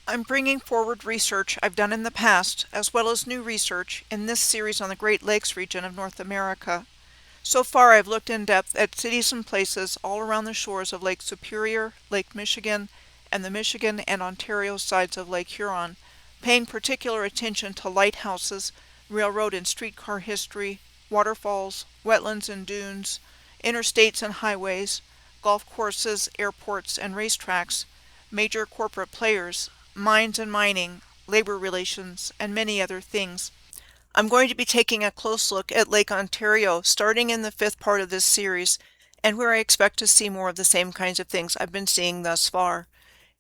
I'm bringing forward research I've done in the past, as well as new research, in this series on the Great Lakes region of North America. So far I've looked in depth at cities and places all around the shores of Lake Superior, Lake Michigan, and the Michigan and Ontario sides of Lake Huron, paying particular attention to lighthouses, railroad and streetcar history, waterfalls, wetlands and dunes, interstates and highways, golf courses, airports and racetracks, major corporate players, mines and mining, labor relations, and many other things. I'm going to be taking a close look at Lake Ontario starting in the fifth part of this series, and where I expect to see more of the same kinds of things I've been seeing thus far.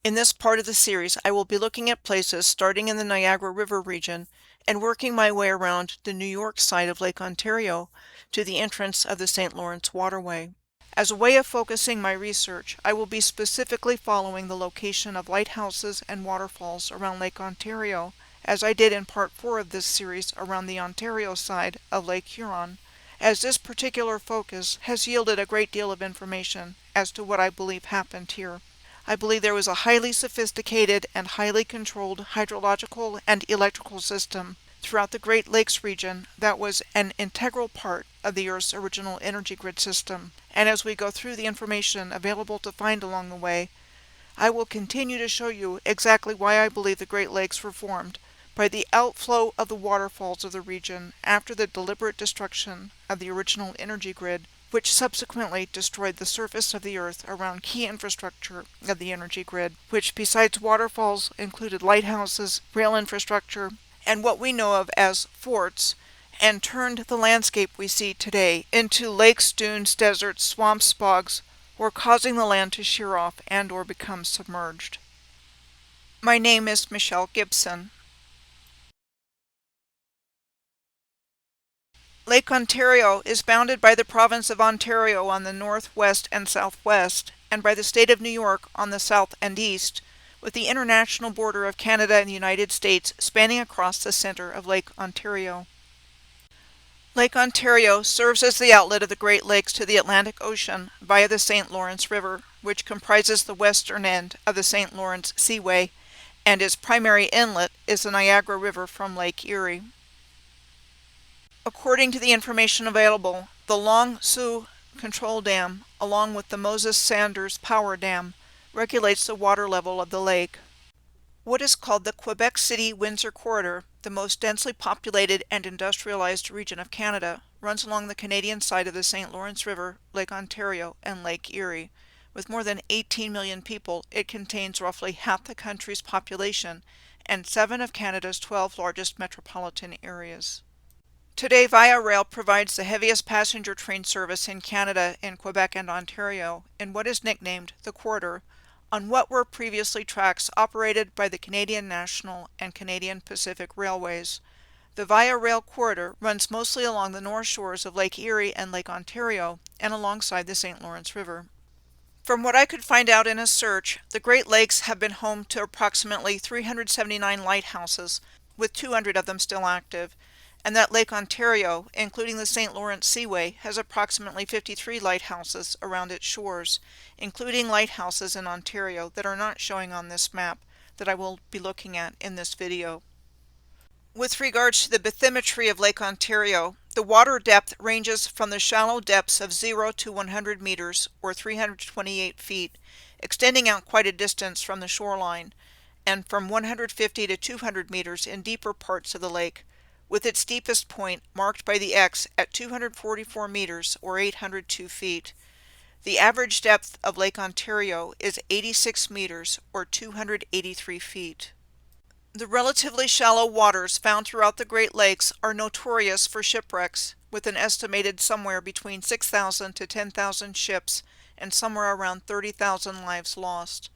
In this part of the series, I will be looking at places starting in the Niagara River region and working my way around the New York side of Lake Ontario to the entrance of the St. Lawrence Waterway. As a way of focusing my research, I will be specifically following the location of lighthouses and waterfalls around Lake Ontario, as I did in part 4 of this series around the Ontario side of Lake Huron, as this particular focus has yielded a great deal of information as to what I believe happened here. I believe there was a highly sophisticated and highly controlled hydrological and electrical system throughout the Great Lakes region that was an integral part of the Earth's original energy grid system. And as we go through the information available to find along the way, I will continue to show you exactly why I believe the Great Lakes were formed by the outflow of the waterfalls of the region after the deliberate destruction of the original energy grid, which subsequently destroyed the surface of the earth around key infrastructure of the energy grid, which besides waterfalls included lighthouses, rail infrastructure, and what we know of as forts, and turned the landscape we see today into lakes, dunes, deserts, swamps, bogs, or causing the land to shear off and or become submerged. My name is Michelle Gibson. Lake Ontario is bounded by the province of Ontario on the north, west, and southwest, and by the state of New York on the south and east, with the international border of Canada and the United States spanning across the center of Lake Ontario. Lake Ontario serves as the outlet of the Great Lakes to the Atlantic Ocean via the St. Lawrence River, which comprises the western end of the St. Lawrence Seaway, and its primary inlet is the Niagara River from Lake Erie. According to the information available, the Long Sault Control Dam, along with the Moses Sanders Power Dam, regulates the water level of the lake. What is called the Quebec City-Windsor Corridor, the most densely populated and industrialized region of Canada, runs along the Canadian side of the St. Lawrence River, Lake Ontario, and Lake Erie. With more than 18 million people, it contains roughly half the country's population and 7 of Canada's 12 largest metropolitan areas. Today, Via Rail provides the heaviest passenger train service in Canada in Quebec and Ontario in what is nicknamed the Corridor, on what were previously tracks operated by the Canadian National and Canadian Pacific Railways. The Via Rail Corridor runs mostly along the north shores of Lake Erie and Lake Ontario and alongside the St. Lawrence River. From what I could find out in a search, the Great Lakes have been home to approximately 379 lighthouses, with 200 of them still active, and that Lake Ontario, including the St. Lawrence Seaway, has approximately 53 lighthouses around its shores, including lighthouses in Ontario that are not showing on this map that I will be looking at in this video. With regards to the bathymetry of Lake Ontario, the water depth ranges from the shallow depths of 0 to 100 meters, or 328 feet, extending out quite a distance from the shoreline, and from 150 to 200 meters in deeper parts of the lake, with its deepest point marked by the X at 244 meters or 802 feet. The average depth of Lake Ontario is 86 meters or 283 feet. The relatively shallow waters found throughout the Great Lakes are notorious for shipwrecks, with an estimated somewhere between 6,000 to 10,000 ships and somewhere around 30,000 lives lost.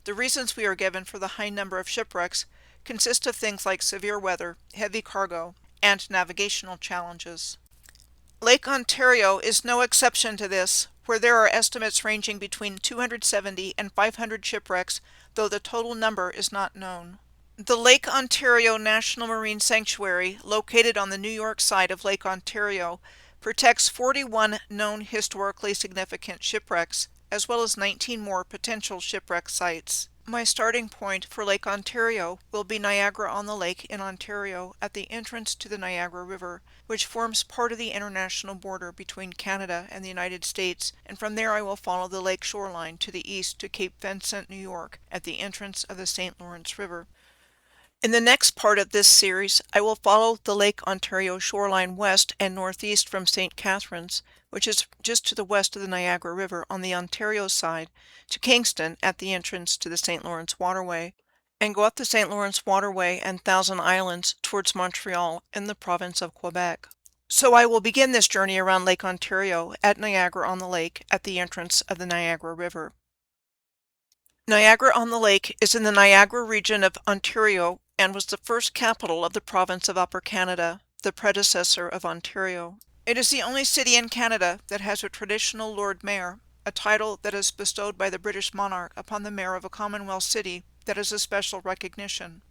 The reasons we are given for the high number of shipwrecks consist of things like severe weather, heavy cargo, and navigational challenges. Lake Ontario is no exception to this, where there are estimates ranging between 270 and 500 shipwrecks, though the total number is not known. The Lake Ontario National Marine Sanctuary, located on the New York side of Lake Ontario, protects 41 known historically significant shipwrecks, as well as 19 more potential shipwreck sites. My starting point for Lake Ontario will be Niagara-on-the-Lake in Ontario at the entrance to the Niagara River, which forms part of the international border between Canada and the United States, and from there I will follow the lake shoreline to the east to Cape Vincent, New York, at the entrance of the St. Lawrence River. In the next part of this series, I will follow the Lake Ontario shoreline west and northeast from St. Catharines, which is just to the west of the Niagara River on the Ontario side, to Kingston at the entrance to the St. Lawrence Waterway, and go up the St. Lawrence Waterway and Thousand Islands towards Montreal in the province of Quebec. So I will begin this journey around Lake Ontario at Niagara-on-the-Lake at the entrance of the Niagara River. Niagara-on-the-Lake is in the Niagara region of Ontario and was the first capital of the province of Upper Canada, the predecessor of Ontario. It is the only city in Canada that has a traditional Lord Mayor, a title that is bestowed by the British monarch upon the mayor of a Commonwealth city that is a special recognition.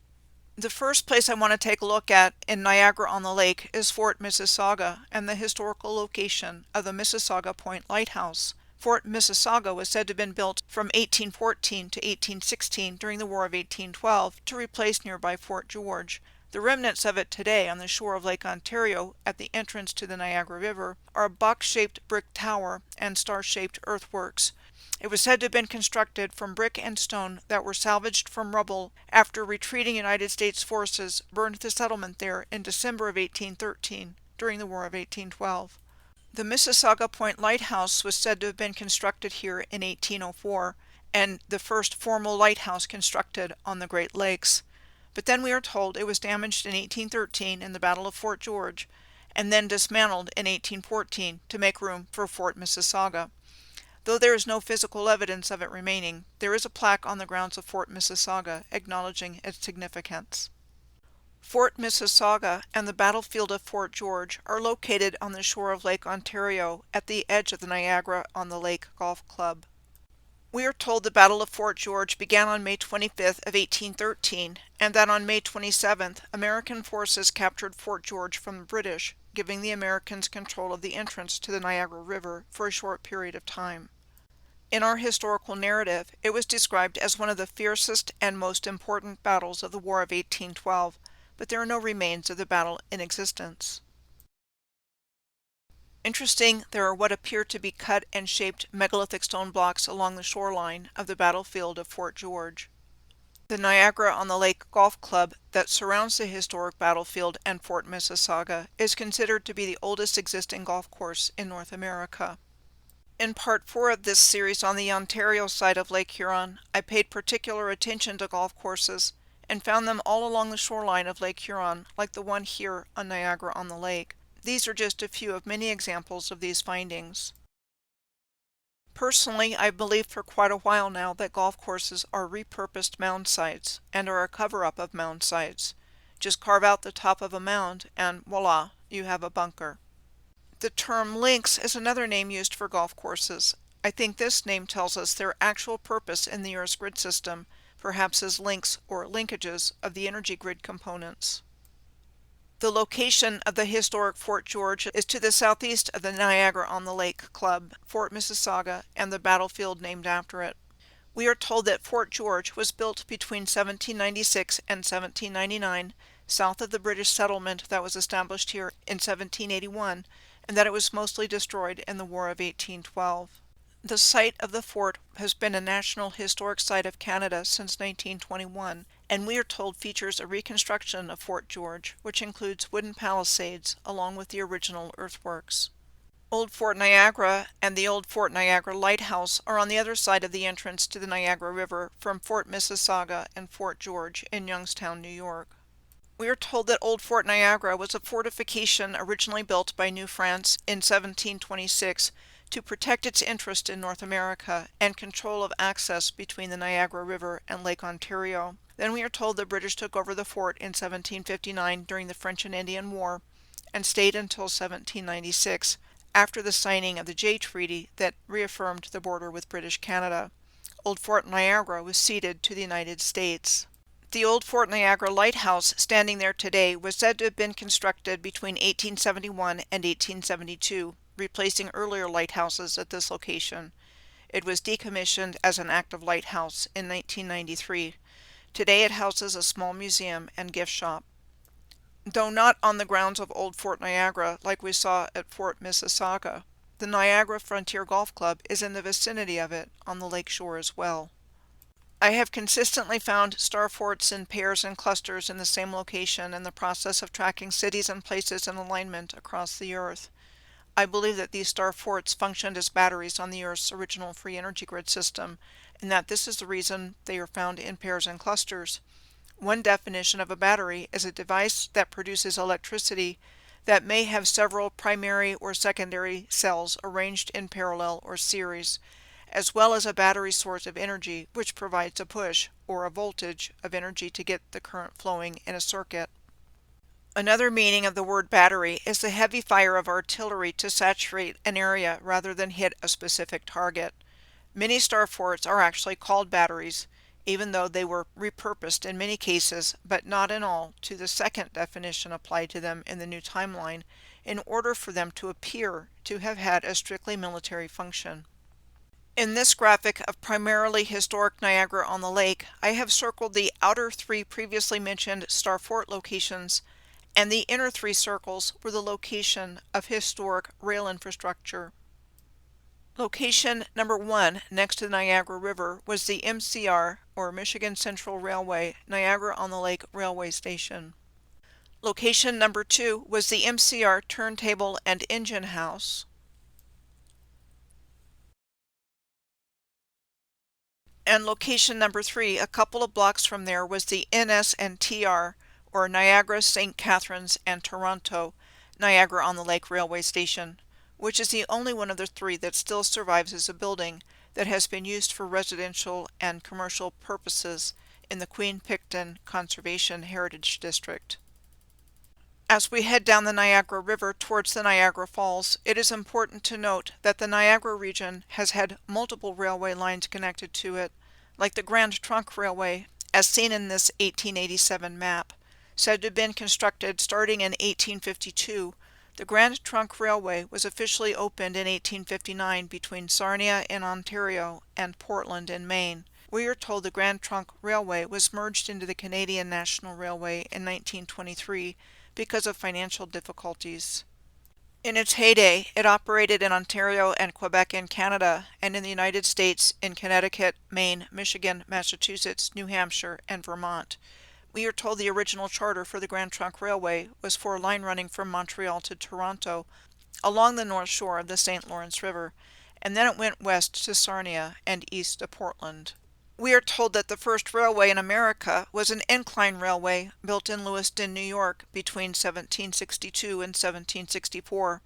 The first place I want to take a look at in Niagara-on-the-Lake is Fort Mississauga and the historical location of the Mississauga Point Lighthouse. Fort Mississauga was said to have been built from 1814 to 1816 during the War of 1812 to replace nearby Fort George. The remnants of it today on the shore of Lake Ontario at the entrance to the Niagara River are a box-shaped brick tower and star-shaped earthworks. It was said to have been constructed from brick and stone that were salvaged from rubble after retreating United States forces burned the settlement there in December of 1813 during the War of 1812. The Mississauga Point Lighthouse was said to have been constructed here in 1804, and the first formal lighthouse constructed on the Great Lakes. But then we are told it was damaged in 1813 in the Battle of Fort George, and then dismantled in 1814 to make room for Fort Mississauga. Though there is no physical evidence of it remaining, there is a plaque on the grounds of Fort Mississauga acknowledging its significance. Fort Mississauga and the battlefield of Fort George are located on the shore of Lake Ontario at the edge of the Niagara-on-the-Lake Golf Club. We are told the Battle of Fort George began on May 25th of 1813, and that on May 27th, American forces captured Fort George from the British, giving the Americans control of the entrance to the Niagara River for a short period of time. In our historical narrative, it was described as one of the fiercest and most important battles of the War of 1812, but there are no remains of the battle in existence. Interesting, there are what appear to be cut and shaped megalithic stone blocks along the shoreline of the battlefield of Fort George. The Niagara-on-the-Lake Golf Club that surrounds the historic battlefield and Fort Mississauga is considered to be the oldest existing golf course in North America. In part 4 of this series on the Ontario side of Lake Huron, I paid particular attention to golf courses and found them all along the shoreline of Lake Huron, like the one here on Niagara-on-the-Lake. These are just a few of many examples of these findings. Personally, I've believed for quite a while now that golf courses are repurposed mound sites and are a cover-up of mound sites. Just carve out the top of a mound and voila, you have a bunker. The term links is another name used for golf courses. I think this name tells us their actual purpose in the Earth's grid system, perhaps as links or linkages of the energy grid components. The location of the historic Fort George is to the southeast of the Niagara-on-the-Lake Club, Fort Mississauga, and the battlefield named after it. We are told that Fort George was built between 1796 and 1799, south of the British settlement that was established here in 1781, and that it was mostly destroyed in the War of 1812. The site of the fort has been a National Historic Site of Canada since 1921, and we are told features a reconstruction of Fort George, which includes wooden palisades along with the original earthworks. Old Fort Niagara and the Old Fort Niagara Lighthouse are on the other side of the entrance to the Niagara River from Fort Mississauga and Fort George in Youngstown, New York. We are told that Old Fort Niagara was a fortification originally built by New France in 1726 to protect its interest in North America and control of access between the Niagara River and Lake Ontario. Then we are told the British took over the fort in 1759 during the French and Indian War and stayed until 1796, after the signing of the Jay Treaty that reaffirmed the border with British Canada. Old Fort Niagara was ceded to the United States. The Old Fort Niagara Lighthouse standing there today was said to have been constructed between 1871 and 1872, replacing earlier lighthouses at this location. It was decommissioned as an active lighthouse in 1993. Today it houses a small museum and gift shop. Though not on the grounds of Old Fort Niagara like we saw at Fort Mississauga, the Niagara Frontier Golf Club is in the vicinity of it on the lake shore as well. I have consistently found star forts in pairs and clusters in the same location in the process of tracking cities and places in alignment across the Earth. I believe that these star forts functioned as batteries on the Earth's original free energy grid system, and that this is the reason they are found in pairs and clusters. One definition of a battery is a device that produces electricity that may have several primary or secondary cells arranged in parallel or series, as well as a battery source of energy which provides a push or a voltage of energy to get the current flowing in a circuit. Another meaning of the word battery is the heavy fire of artillery to saturate an area rather than hit a specific target. Many star forts are actually called batteries, even though they were repurposed in many cases, but not in all, to the second definition applied to them in the new timeline, in order for them to appear to have had a strictly military function. In this graphic of primarily historic Niagara-on-the-Lake, I have circled the outer three previously mentioned star fort locations, and the inner three circles were the location of historic rail infrastructure. Location number 1 next to the Niagara River was the MCR, or Michigan Central Railway, Niagara-on-the-Lake Railway Station. Location number 2 was the MCR Turntable and Engine House. And location number 3, a couple of blocks from there, was the NS&TR, or Niagara, St. Catharines, and Toronto, Niagara-on-the-Lake Railway Station, which is the only one of the three that still survives as a building that has been used for residential and commercial purposes in the Queen Picton Conservation Heritage District. As we head down the Niagara River towards the Niagara Falls, it is important to note that the Niagara region has had multiple railway lines connected to it, like the Grand Trunk Railway, as seen in this 1887 map. Said to have been constructed starting in 1852, the Grand Trunk Railway was officially opened in 1859 between Sarnia in Ontario and Portland in Maine. We are told the Grand Trunk Railway was merged into the Canadian National Railway in 1923 because of financial difficulties. In its heyday, it operated in Ontario and Quebec in Canada, and in the United States in Connecticut, Maine, Michigan, Massachusetts, New Hampshire, and Vermont. We are told the original charter for the Grand Trunk Railway was for a line running from Montreal to Toronto along the north shore of the St. Lawrence River, and then it went west to Sarnia and east to Portland. We are told that the first railway in America was an incline railway built in Lewiston, New York between 1762 and 1764.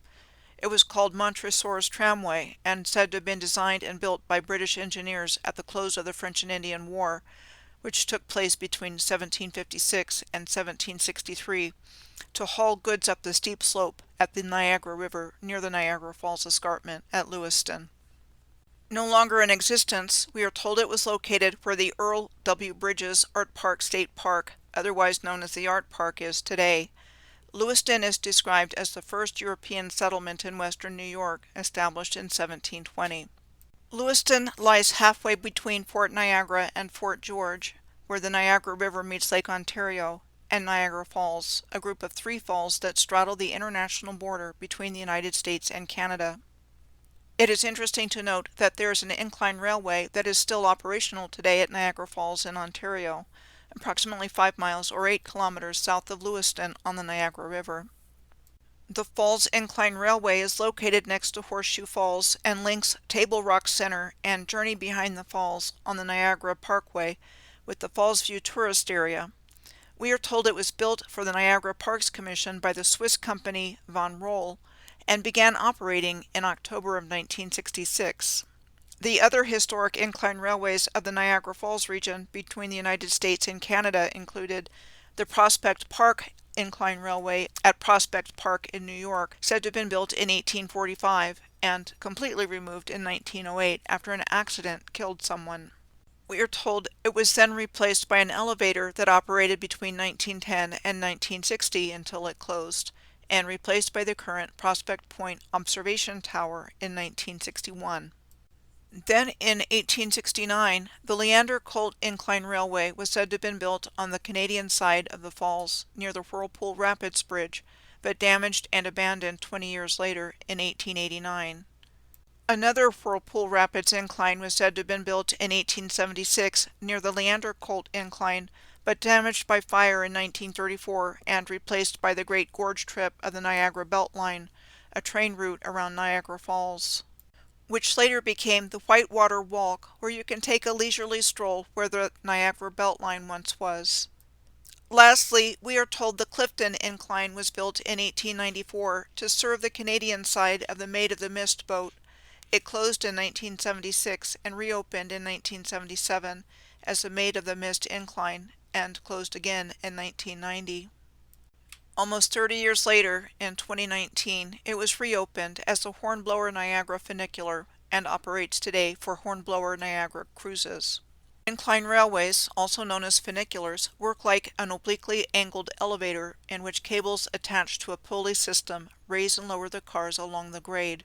It was called Montresor's Tramway and said to have been designed and built by British engineers at the close of the French and Indian War, which took place between 1756 and 1763, to haul goods up the steep slope at the Niagara River near the Niagara Falls Escarpment at Lewiston. No longer in existence, we are told it was located where the Earl W. Bridges Art Park State Park, otherwise known as the Art Park, is today. Lewiston is described as the first European settlement in western New York, established in 1720. Lewiston lies halfway between Fort Niagara and Fort George, where the Niagara River meets Lake Ontario, and Niagara Falls, a group of 3 falls that straddle the international border between the United States and Canada. It is interesting to note that there is an incline railway that is still operational today at Niagara Falls in Ontario, approximately 5 miles or 8 kilometers south of Lewiston on the Niagara River. The Falls Incline Railway is located next to Horseshoe Falls and links Table Rock Center and Journey Behind the Falls on the Niagara Parkway with the Falls View tourist area. We are told it was built for the Niagara Parks Commission by the Swiss company Von Roll, and began operating in October of 1966. The other historic incline railways of the Niagara Falls region between the United States and Canada included the Prospect Park Incline Railway at Prospect Park in New York, said to have been built in 1845 and completely removed in 1908 after an accident killed someone. We are told it was then replaced by an elevator that operated between 1910 and 1960 until it closed, and replaced by the current Prospect Point Observation Tower in 1961. Then in 1869, the Leander-Colt Incline Railway was said to have been built on the Canadian side of the falls near the Whirlpool Rapids Bridge, but damaged and abandoned 20 years later in 1889. Another Whirlpool Rapids incline was said to have been built in 1876 near the Leander-Colt Incline, but damaged by fire in 1934 and replaced by the Great Gorge Trip of the Niagara Beltline, a train route around Niagara Falls, which later became the Whitewater Walk, where you can take a leisurely stroll where the Niagara Beltline once was. Lastly, we are told the Clifton Incline was built in 1894 to serve the Canadian side of the Maid of the Mist boat. It closed in 1976 and reopened in 1977 as the Maid of the Mist Incline and closed again in 1990. Almost 30 years later, in 2019, it was reopened as the Hornblower Niagara Funicular and operates today for Hornblower Niagara cruises. Incline railways, also known as funiculars, work like an obliquely angled elevator in which cables attached to a pulley system raise and lower the cars along the grade.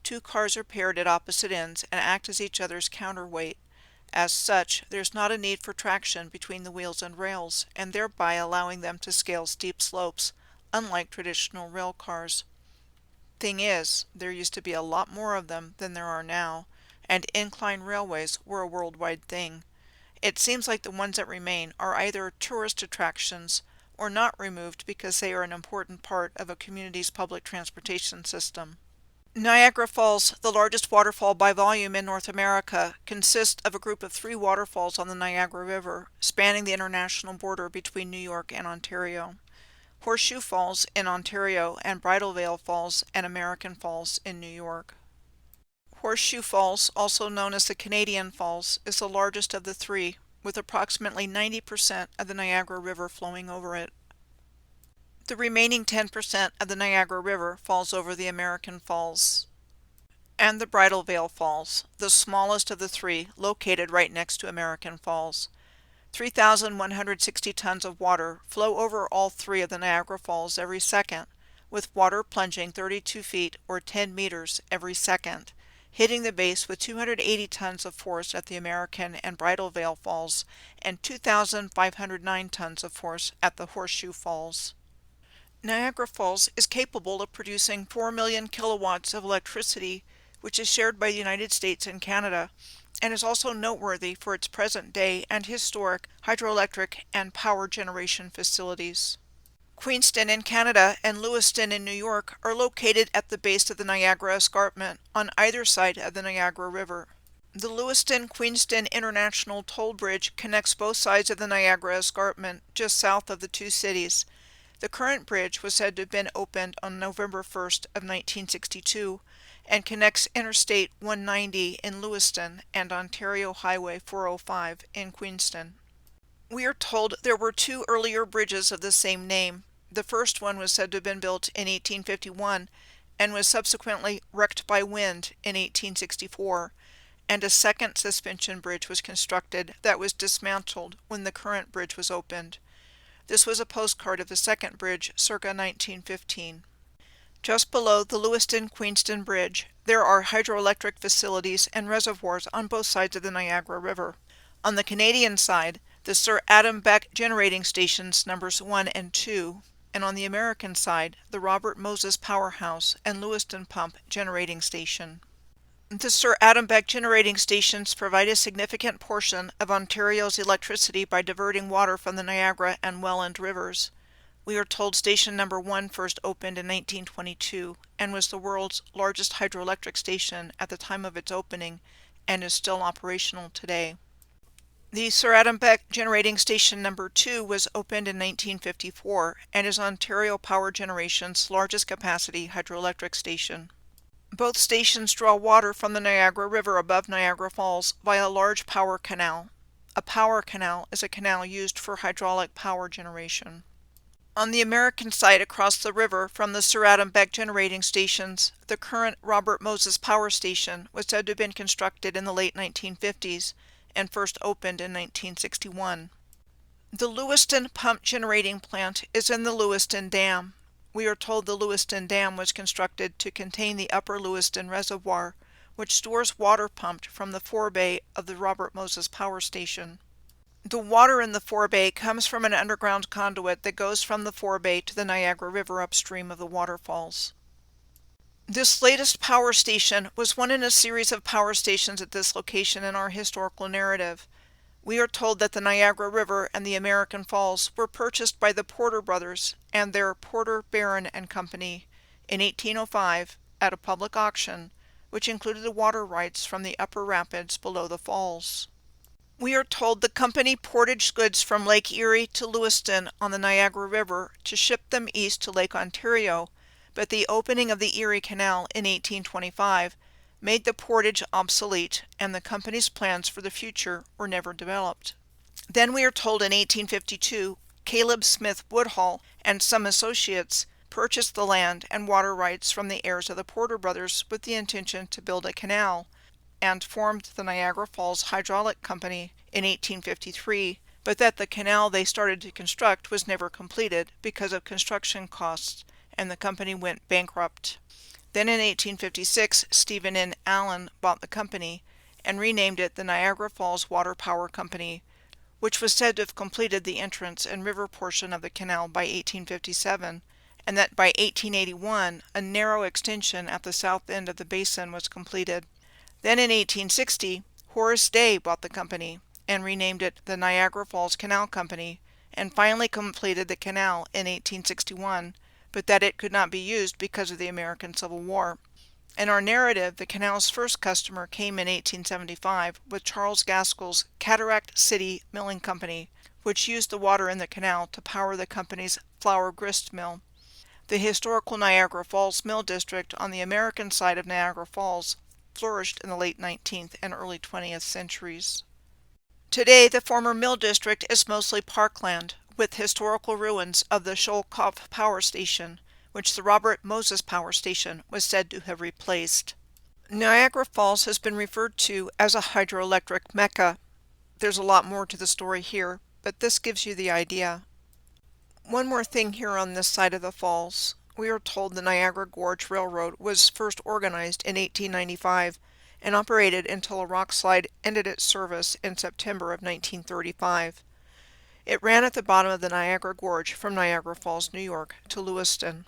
Two cars are paired at opposite ends and act as each other's counterweight. As such, there's not a need for traction between the wheels and rails, and thereby allowing them to scale steep slopes, unlike traditional rail cars. Thing is, there used to be a lot more of them than there are now, and incline railways were a worldwide thing. It seems like the ones that remain are either tourist attractions or not removed because they are an important part of a community's public transportation system. Niagara Falls, the largest waterfall by volume in North America, consists of a group of 3 waterfalls on the Niagara River, spanning the international border between New York and Ontario. Horseshoe Falls in Ontario and Bridal Veil Falls and American Falls in New York. Horseshoe Falls, also known as the Canadian Falls, is the largest of the 3, with approximately 90% of the Niagara River flowing over it. The remaining 10% of the Niagara River falls over the American Falls. And the Bridal Veil Falls, the smallest of the 3, located right next to American Falls. 3,160 tons of water flow over all 3 of the Niagara Falls every second, with water plunging 32 feet or 10 meters every second, hitting the base with 280 tons of force at the American and Bridal Veil Falls and 2,509 tons of force at the Horseshoe Falls. Niagara Falls is capable of producing 4 million kilowatts of electricity, which is shared by the United States and Canada, and is also noteworthy for its present-day and historic hydroelectric and power generation facilities. Queenston in Canada and Lewiston in New York are located at the base of the Niagara Escarpment on either side of the Niagara River. The Lewiston-Queenston International Toll Bridge connects both sides of the Niagara Escarpment just south of the 2 cities. The current bridge was said to have been opened on November 1st of 1962 and connects Interstate 190 in Lewiston and Ontario Highway 405 in Queenston. We are told there were 2 earlier bridges of the same name. The first one was said to have been built in 1851 and was subsequently wrecked by wind in 1864, and a second suspension bridge was constructed that was dismantled when the current bridge was opened. This was a postcard of the second bridge circa 1915. Just below the Lewiston-Queenston Bridge, there are hydroelectric facilities and reservoirs on both sides of the Niagara River. On the Canadian side, the Sir Adam Beck generating stations numbers 1 and 2, and on the American side, the Robert Moses Powerhouse and Lewiston Pump generating station. The Sir Adam Beck generating stations provide a significant portion of Ontario's electricity by diverting water from the Niagara and Welland rivers. We are told station number 1 first opened in 1922 and was the world's largest hydroelectric station at the time of its opening and is still operational today. The Sir Adam Beck generating station number 2 was opened in 1954 and is Ontario Power Generation's largest capacity hydroelectric station. Both stations draw water from the Niagara River above Niagara Falls via a large power canal. A power canal is a canal used for hydraulic power generation. On the American side across the river from the Sir Adam Beck generating stations, the current Robert Moses Power Station was said to have been constructed in the late 1950s and first opened in 1961. The Lewiston Pump Generating Plant is in the Lewiston Dam. We are told the Lewiston Dam was constructed to contain the upper Lewiston Reservoir, which stores water pumped from the forebay of the Robert Moses Power Station. The water in the forebay comes from an underground conduit that goes from the forebay to the Niagara River upstream of the waterfalls. This latest power station was one in a series of power stations at this location in our historical narrative. We are told that the Niagara River and the American Falls were purchased by the Porter brothers and their Porter, Barron and Company in 1805 at a public auction, which included the water rights from the upper rapids below the falls. We are told the company portaged goods from Lake Erie to Lewiston on the Niagara River to ship them east to Lake Ontario, but the opening of the Erie Canal in 1825 made the portage obsolete, and the company's plans for the future were never developed. Then we are told in 1852, Caleb Smith Woodhull and some associates purchased the land and water rights from the heirs of the Porter brothers with the intention to build a canal, and formed the Niagara Falls Hydraulic Company in 1853, but that the canal they started to construct was never completed because of construction costs, and the company went bankrupt. Then in 1856, Stephen N. Allen bought the company and renamed it the Niagara Falls Water Power Company, which was said to have completed the entrance and river portion of the canal by 1857, and that by 1881 a narrow extension at the south end of the basin was completed. Then in 1860, Horace Day bought the company and renamed it the Niagara Falls Canal Company, and finally completed the canal in 1861, but that it could not be used because of the American Civil War. In our narrative, the canal's first customer came in 1875 with Charles Gaskell's Cataract City Milling Company, which used the water in the canal to power the company's flour grist mill. The historical Niagara Falls Mill District on the American side of Niagara Falls flourished in the late 19th and early 20th centuries. Today, the former mill district is mostly parkland, with historical ruins of the Sholkoff Power Station, which the Robert Moses Power Station was said to have replaced. Niagara Falls has been referred to as a hydroelectric mecca. There's a lot more to the story here, but this gives you the idea. One more thing here on this side of the falls. We are told the Niagara Gorge Railroad was first organized in 1895 and operated until a rock slide ended its service in September of 1935. It ran at the bottom of the Niagara Gorge from Niagara Falls, New York to Lewiston.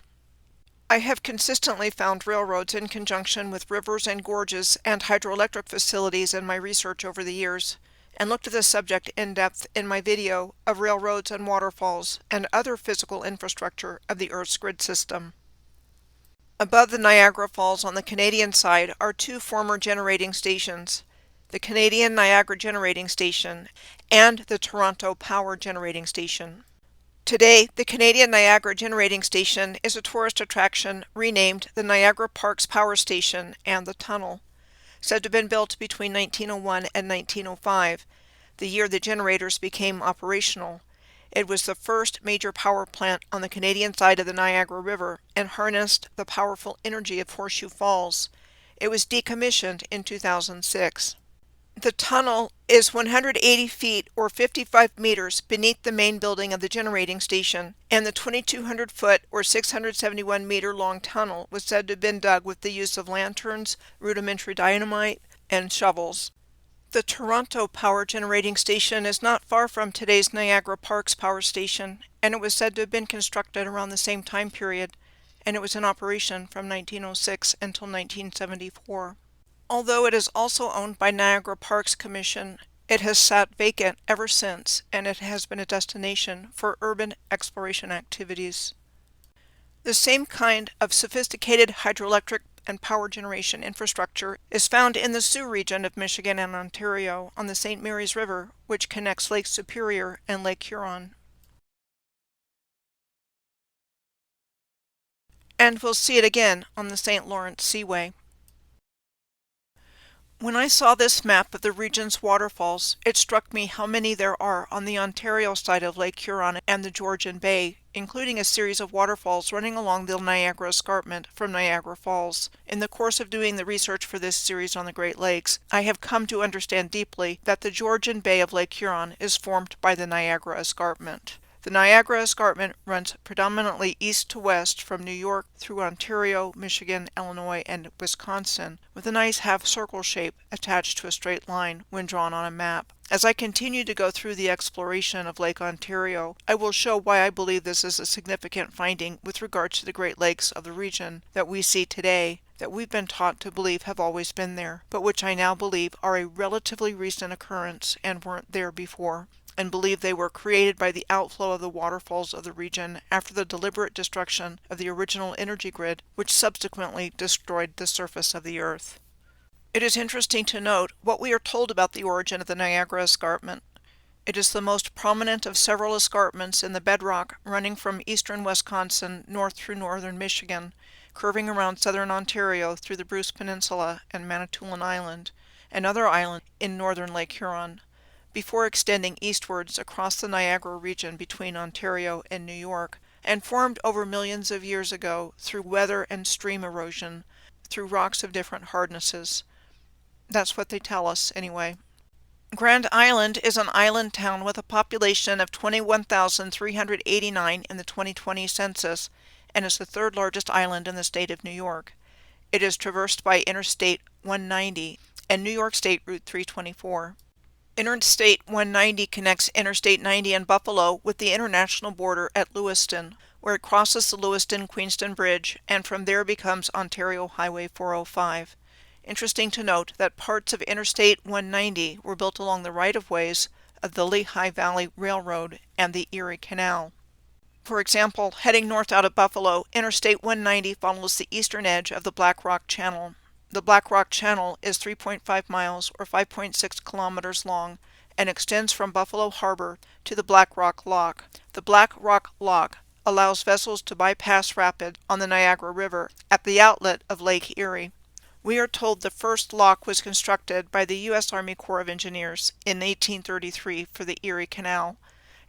I have consistently found railroads in conjunction with rivers and gorges and hydroelectric facilities in my research over the years, and looked at this subject in depth in my video of railroads and waterfalls and other physical infrastructure of the Earth's grid system. Above the Niagara Falls on the Canadian side are two former generating stations, the Canadian Niagara Generating Station and the Toronto Power Generating Station. Today, the Canadian Niagara Generating Station is a tourist attraction renamed the Niagara Parks Power Station and the Tunnel, said to have been built between 1901 and 1905, the year the generators became operational. It was the first major power plant on the Canadian side of the Niagara River and harnessed the powerful energy of Horseshoe Falls. It was decommissioned in 2006. The tunnel is 180 feet or 55 meters beneath the main building of the generating station, and the 2,200 foot or 671 meter long tunnel was said to have been dug with the use of lanterns, rudimentary dynamite, and shovels. The Toronto Power Generating Station is not far from today's Niagara Parks Power Station, and it was said to have been constructed around the same time period, and it was in operation from 1906 until 1974. Although it is also owned by Niagara Parks Commission, it has sat vacant ever since, and it has been a destination for urban exploration activities. The same kind of sophisticated hydroelectric and power generation infrastructure is found in the Sioux region of Michigan and Ontario on the St. Mary's River, which connects Lake Superior and Lake Huron. And we'll see it again on the St. Lawrence Seaway. When I saw this map of the region's waterfalls, it struck me how many there are on the Ontario side of Lake Huron and the Georgian Bay, including a series of waterfalls running along the Niagara Escarpment from Niagara Falls. In the course of doing the research for this series on the Great Lakes, I have come to understand deeply that the Georgian Bay of Lake Huron is formed by the Niagara Escarpment. The Niagara Escarpment runs predominantly east to west from New York through Ontario, Michigan, Illinois, and Wisconsin, with a nice half-circle shape attached to a straight line when drawn on a map. As I continue to go through the exploration of Lake Ontario, I will show why I believe this is a significant finding with regard to the Great Lakes of the region that we see today, that we've been taught to believe have always been there, but which I now believe are a relatively recent occurrence and weren't there before, and believe they were created by the outflow of the waterfalls of the region after the deliberate destruction of the original energy grid, which subsequently destroyed the surface of the earth. It is interesting to note what we are told about the origin of the Niagara Escarpment. It is the most prominent of several escarpments in the bedrock running from eastern Wisconsin north through northern Michigan, curving around southern Ontario through the Bruce Peninsula and Manitoulin Island, and other islands in northern Lake Huron, before extending eastwards across the Niagara region between Ontario and New York, and formed over millions of years ago through weather and stream erosion, through rocks of different hardnesses. That's what they tell us, anyway. Grand Island is an island town with a population of 21,389 in the 2020 census, and is the third largest island in the state of New York. It is traversed by Interstate 190 and New York State Route 324. Interstate 190 connects Interstate 90 in Buffalo with the international border at Lewiston, where it crosses the Lewiston-Queenston Bridge, and from there becomes Ontario Highway 405. Interesting to note that parts of Interstate 190 were built along the right-of-ways of the Lehigh Valley Railroad and the Erie Canal. For example, heading north out of Buffalo, Interstate 190 follows the eastern edge of the Black Rock Channel. The Black Rock Channel is 3.5 miles or 5.6 kilometers long and extends from Buffalo Harbor to the Black Rock Lock. The Black Rock Lock allows vessels to bypass rapids on the Niagara River at the outlet of Lake Erie. We are told the first lock was constructed by the U.S. Army Corps of Engineers in 1833 for the Erie Canal,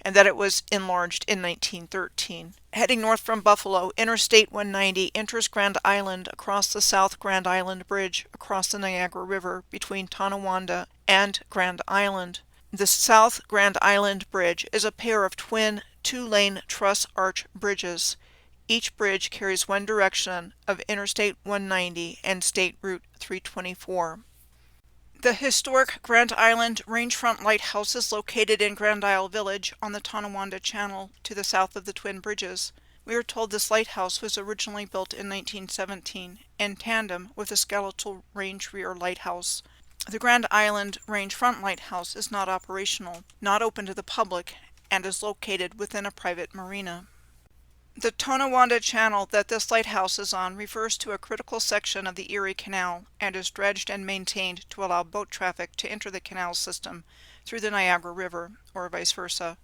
and that it was enlarged in 1913. Heading north from Buffalo, Interstate 190 enters Grand Island across the South Grand Island Bridge across the Niagara River between Tonawanda and Grand Island. The South Grand Island Bridge is a pair of twin two-lane truss arch bridges. Each bridge carries one direction of Interstate 190 and State Route 324. The historic Grand Island Rangefront Lighthouse is located in Grand Isle Village on the Tonawanda Channel to the south of the twin bridges. We are told this lighthouse was originally built in 1917 in tandem with the skeletal range rear lighthouse. The Grand Island Rangefront Lighthouse is not operational, not open to the public, and is located within a private marina. The Tonawanda Channel that this lighthouse is on refers to a critical section of the Erie Canal and is dredged and maintained to allow boat traffic to enter the canal system through the Niagara River, or vice versa.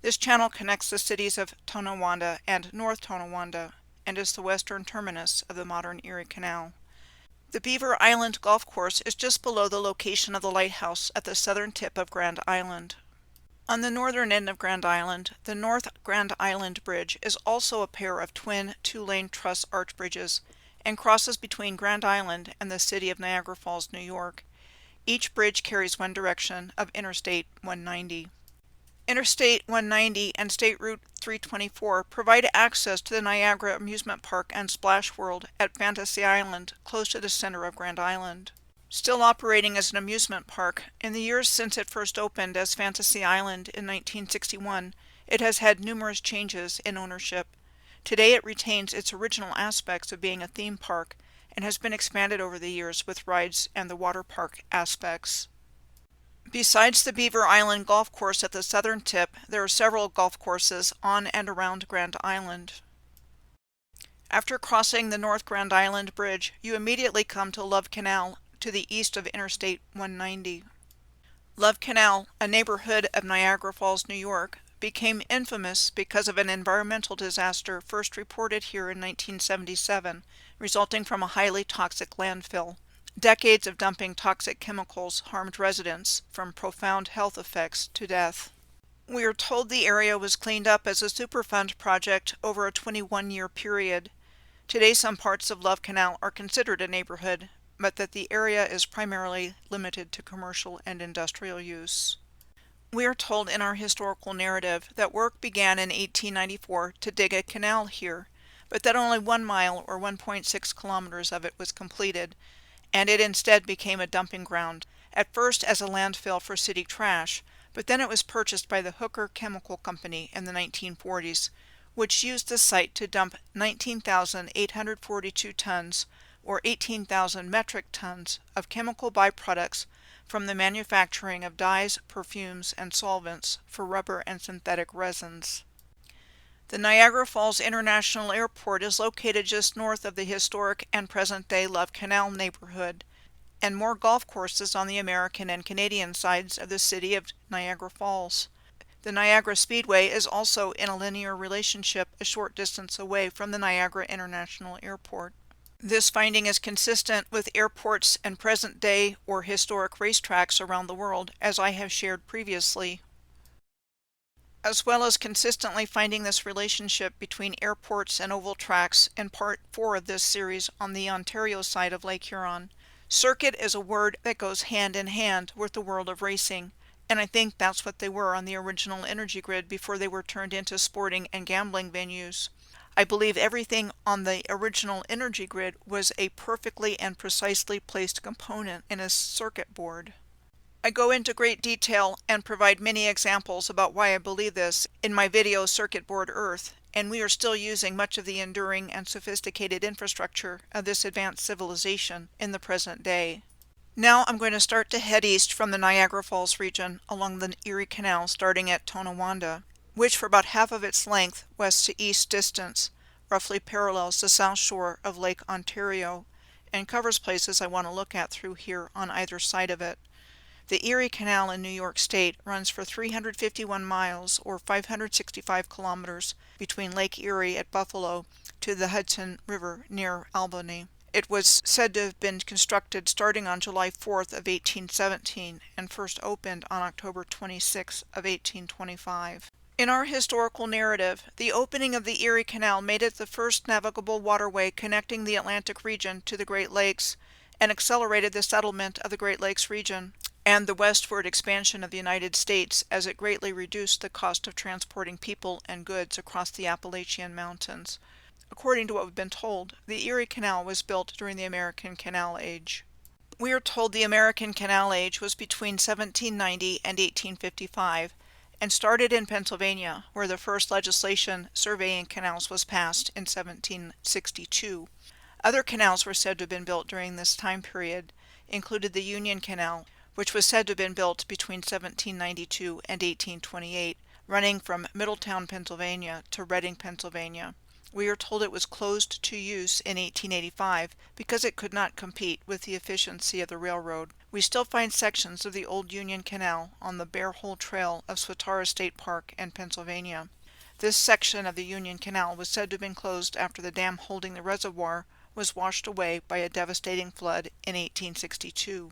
This channel connects the cities of Tonawanda and North Tonawanda and is the western terminus of the modern Erie Canal. The Beaver Island Golf Course is just below the location of the lighthouse at the southern tip of Grand Island. On the northern end of Grand Island, the North Grand Island Bridge is also a pair of twin two-lane truss arch bridges and crosses between Grand Island and the city of Niagara Falls, New York. Each bridge carries one direction of Interstate 190. Interstate 190 and State Route 324 provide access to the Niagara Amusement Park and Splash World at Fantasy Island, close to the center of Grand Island. Still operating as an amusement park, in the years since it first opened as Fantasy Island in 1961, it has had numerous changes in ownership. Today it retains its original aspects of being a theme park and has been expanded over the years with rides and the water park aspects. Besides the Beaver Island Golf Course at the southern tip, there are several golf courses on and around Grand Island. After crossing the North Grand Island Bridge, you immediately come to Love Canal, to the east of Interstate 190. Love Canal, a neighborhood of Niagara Falls, New York, became infamous because of an environmental disaster first reported here in 1977, resulting from a highly toxic landfill. Decades of dumping toxic chemicals harmed residents, from profound health effects to death. We are told the area was cleaned up as a Superfund project over a 21-year period. Today some parts of Love Canal are considered a neighborhood, but that the area is primarily limited to commercial and industrial use. We are told in our historical narrative that work began in 1894 to dig a canal here, but that only 1 mile or 1.6 kilometers of it was completed, and it instead became a dumping ground, at first as a landfill for city trash, but then it was purchased by the Hooker Chemical Company in the 1940s, which used the site to dump 19,842 tons, or 18,000 metric tons, of chemical byproducts from the manufacturing of dyes, perfumes, and solvents for rubber and synthetic resins. The Niagara Falls International Airport is located just north of the historic and present-day Love Canal neighborhood, and more golf courses on the American and Canadian sides of the city of Niagara Falls. The Niagara Speedway is also in a linear relationship a short distance away from the Niagara International Airport. This finding is consistent with airports and present-day or historic racetracks around the world, as I have shared previously, as well as consistently finding this relationship between airports and oval tracks in part 4 of this series on the Ontario side of Lake Huron. Circuit is a word that goes hand in hand with the world of racing, and I think that's what they were on the original energy grid before they were turned into sporting and gambling venues. I believe everything on the original energy grid was a perfectly and precisely placed component in a circuit board. I go into great detail and provide many examples about why I believe this in my video Circuit Board Earth, and we are still using much of the enduring and sophisticated infrastructure of this advanced civilization in the present day. Now I'm going to start to head east from the Niagara Falls region along the Erie Canal starting at Tonawanda, which for about half of its length, west to east distance, roughly parallels the south shore of Lake Ontario and covers places I want to look at through here on either side of it. The Erie Canal in New York State runs for 351 miles or 565 kilometers between Lake Erie at Buffalo to the Hudson River near Albany. It was said to have been constructed starting on July 4th of 1817 and first opened on October 26th of 1825. In our historical narrative, the opening of the Erie Canal made it the first navigable waterway connecting the Atlantic region to the Great Lakes and accelerated the settlement of the Great Lakes region and the westward expansion of the United States, as it greatly reduced the cost of transporting people and goods across the Appalachian Mountains. According to what we've been told, the Erie Canal was built during the American Canal Age. We are told the American Canal Age was between 1790 and 1855 and started in Pennsylvania, where the first legislation surveying canals was passed in 1762. Other canals were said to have been built during this time period, included the Union Canal, which was said to have been built between 1792 and 1828, running from Middletown, Pennsylvania to Reading, Pennsylvania. We are told it was closed to use in 1885 because it could not compete with the efficiency of the railroad. We still find sections of the old Union Canal on the Bear Hole Trail of Swatara State Park in Pennsylvania. This section of the Union Canal was said to have been closed after the dam holding the reservoir was washed away by a devastating flood in 1862.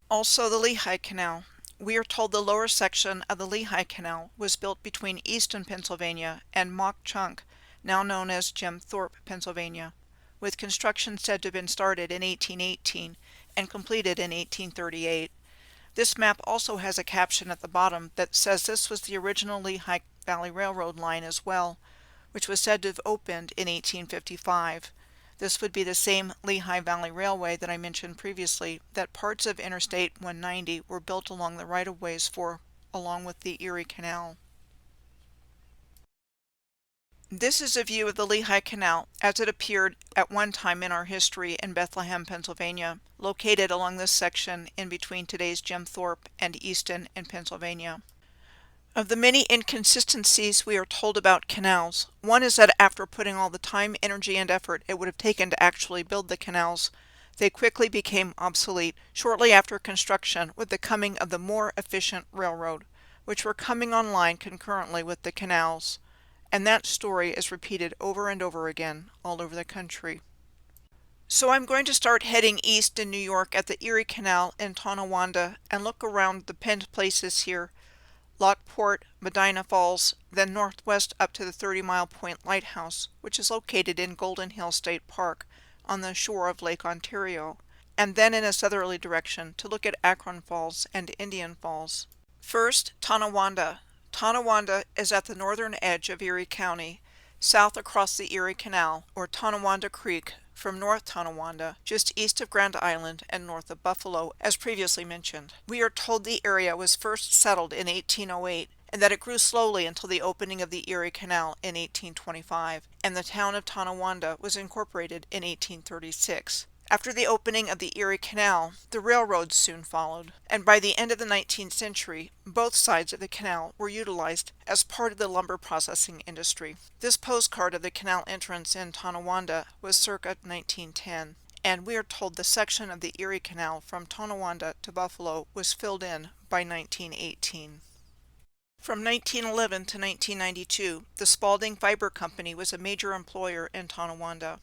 Also the Lehigh Canal. We are told the lower section of the Lehigh Canal was built between Easton, Pennsylvania and Mock Chunk, now known as Jim Thorpe, Pennsylvania, with construction said to have been started in 1818 and completed in 1838. This map also has a caption at the bottom that says this was the original Lehigh Valley Railroad line as well, which was said to have opened in 1855. This would be the same Lehigh Valley Railway that I mentioned previously that parts of Interstate 190 were built along the right-of-ways for, along with the Erie Canal. This is a view of the Lehigh Canal as it appeared at one time in our history in Bethlehem, Pennsylvania, located along this section in between today's Jim Thorpe and Easton in Pennsylvania. Of the many inconsistencies we are told about canals, one is that after putting all the time, energy, and effort it would have taken to actually build the canals, they quickly became obsolete shortly after construction with the coming of the more efficient railroad, which were coming online concurrently with the canals. And that story is repeated over and over again all over the country. So I'm going to start heading east in New York at the Erie Canal in Tonawanda and look around the penned places here, Lockport, Medina Falls, then northwest up to the 30-mile Point Lighthouse, which is located in Golden Hill State Park on the shore of Lake Ontario, and then in a southerly direction to look at Akron Falls and Indian Falls. First, Tonawanda. Tonawanda is at the northern edge of Erie County, south across the Erie Canal, or Tonawanda Creek, from North Tonawanda, just east of Grand Island and north of Buffalo, as previously mentioned. We are told the area was first settled in 1808, and that it grew slowly until the opening of the Erie Canal in 1825, and the town of Tonawanda was incorporated in 1836. After the opening of the Erie Canal, the railroads soon followed, and by the end of the 19th century, both sides of the canal were utilized as part of the lumber processing industry. This postcard of the canal entrance in Tonawanda was circa 1910, and we are told the section of the Erie Canal from Tonawanda to Buffalo was filled in by 1918. From 1911 to 1992, the Spalding Fiber Company was a major employer in Tonawanda.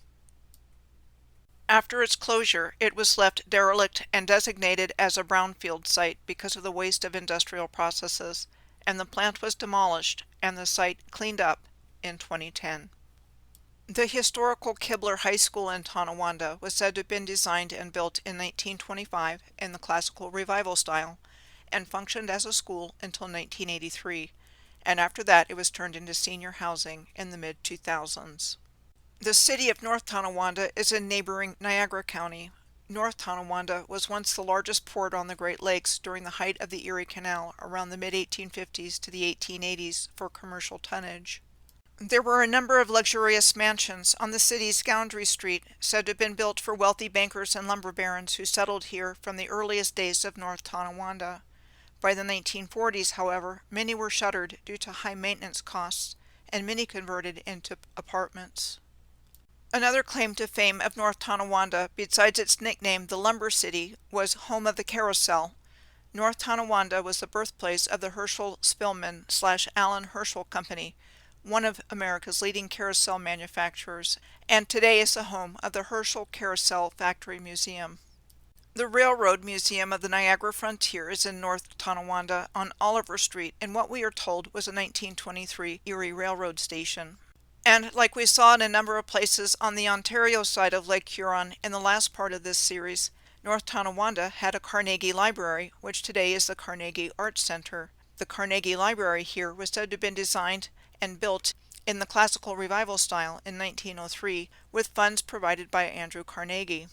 After its closure, it was left derelict and designated as a brownfield site because of the waste of industrial processes, and the plant was demolished and the site cleaned up in 2010. The historical Kibler High School in Tonawanda was said to have been designed and built in 1925 in the classical revival style, and functioned as a school until 1983, and after that it was turned into senior housing in the mid-2000s. The city of North Tonawanda is in neighboring Niagara County. North Tonawanda was once the largest port on the Great Lakes during the height of the Erie Canal around the mid-1850s to the 1880s for commercial tonnage. There were a number of luxurious mansions on the city's Goundry Street, said to have been built for wealthy bankers and lumber barons who settled here from the earliest days of North Tonawanda. By the 1940s, however, many were shuttered due to high maintenance costs, and many converted into apartments. Another claim to fame of North Tonawanda, besides its nickname the Lumber City, was home of the carousel. North Tonawanda was the birthplace of the Herschel Spillman / Allen Herschel Company, one of America's leading carousel manufacturers, and today is the home of the Herschel Carousel Factory Museum. The Railroad Museum of the Niagara Frontier is in North Tonawanda on Oliver Street in what we are told was a 1923 Erie Railroad station. And like we saw in a number of places on the Ontario side of Lake Huron in the last part of this series, North Tonawanda had a Carnegie Library, which today is the Carnegie Arts Center. The Carnegie Library here was said to have been designed and built in the classical revival style in 1903 with funds provided by Andrew Carnegie.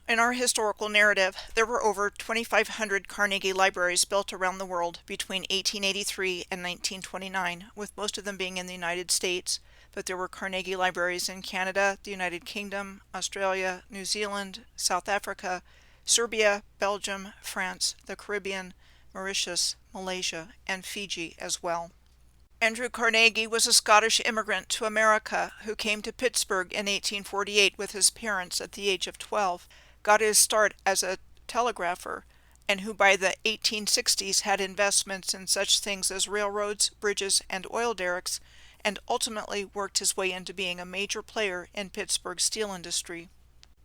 In our historical narrative, there were over 2,500 Carnegie libraries built around the world between 1883 and 1929, with most of them being in the United States, but there were Carnegie libraries in Canada, the United Kingdom, Australia, New Zealand, South Africa, Serbia, Belgium, France, the Caribbean, Mauritius, Malaysia, and Fiji as well. Andrew Carnegie was a Scottish immigrant to America who came to Pittsburgh in 1848 with his parents at the age of 12, got his start as a telegrapher, and who by the 1860s had investments in such things as railroads, bridges, and oil derricks, and ultimately worked his way into being a major player in Pittsburgh's steel industry.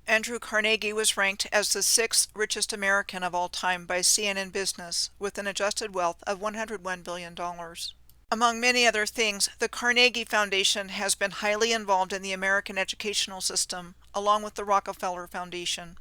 Andrew Carnegie was ranked as the 6th richest American of all time by CNN Business, with an adjusted wealth of $101 billion. Among many other things, the Carnegie Foundation has been highly involved in the American educational system, along with the Rockefeller Foundation.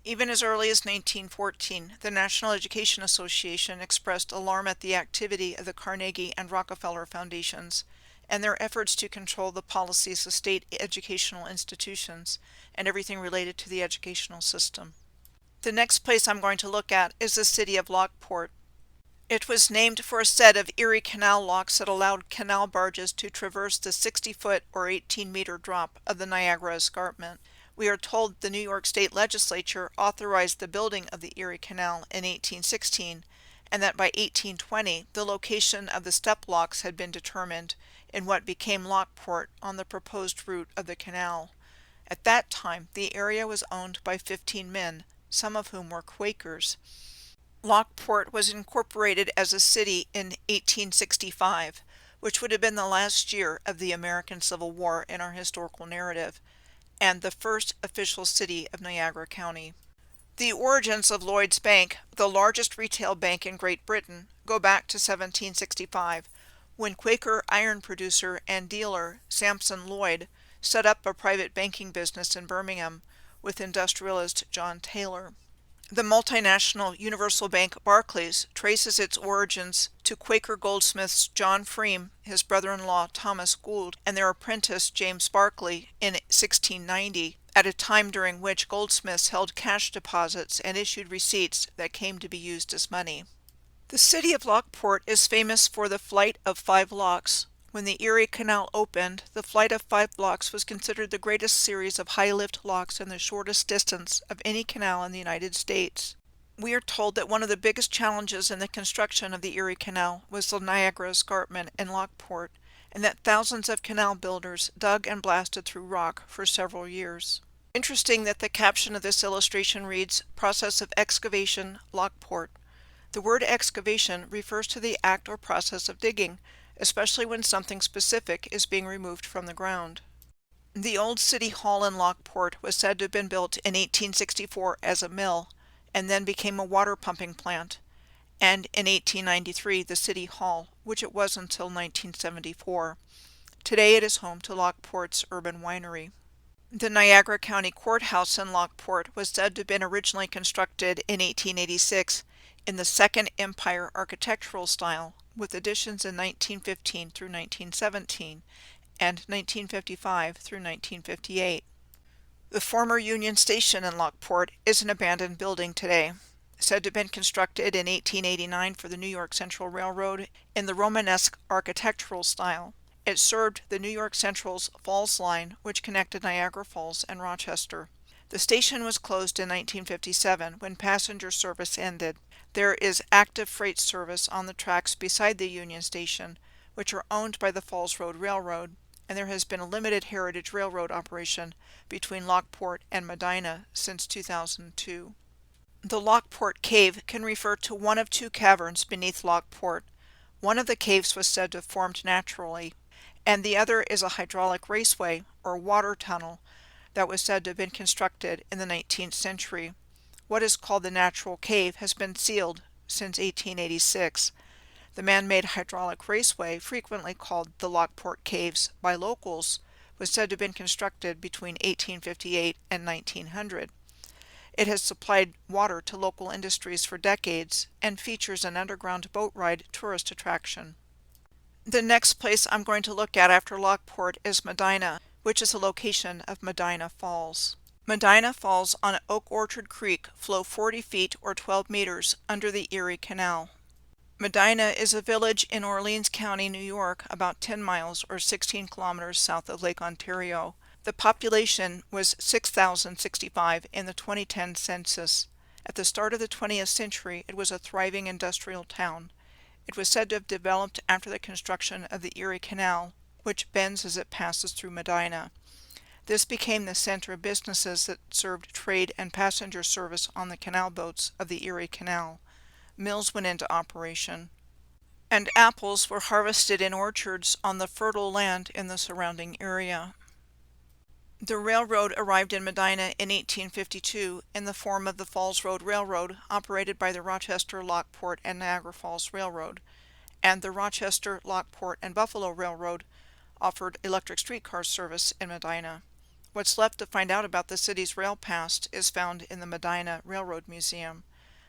Even as early as 1914, the National Education Association expressed alarm at the activity of the Carnegie and Rockefeller Foundations, and their efforts to control the policies of state educational institutions and everything related to the educational system. The next place I'm going to look at is the city of Lockport. It was named for a set of Erie Canal locks that allowed canal barges to traverse the 60-foot or 18-meter drop of the Niagara Escarpment. We are told the New York State Legislature authorized the building of the Erie Canal in 1816, and that by 1820 the location of the step locks had been determined in what became Lockport on the proposed route of the canal. At that time, the area was owned by 15 men, some of whom were Quakers. Lockport was incorporated as a city in 1865, which would have been the last year of the American Civil War in our historical narrative, and the first official city of Niagara County. The origins of Lloyd's Bank, the largest retail bank in Great Britain, go back to 1765, when Quaker iron producer and dealer Sampson Lloyd set up a private banking business in Birmingham with industrialist John Taylor. The multinational universal bank Barclays traces its origins to Quaker goldsmiths John Freem, his brother-in-law Thomas Gould, and their apprentice James Barclay in 1690, at a time during which goldsmiths held cash deposits and issued receipts that came to be used as money. The city of Lockport is famous for the Flight of 5 Locks. When the Erie Canal opened, the Flight of 5 Locks was considered the greatest series of high-lift locks and the shortest distance of any canal in the United States. We are told that one of the biggest challenges in the construction of the Erie Canal was the Niagara Escarpment in Lockport, and that thousands of canal builders dug and blasted through rock for several years. Interesting that the caption of this illustration reads, "Process of Excavation, Lockport." The word excavation refers to the act or process of digging, especially when something specific is being removed from the ground. The old City Hall in Lockport was said to have been built in 1864 as a mill, and then became a water pumping plant, and in 1893 the City Hall, which it was until 1974. Today it is home to Lockport's urban winery. The Niagara County Courthouse in Lockport was said to have been originally constructed in 1886 in the Second Empire architectural style, with additions in 1915 through 1917 and 1955 through 1958. The former Union Station in Lockport is an abandoned building today, said to have been constructed in 1889 for the New York Central Railroad in the Romanesque architectural style. It served the New York Central's Falls line, which connected Niagara Falls and Rochester. The station was closed in 1957 when passenger service ended. There is active freight service on the tracks beside the Union Station, which are owned by the Falls Road Railroad, and there has been a limited heritage railroad operation between Lockport and Medina since 2002. The Lockport Cave can refer to one of 2 caverns beneath Lockport. One of the caves was said to have formed naturally, and the other is a hydraulic raceway or water tunnel that was said to have been constructed in the 19th century. What is called the natural cave has been sealed since 1886. The man-made hydraulic raceway, frequently called the Lockport Caves by locals, was said to have been constructed between 1858 and 1900. It has supplied water to local industries for decades and features an underground boat ride tourist attraction. The next place I'm going to look at after Lockport is Medina, which is the location of Medina Falls. Medina Falls on Oak Orchard Creek flow 40 feet or 12 meters under the Erie Canal. Medina is a village in Orleans County, New York, about 10 miles or 16 kilometers south of Lake Ontario. The population was 6,065 in the 2010 census. At the start of the 20th century, it was a thriving industrial town. It was said to have developed after the construction of the Erie Canal, which bends as it passes through Medina. This became the center of businesses that served trade and passenger service on the canal boats of the Erie Canal. Mills went into operation, and apples were harvested in orchards on the fertile land in the surrounding area. The railroad arrived in Medina in 1852 in the form of the Falls Road Railroad, operated by the Rochester, Lockport, and Niagara Falls Railroad, and the Rochester, Lockport, and Buffalo Railroad offered electric streetcar service in Medina. What's left to find out about the city's rail past is found in the Medina Railroad Museum.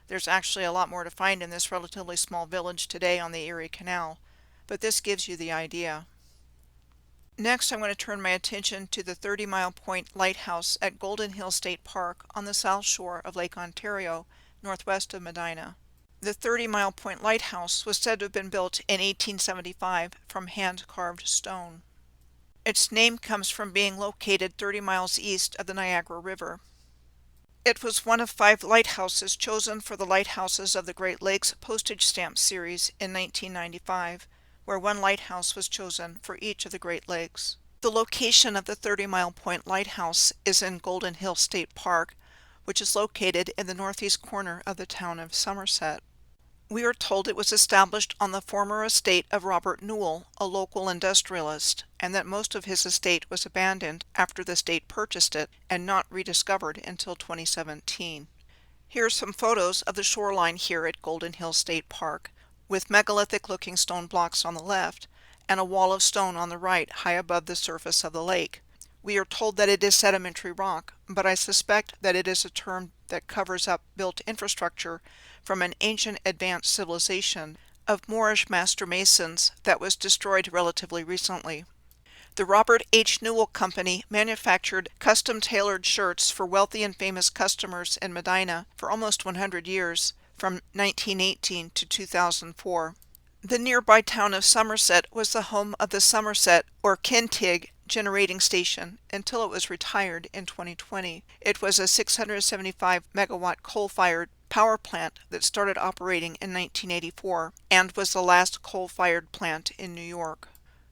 There's actually a lot more to find in this relatively small village today on the Erie Canal, but this gives you the idea. Next, I'm going to turn my attention to the 30-Mile Point Lighthouse at Golden Hill State Park on the south shore of Lake Ontario, northwest of Medina. The 30-Mile Point Lighthouse was said to have been built in 1875 from hand-carved stone. Its name comes from being located 30 miles east of the Niagara River. It was one of 5 lighthouses chosen for the Lighthouses of the Great Lakes postage stamp series in 1995, where one lighthouse was chosen for each of the Great Lakes. The location of the 30-Mile Point Lighthouse is in Golden Hill State Park, which is located in the northeast corner of the town of Somerset. We are told it was established on the former estate of Robert Newell, a local industrialist, and that most of his estate was abandoned after the state purchased it and not rediscovered until 2017. Here are some photos of the shoreline here at Golden Hill State Park, with megalithic-looking stone blocks on the left and a wall of stone on the right high above the surface of the lake. We are told that it is sedimentary rock, but I suspect that it is a term that covers up built infrastructure from an ancient advanced civilization of Moorish master masons that was destroyed relatively recently. The Robert H. Newell Company manufactured custom-tailored shirts for wealthy and famous customers in Medina for almost 100 years, from 1918 to 2004. The nearby town of Somerset was the home of the Somerset or Kintig generating station until it was retired in 2020. It was a 675 megawatt coal-fired power plant that started operating in 1984 and was the last coal-fired plant in New York.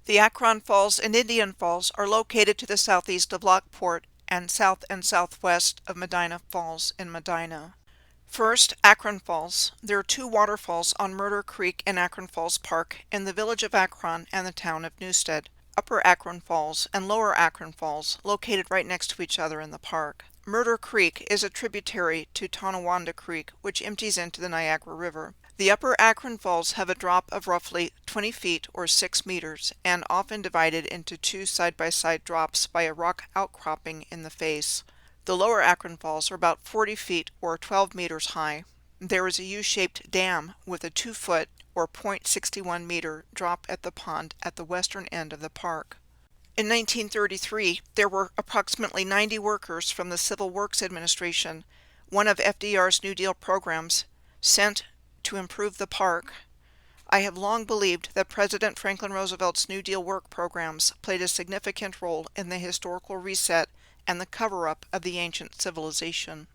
The Akron Falls and Indian Falls are located to the southeast of Lockport and southwest of Medina Falls in Medina. First, Akron Falls. There are two waterfalls on Murder Creek in Akron Falls Park in the village of Akron and the town of Newstead. Upper Akron Falls and Lower Akron Falls, located right next to each other in the park. Murder Creek is a tributary to Tonawanda Creek, which empties into the Niagara River. The Upper Akron Falls have a drop of roughly 20 feet or 6 meters and often divided into two side-by-side drops by a rock outcropping in the face. The Lower Akron Falls are about 40 feet or 12 meters high. There is a U-shaped dam with a 2-foot or 0.61 meter drop at the pond at the western end of the park. In 1933, there were approximately 90 workers from the Civil Works Administration, one of FDR's New Deal programs, sent to improve the park. I have long believed that President Franklin Roosevelt's New Deal work programs played a significant role in the historical reset and the cover-up of the ancient civilization.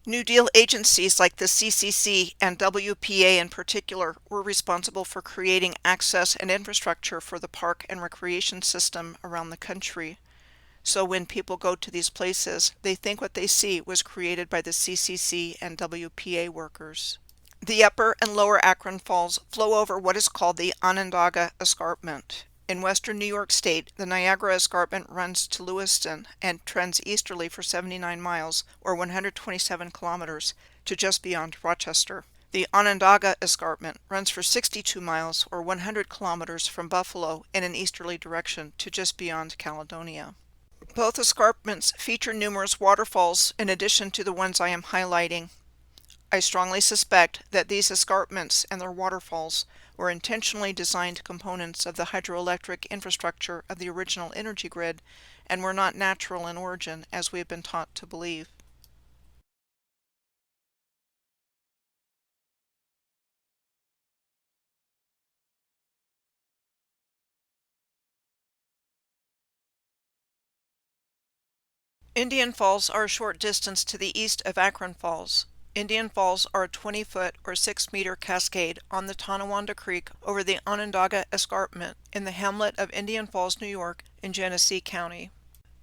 New Deal agencies like the CCC and WPA in particular were responsible for creating access and infrastructure for the park and recreation system around the country. So when people go to these places, they think what they see was created by the CCC and WPA workers. The Upper and Lower Akron Falls flow over what is called the Niagara Escarpment. In western New York State, the Niagara Escarpment runs to Lewiston and trends easterly for 79 miles, or 127 kilometers, to just beyond Rochester. The Onondaga Escarpment runs for 62 miles, or 100 kilometers, from Buffalo in an easterly direction to just beyond Caledonia. Both escarpments feature numerous waterfalls in addition to the ones I am highlighting. I strongly suspect that these escarpments and their waterfalls were intentionally designed components of the hydroelectric infrastructure of the original energy grid and were not natural in origin as we have been taught to believe. Indian Falls are a short distance to the east of Akron Falls. Indian Falls are a 20-foot or 6-meter cascade on the Tonawanda Creek over the Onondaga Escarpment in the hamlet of Indian Falls, New York, in Genesee County.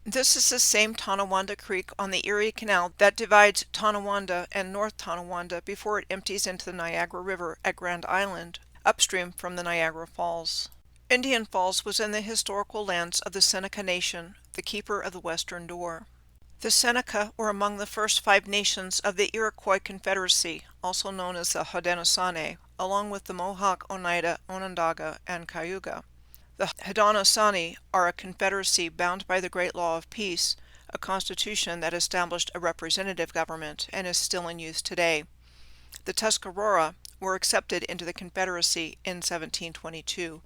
This is the same Tonawanda Creek on the Erie Canal that divides Tonawanda and North Tonawanda before it empties into the Niagara River at Grand Island, upstream from the Niagara Falls. Indian Falls was in the historical lands of the Seneca Nation, the keeper of the Western Door. The Seneca were among the first 5 nations of the Iroquois Confederacy, also known as the Haudenosaunee, along with the Mohawk, Oneida, Onondaga, and Cayuga. The Haudenosaunee are a confederacy bound by the Great Law of Peace, a constitution that established a representative government and is still in use today. The Tuscarora were accepted into the Confederacy in 1722,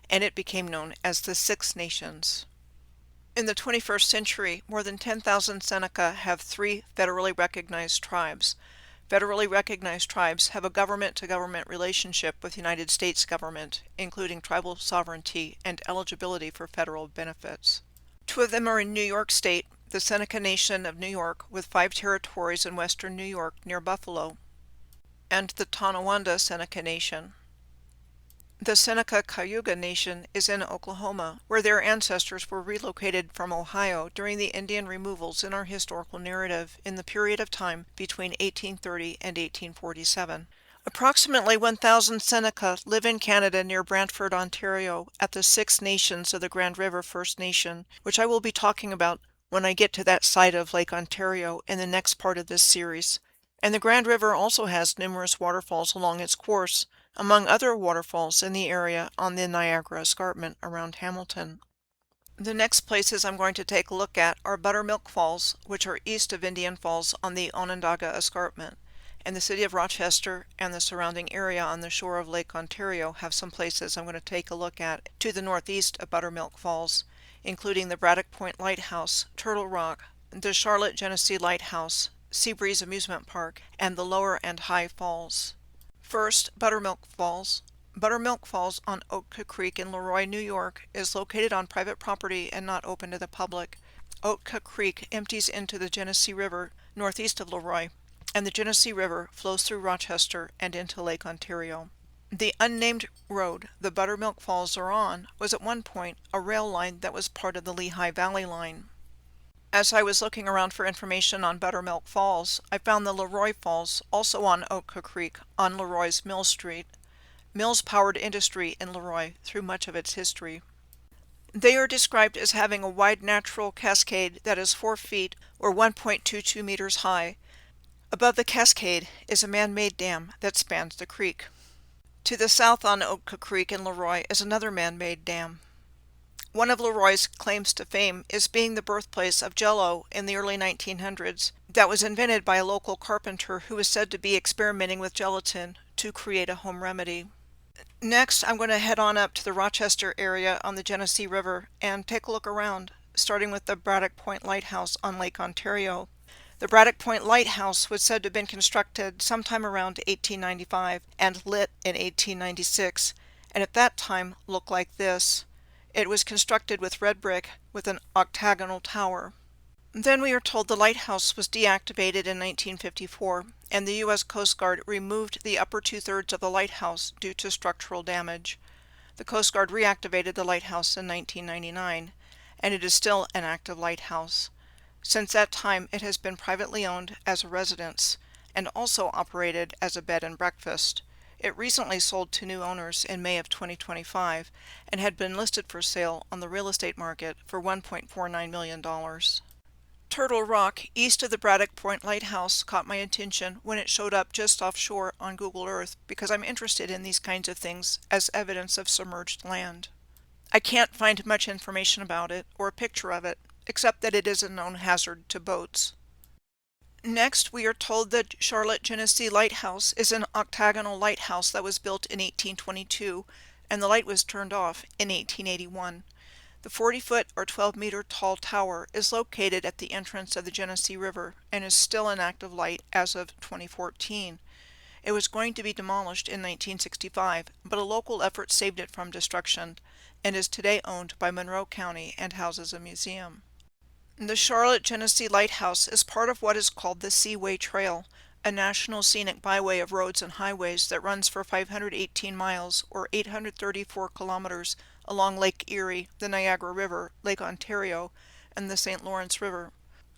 and it became known as the Six Nations. In the 21st century, more than 10,000 Seneca have 3 federally recognized tribes. Federally recognized tribes have a government-to-government relationship with the United States government, including tribal sovereignty and eligibility for federal benefits. 2 of them are in New York State, the Seneca Nation of New York, with 5 territories in western New York near Buffalo, and the Tonawanda Seneca Nation. The Seneca Cayuga Nation is in Oklahoma, where their ancestors were relocated from Ohio during the Indian removals in our historical narrative in the period of time between 1830 and 1847. Approximately 1,000 Seneca live in Canada near Brantford, Ontario, at the Six Nations of the Grand River First Nation, which I will be talking about when I get to that side of Lake Ontario in the next part of this series. And the Grand River also has numerous waterfalls along its course, among other waterfalls in the area on the Niagara Escarpment around Hamilton. The next places I'm going to take a look at are Buttermilk Falls, which are east of Indian Falls on the Onondaga Escarpment, and the city of Rochester and the surrounding area on the shore of Lake Ontario have some places I'm going to take a look at to the northeast of Buttermilk Falls, including the Braddock Point Lighthouse, Turtle Rock, the Charlotte Genesee Lighthouse, Seabreeze Amusement Park, and the Lower and High Falls. First, Buttermilk Falls. Buttermilk Falls on Oatka Creek in Leroy, New York, is located on private property and not open to the public. Oatka Creek empties into the Genesee River northeast of Leroy, and the Genesee River flows through Rochester and into Lake Ontario. The unnamed road the Buttermilk Falls are on was at one point a rail line that was part of the Lehigh Valley Line. As I was looking around for information on Buttermilk Falls, I found the Leroy Falls, also on Oatka Creek, on Leroy's Mill Street. Mills powered industry in Leroy through much of its history. They are described as having a wide natural cascade that is 4 feet or 1.22 meters high. Above the cascade is a man-made dam that spans the creek. To the south on Oatka Creek in Leroy is another man-made dam. One of Leroy's claims to fame is being the birthplace of Jell-O in the early 1900s that was invented by a local carpenter who was said to be experimenting with gelatin to create a home remedy. Next, I'm going to head on up to the Rochester area on the Genesee River and take a look around, starting with the Braddock Point Lighthouse on Lake Ontario. The Braddock Point Lighthouse was said to have been constructed sometime around 1895 and lit in 1896, and at that time looked like this. It was constructed with red brick with an octagonal tower. Then we are told the lighthouse was deactivated in 1954, and the U.S. Coast Guard removed the upper two-thirds of the lighthouse due to structural damage. The Coast Guard reactivated the lighthouse in 1999, and it is still an active lighthouse. Since that time, it has been privately owned as a residence, and also operated as a bed and breakfast. It recently sold to new owners in May of 2025, and had been listed for sale on the real estate market for $1.49 million. Turtle Rock, east of the Braddock Point Lighthouse, caught my attention when it showed up just offshore on Google Earth because I'm interested in these kinds of things as evidence of submerged land. I can't find much information about it or a picture of it, except that it is a known hazard to boats. Next, we are told that Charlotte Genesee Lighthouse is an octagonal lighthouse that was built in 1822, and the light was turned off in 1881. The 40-foot or 12-meter tall tower is located at the entrance of the Genesee River and is still an active light as of 2014. It was going to be demolished in 1965, but a local effort saved it from destruction and is today owned by Monroe County and houses a museum. The Charlotte Genesee Lighthouse is part of what is called the Seaway Trail, a national scenic byway of roads and highways that runs for 518 miles or 834 kilometers along Lake Erie, the Niagara River, Lake Ontario, and the St. Lawrence River.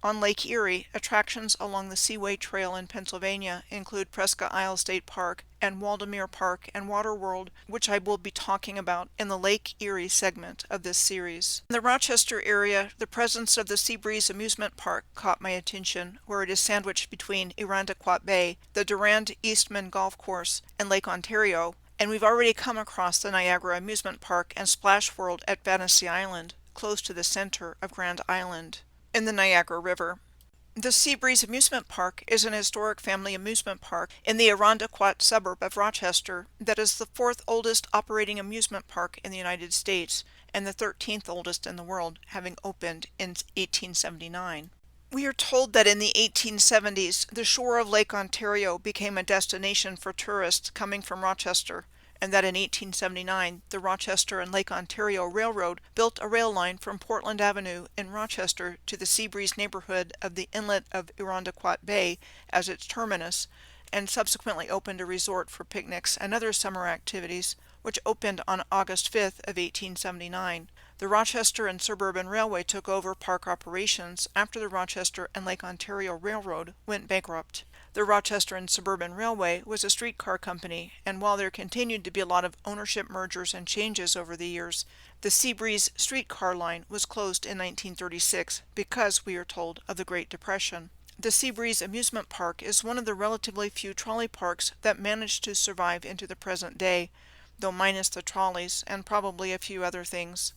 On Lake Erie, attractions along the Seaway Trail in Pennsylvania include Prescott Isle State Park and Waldameer Park and Waterworld, which I will be talking about in the Lake Erie segment of this series. In the Rochester area, the presence of the Seabreeze Amusement Park caught my attention, where it is sandwiched between Irondequoit Bay, the Durand Eastman Golf Course, and Lake Ontario, and we've already come across the Niagara Amusement Park and Splash World at Fantasy Island, close to the center of Grand Island, in the Niagara River. The Seabreeze Amusement Park is an historic family amusement park in the Irondequoit suburb of Rochester that is the 4th oldest operating amusement park in the United States and the 13th oldest in the world, having opened in 1879. We are told that in the 1870s, the shore of Lake Ontario became a destination for tourists coming from Rochester, and that in 1879, the Rochester and Lake Ontario Railroad built a rail line from Portland Avenue in Rochester to the Seabreeze neighborhood of the inlet of Irondequoit Bay as its terminus, and subsequently opened a resort for picnics and other summer activities, which opened on August 5th of 1879. The Rochester and Suburban Railway took over park operations after the Rochester and Lake Ontario Railroad went bankrupt. The Rochester and Suburban Railway was a streetcar company, and while there continued to be a lot of ownership mergers and changes over the years, the Seabreeze streetcar line was closed in 1936 because, we are told, of the Great Depression. The Seabreeze Amusement Park is one of the relatively few trolley parks that managed to survive into the present day, though minus the trolleys and probably a few other things.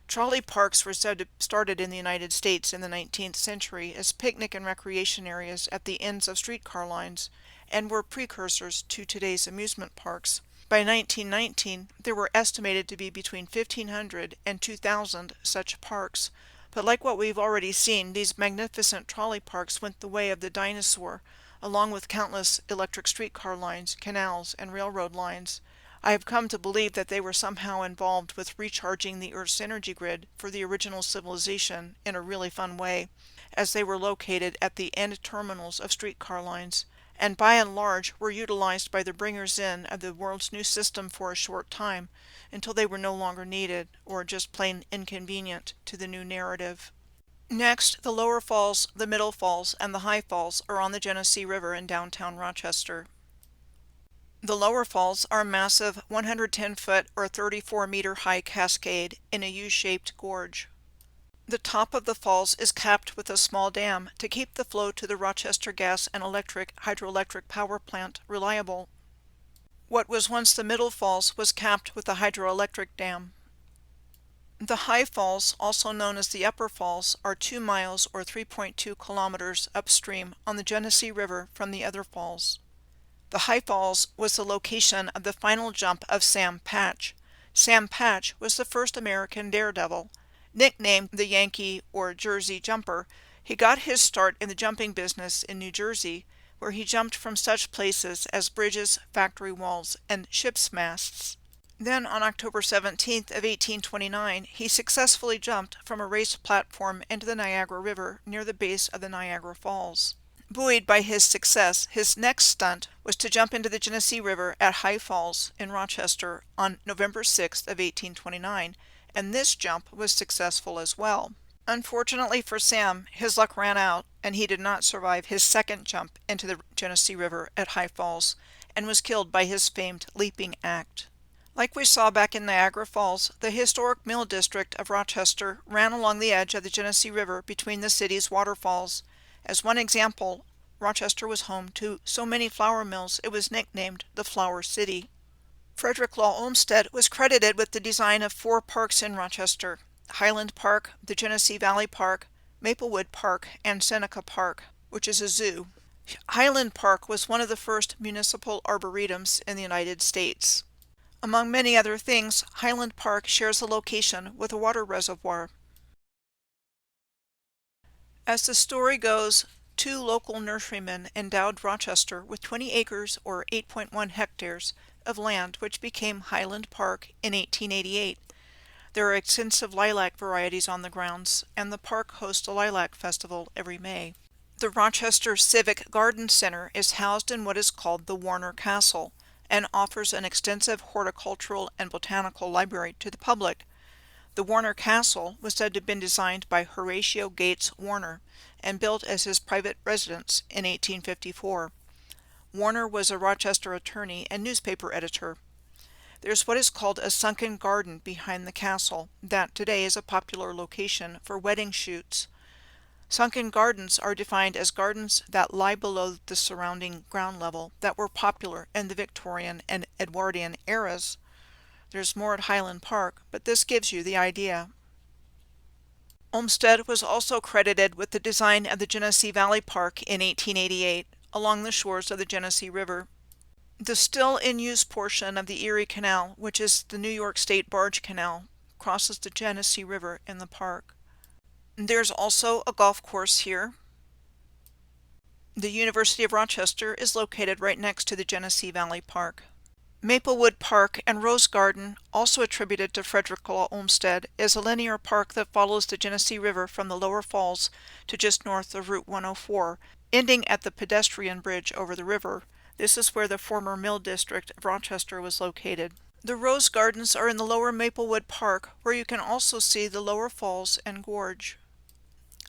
Trolley parks were started in the United States in the 19th century as picnic and recreation areas at the ends of streetcar lines and were precursors to today's amusement parks. By 1919, there were estimated to be between 1,500 and 2,000 such parks. But like what we've already seen, these magnificent trolley parks went the way of the dinosaur, along with countless electric streetcar lines, canals, and railroad lines. I have come to believe that they were somehow involved with recharging the Earth's energy grid for the original civilization in a really fun way, as they were located at the end terminals of streetcar lines, and by and large were utilized by the bringers in of the world's new system for a short time, until they were no longer needed, or just plain inconvenient to the new narrative. Next, the lower falls, the middle falls, and the high falls are on the Genesee River in downtown Rochester. The lower falls are a massive 110-foot or 34-meter high cascade in a U-shaped gorge. The top of the falls is capped with a small dam to keep the flow to the Rochester Gas and Electric Hydroelectric Power Plant reliable. What was once the middle falls was capped with a hydroelectric dam. The high falls, also known as the upper falls, are 2 miles or 3.2 kilometers upstream on the Genesee River from the other falls. The High Falls was the location of the final jump of Sam Patch. Sam Patch was the first American daredevil. Nicknamed the Yankee or Jersey Jumper, he got his start in the jumping business in New Jersey, where he jumped from such places as bridges, factory walls, and ships' masts. Then on October 17th of 1829, he successfully jumped from a raised platform into the Niagara River near the base of the Niagara Falls. Buoyed by his success, his next stunt was to jump into the Genesee River at High Falls in Rochester on November 6th of 1829, and this jump was successful as well. Unfortunately for Sam, his luck ran out, and he did not survive his second jump into the Genesee River at High Falls, and was killed by his famed leaping act. Like we saw back in Niagara Falls, the historic mill district of Rochester ran along the edge of the Genesee River between the city's waterfalls. As one example, Rochester was home to so many flour mills it was nicknamed the Flour City. Frederick Law Olmsted was credited with the design of 4 parks in Rochester: Highland Park, the Genesee Valley Park, Maplewood Park, and Seneca Park, which is a zoo. Highland Park was one of the first municipal arboretums in the United States. Among many other things, Highland Park shares a location with a water reservoir. As the story goes, 2 local nurserymen endowed Rochester with 20 acres or 8.1 hectares of land, which became Highland Park in 1888. There are extensive lilac varieties on the grounds, and the park hosts a lilac festival every May. The Rochester Civic Garden Center is housed in what is called the Warner Castle, and offers an extensive horticultural and botanical library to the public. The Warner Castle was said to have been designed by Horatio Gates Warner and built as his private residence in 1854. Warner was a Rochester attorney and newspaper editor. There's what is called a sunken garden behind the castle that today is a popular location for wedding shoots. Sunken gardens are defined as gardens that lie below the surrounding ground level that were popular in the Victorian and Edwardian eras. There's more at Highland Park, but this gives you the idea. Olmsted was also credited with the design of the Genesee Valley Park in 1888, along the shores of the Genesee River. The still in use portion of the Erie Canal, which is the New York State Barge Canal, crosses the Genesee River in the park. There's also a golf course here. The University of Rochester is located right next to the Genesee Valley Park. Maplewood Park and Rose Garden, also attributed to Frederick Law Olmsted, is a linear park that follows the Genesee River from the lower falls to just north of Route 104, ending at the pedestrian bridge over the river. This is where the former mill district of Rochester was located. The Rose Gardens are in the lower Maplewood Park, where you can also see the lower falls and gorge.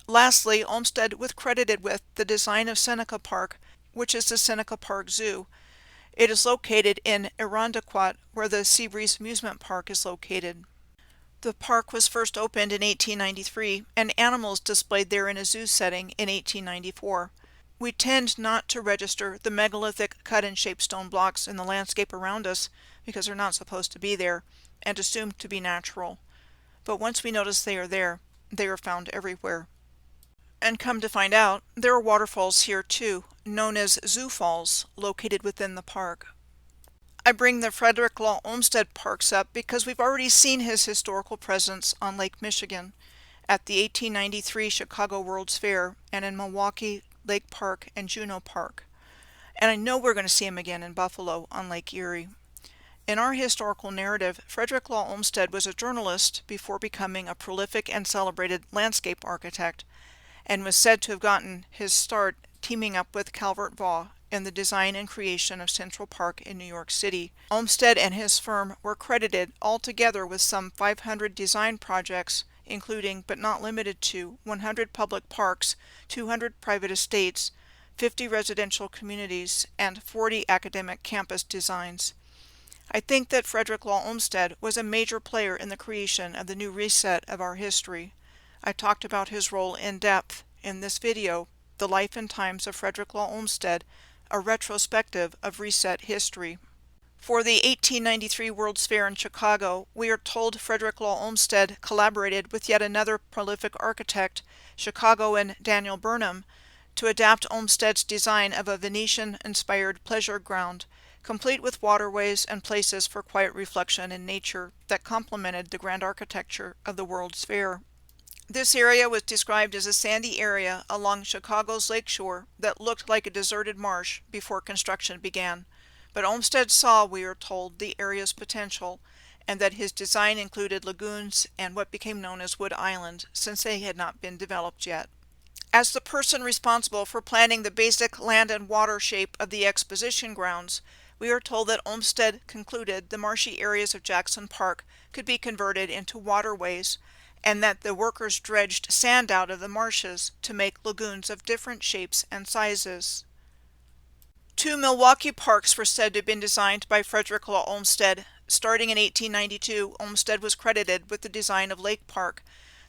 Lastly, Olmsted was credited with the design of Seneca Park, which is the Seneca Park Zoo. It is located in Irondequoit, where the Seabreeze Amusement Park is located. The park was first opened in 1893, and animals displayed there in a zoo setting in 1894. We tend not to register the megalithic cut-and-shaped stone blocks in the landscape around us because they're not supposed to be there, and assumed to be natural. but once we notice they are there, they are found everywhere. And come to find out, there are waterfalls here too, known as zoo falls, located within the park. I bring the Frederick Law Olmsted parks up because we've already seen his historical presence on Lake Michigan, at the 1893 Chicago World's Fair, and in Milwaukee, Lake Park, and Juneau Park. And I know we're going to see him again in Buffalo on Lake Erie. In our historical narrative, Frederick Law Olmsted was a journalist before becoming a prolific and celebrated landscape architect, and was said to have gotten his start teaming up with Calvert Vaux in the design and creation of Central Park in New York City. Olmsted and his firm were credited altogether with some 500 design projects, including, but not limited to, 100 public parks, 200 private estates, 50 residential communities, and 40 academic campus designs. I think that Frederick Law Olmsted was a major player in the creation of the new reset of our history. I talked about his role in depth in this video, The Life and Times of Frederick Law Olmsted, a retrospective of reset history. For the 1893 World's Fair in Chicago, we are told Frederick Law Olmsted collaborated with yet another prolific architect, Chicagoan Daniel Burnham, to adapt Olmsted's design of a Venetian-inspired pleasure ground, complete with waterways and places for quiet reflection in nature that complemented the grand architecture of the World's Fair. This area was described as a sandy area along Chicago's lakeshore that looked like a deserted marsh before construction began. But Olmsted saw, we are told, the area's potential, and that his design included lagoons and what became known as Wood Island, since they had not been developed yet. As the person responsible for planning the basic land and water shape of the exposition grounds, we are told that Olmsted concluded the marshy areas of Jackson Park could be converted into waterways, and that the workers dredged sand out of the marshes to make lagoons of different shapes and sizes. 2 Milwaukee parks were said to have been designed by Frederick Law Olmsted. Starting in 1892, Olmsted was credited with the design of Lake Park,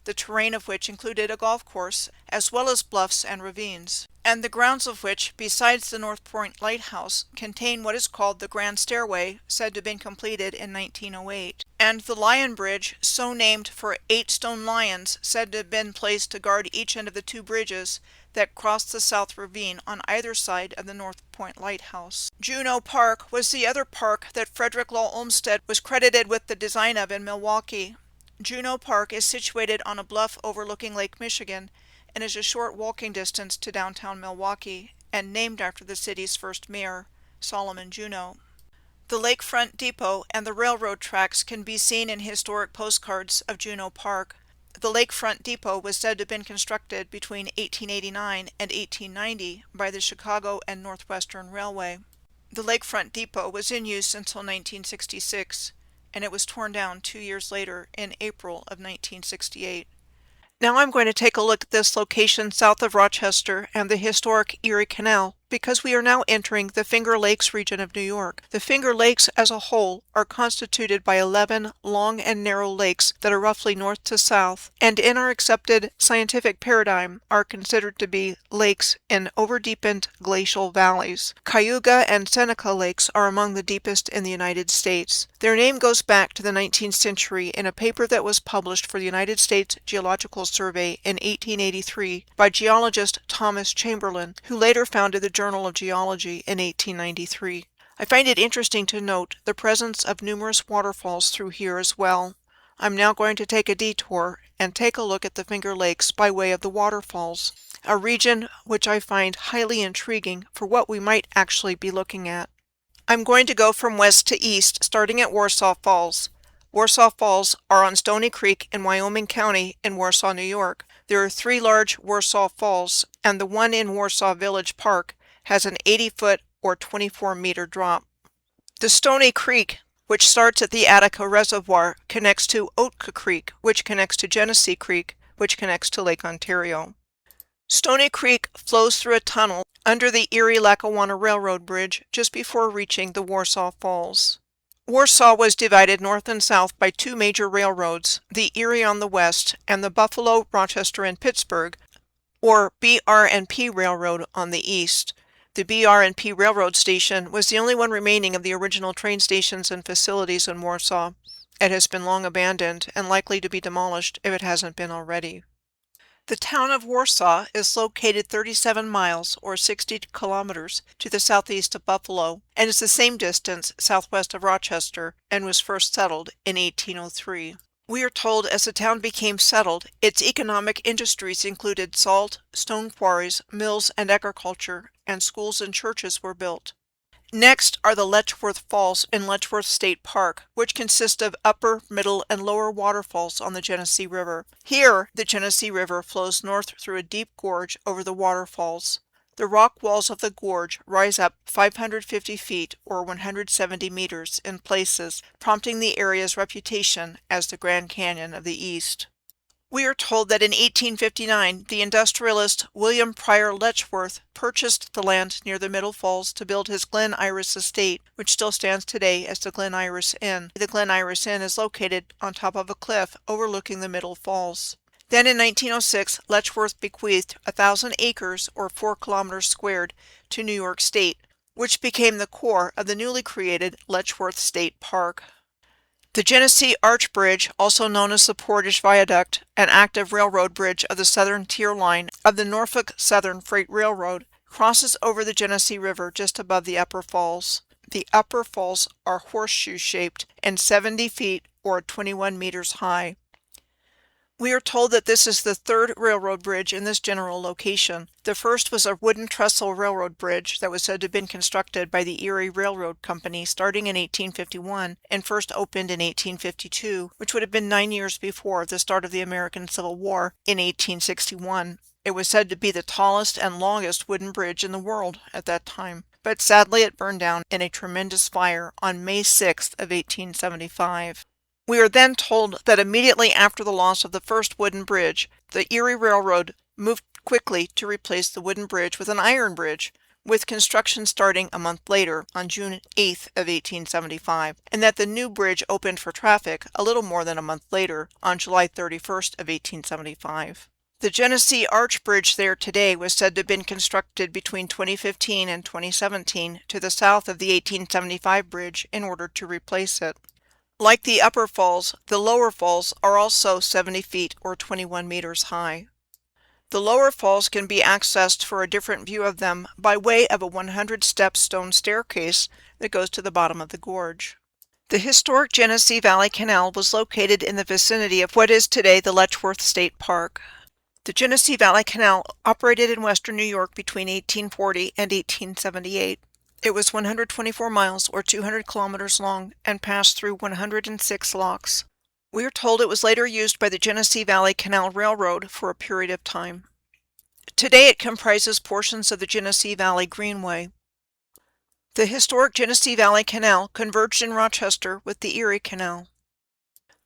the terrain of which included a golf course, as well as bluffs and ravines, and the grounds of which, besides the North Point Lighthouse, contain what is called the Grand Stairway, said to have been completed in 1908, and the Lion Bridge, so named for 8 stone lions said to have been placed to guard each end of the 2 bridges that crossed the South Ravine on either side of the North Point Lighthouse. Juneau Park was the other park that Frederick Law Olmsted was credited with the design of in Milwaukee. Juneau Park is situated on a bluff overlooking Lake Michigan and is a short walking distance to downtown Milwaukee, and named after the city's first mayor, Solomon Juneau. The lakefront depot and the railroad tracks can be seen in historic postcards of Juneau Park. The lakefront depot was said to have been constructed between 1889 and 1890 by the Chicago and Northwestern Railway. The lakefront depot was in use until 1966, and it was torn down 2 years later in April of 1968. Now I'm going to take a look at this location south of Rochester and the historic Erie Canal, because we are now entering the Finger Lakes region of New York. The Finger Lakes as a whole are constituted by 11 long and narrow lakes that are roughly north to south, and in our accepted scientific paradigm are considered to be lakes in overdeepened glacial valleys. Cayuga and Seneca Lakes are among the deepest in the United States. Their name goes back to the 19th century in a paper that was published for the United States Geological Survey in 1883 by geologist Thomas Chamberlain, who later founded the Journal of Geology in 1893. I find it interesting to note the presence of numerous waterfalls through here as well. I'm now going to take a detour and take a look at the Finger Lakes by way of the waterfalls, a region which I find highly intriguing for what we might actually be looking at. I'm going to go from west to east, starting at Warsaw Falls. Warsaw Falls are on Stony Creek in Wyoming County in Warsaw, New York. There are 3 large Warsaw Falls, and the one in Warsaw Village Park has an 80-foot or 24-meter drop. The Stony Creek, which starts at the Attica Reservoir, connects to Oatka Creek, which connects to Genesee Creek, which connects to Lake Ontario. Stony Creek flows through a tunnel under the Erie-Lackawanna Railroad Bridge just before reaching the Warsaw Falls. Warsaw was divided north and south by 2 major railroads, the Erie on the west and the Buffalo, Rochester, and Pittsburgh, or BR&P Railroad on the east. The BR&P Railroad Station was the only one remaining of the original train stations and facilities in Warsaw, It has been long abandoned and likely to be demolished if it hasn't been already. The town of Warsaw is located 37 miles or 60 kilometers to the southeast of Buffalo and is the same distance southwest of Rochester and was first settled in 1803. We are told as the town became settled, its economic industries included salt, stone quarries, mills, and agriculture, and schools and churches were built. Next are the Letchworth Falls in Letchworth State Park, which consist of upper, middle, and lower waterfalls on the Genesee River. Here, the Genesee River flows north through a deep gorge over the waterfalls. The rock walls of the gorge rise up 550 feet or 170 meters in places, prompting the area's reputation as the Grand Canyon of the East. We are told that in 1859, the industrialist William Pryor Letchworth purchased the land near the Middle Falls to build his Glen Iris estate, which still stands today as the Glen Iris Inn. The Glen Iris Inn is located on top of a cliff overlooking the Middle Falls. Then in 1906, Letchworth bequeathed 1,000 acres or 4 kilometers squared to New York State, which became the core of the newly created Letchworth State Park. The Genesee Arch Bridge, also known as the Portage Viaduct, an active railroad bridge of the southern tier line of the Norfolk Southern Freight Railroad, crosses over the Genesee River just above the Upper Falls. The Upper Falls are horseshoe-shaped and 70 feet or 21 meters high. We are told that this is the third railroad bridge in this general location. The first was a wooden trestle railroad bridge that was said to have been constructed by the Erie Railroad Company starting in 1851 and first opened in 1852, which would have been 9 years before the start of the American Civil War in 1861. It was said to be the tallest and longest wooden bridge in the world at that time, but sadly it burned down in a tremendous fire on May 6th of 1875. We are then told that immediately after the loss of the first wooden bridge, the Erie Railroad moved quickly to replace the wooden bridge with an iron bridge, with construction starting a month later, on June 8th of 1875, and that the new bridge opened for traffic a little more than a month later, on July 31st of 1875. The Genesee Arch Bridge there today was said to have been constructed between 2015 and 2017 to the south of the 1875 bridge in order to replace it. Like the Upper Falls, the Lower Falls are also 70 feet or 21 meters high. The Lower Falls can be accessed for a different view of them by way of a 100-step stone staircase that goes to the bottom of the gorge. The historic Genesee Valley Canal was located in the vicinity of what is today the Letchworth State Park. The Genesee Valley Canal operated in western New York between 1840 and 1878. It was 124 miles or 200 kilometers long and passed through 106 locks. We are told it was later used by the Genesee Valley Canal Railroad for a period of time. Today it comprises portions of the Genesee Valley Greenway. The historic Genesee Valley Canal converged in Rochester with the Erie Canal.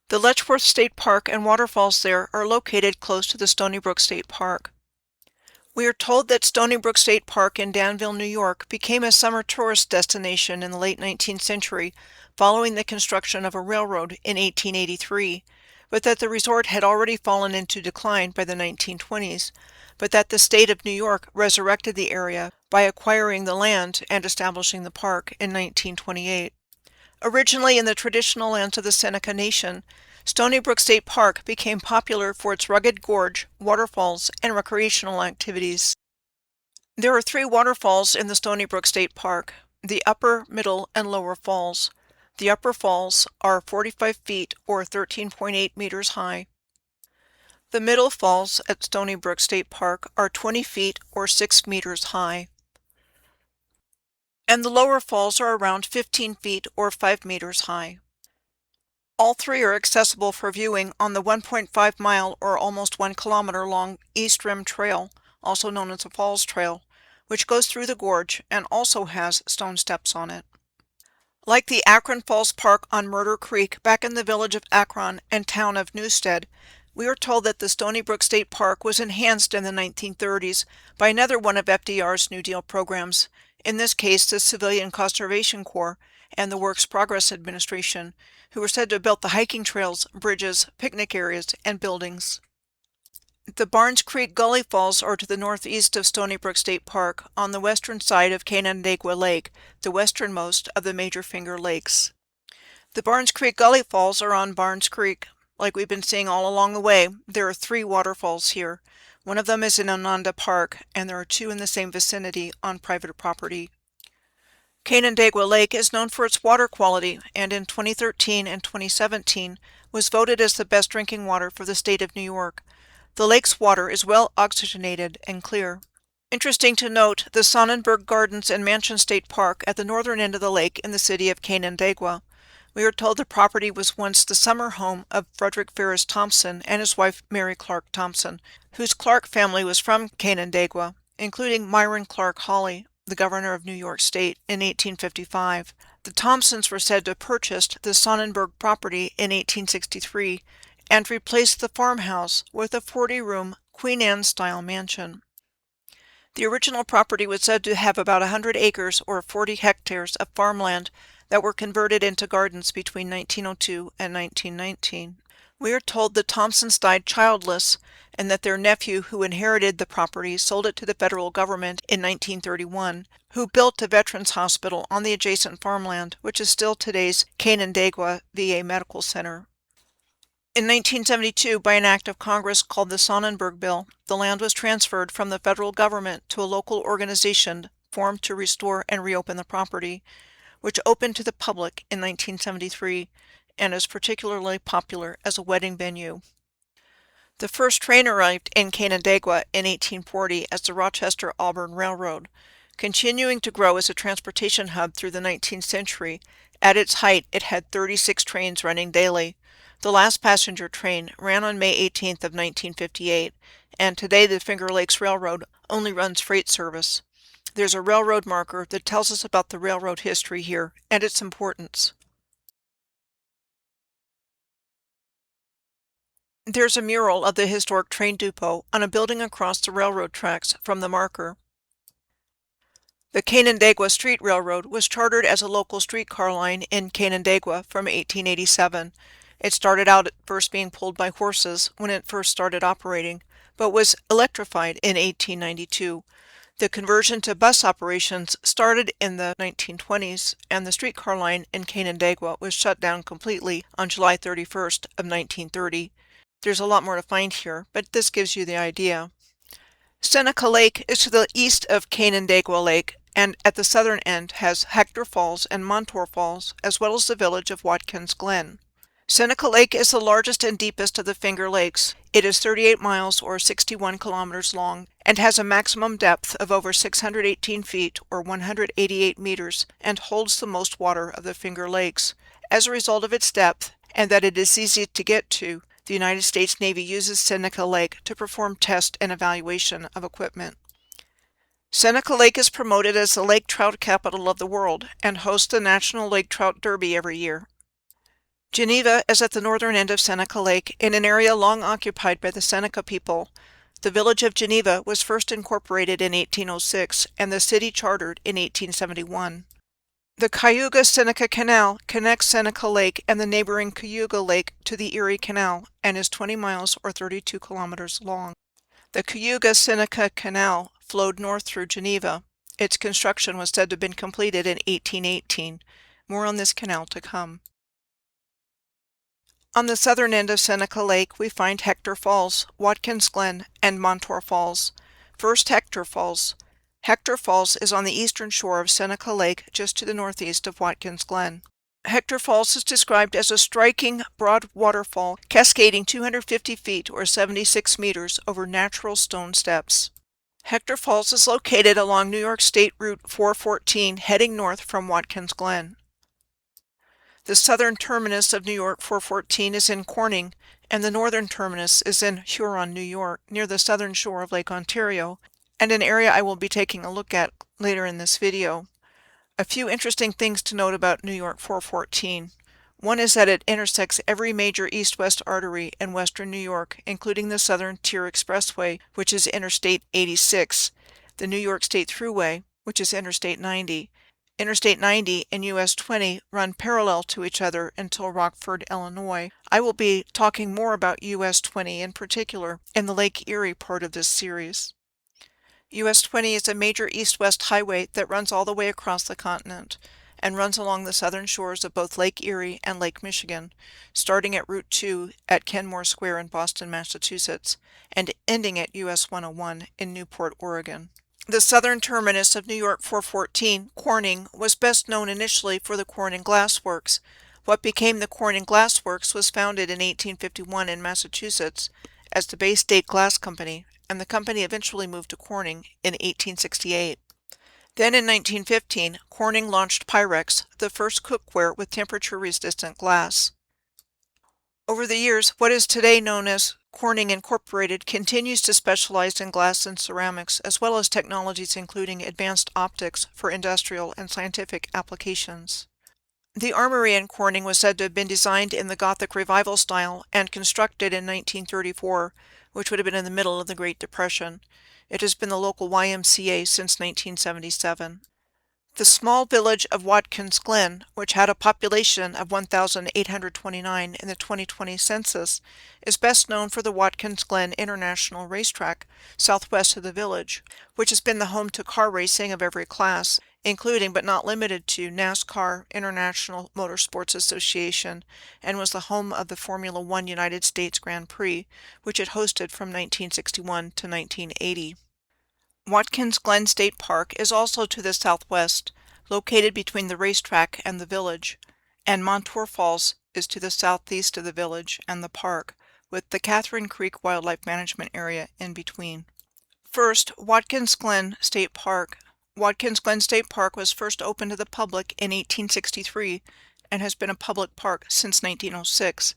The Letchworth State Park and waterfalls there are located close to the Stony Brook State Park. We are told that Stony Brook State Park in Danville, New York, became a summer tourist destination in the late 19th century following the construction of a railroad in 1883, but that the resort had already fallen into decline by the 1920s, but that the state of New York resurrected the area by acquiring the land and establishing the park in 1928. Originally in the traditional lands of the Seneca Nation, Stony Brook State Park became popular for its rugged gorge, waterfalls, and recreational activities. There are 3 waterfalls in the Stony Brook State Park, the Upper, Middle, and Lower Falls. The Upper Falls are 45 feet or 13.8 meters high. The Middle Falls at Stony Brook State Park are 20 feet or 6 meters high. And the Lower Falls are around 15 feet or 5 meters high. All 3 are accessible for viewing on the 1.5 mile or almost 1 kilometer long East Rim Trail, also known as the Falls Trail, which goes through the gorge and also has stone steps on it. Like the Akron Falls Park on Murder Creek back in the village of Akron and town of Newstead, we are told that the Stony Brook State Park was enhanced in the 1930s by another one of FDR's New Deal programs, in this case the Civilian Conservation Corps and the Works Progress Administration, who were said to have built the hiking trails, bridges, picnic areas, and buildings. The Barnes Creek Gully Falls are to the northeast of Stony Brook State Park on the western side of Canandaigua Lake, the westernmost of the major Finger Lakes. The Barnes Creek Gully Falls are on Barnes Creek. Like we've been seeing all along the way, there are 3 waterfalls here. One of them is in Tonawanda Park, and there are 2 in the same vicinity on private property. Canandaigua Lake is known for its water quality, and in 2013 and 2017 was voted as the best drinking water for the state of New York. The lake's water is well oxygenated and clear. Interesting to note, the Sonnenberg Gardens and Mansion State Park at the northern end of the lake in the city of Canandaigua. We are told the property was once the summer home of Frederick Ferris Thompson and his wife Mary Clark Thompson, whose Clark family was from Canandaigua, including Myron Clark Hawley, the governor of New York State, in 1855. The Thompsons were said to have purchased the Sonnenberg property in 1863 and replaced the farmhouse with a 40-room Queen Anne-style mansion. The original property was said to have about 100 acres or 40 hectares of farmland that were converted into gardens between 1902 and 1919. We are told the Thompsons died childless and that their nephew who inherited the property sold it to the federal government in 1931, who built a veterans hospital on the adjacent farmland, which is still today's Canandaigua VA Medical Center. In 1972, by an act of Congress called the Sonnenberg Bill, the land was transferred from the federal government to a local organization formed to restore and reopen the property, which opened to the public in 1973 and is particularly popular as a wedding venue. The first train arrived in Canandaigua in 1840 as the Rochester-Auburn Railroad. Continuing to grow as a transportation hub through the 19th century, at its height it had 36 trains running daily. The last passenger train ran on May 18th of 1958, and today the Finger Lakes Railroad only runs freight service. There's a railroad marker that tells us about the railroad history here and its importance. There's a mural of the historic train depot on a building across the railroad tracks from the marker. The Canandaigua Street Railroad was chartered as a local streetcar line in Canandaigua from 1887. It started out at first being pulled by horses when it first started operating, but was electrified in 1892. The conversion to bus operations started in the 1920s, and the streetcar line in Canandaigua was shut down completely on July 31st of 1930. There's a lot more to find here, but this gives you the idea. Seneca Lake is to the east of Canandaigua Lake, and at the southern end has Hector Falls and Montour Falls, as well as the village of Watkins Glen. Seneca Lake is the largest and deepest of the Finger Lakes. It is 38 miles or 61 kilometers long and has a maximum depth of over 618 feet or 188 meters and holds the most water of the Finger Lakes. As a result of its depth and that it is easy to get to, the United States Navy uses Seneca Lake to perform test and evaluation of equipment. Seneca Lake is promoted as the lake trout capital of the world and hosts the National Lake Trout Derby every year. Geneva is at the northern end of Seneca Lake in an area long occupied by the Seneca people. The village of Geneva was first incorporated in 1806 and the city chartered in 1871. The Cayuga-Seneca Canal connects Seneca Lake and the neighboring Cayuga Lake to the Erie Canal and is 20 miles or 32 kilometers long. The Cayuga-Seneca Canal flowed north through Geneva. Its construction was said to have been completed in 1818. More on this canal to come. On the southern end of Seneca Lake, we find Hector Falls, Watkins Glen, and Montour Falls. First, Hector Falls. Hector Falls is on the eastern shore of Seneca Lake, just to the northeast of Watkins Glen. Hector Falls is described as a striking, broad waterfall cascading 250 feet or 76 meters over natural stone steps. Hector Falls is located along New York State Route 414, heading north from Watkins Glen. The southern terminus of New York 414 is in Corning, and the northern terminus is in Huron, New York, near the southern shore of Lake Ontario, and an area I will be taking a look at later in this video. A few interesting things to note about New York 414. One is that it intersects every major east-west artery in western New York, including the Southern Tier Expressway, which is Interstate 86, the New York State Thruway, which is Interstate 90. Interstate 90 and US 20 run parallel to each other until Rockford, Illinois. I will be talking more about US 20 in particular in the Lake Erie part of this series. US 20 is a major east-west highway that runs all the way across the continent. and runs along the southern shores of both Lake Erie and Lake Michigan, starting at Route 2 at Kenmore Square in Boston, Massachusetts, and ending at US 101 in Newport, Oregon. The southern terminus of New York 414, Corning, was best known initially for the Corning Glass Works. What became the Corning Glass Works was founded in 1851 in Massachusetts as the Bay State Glass Company, and the company eventually moved to Corning in 1868. Then in 1915, Corning launched Pyrex, the first cookware with temperature-resistant glass. Over the years, what is today known as Corning Incorporated continues to specialize in glass and ceramics, as well as technologies including advanced optics for industrial and scientific applications. The armory in Corning was said to have been designed in the Gothic Revival style and constructed in 1934, which would have been in the middle of the Great Depression. It has been the local YMCA since 1977. The small village of Watkins Glen, which had a population of 1,829 in the 2020 census, is best known for the Watkins Glen International Racetrack, southwest of the village, which has been the home to car racing of every class, including but not limited to NASCAR, International Motorsports Association, and was the home of the Formula One United States Grand Prix, which it hosted from 1961 to 1980. Watkins Glen State Park is also to the southwest, located between the racetrack and the village, and Montour Falls is to the southeast of the village and the park, with the Catherine Creek Wildlife Management Area in between. First, Watkins Glen State Park. Watkins Glen State Park was first opened to the public in 1863 and has been a public park since 1906.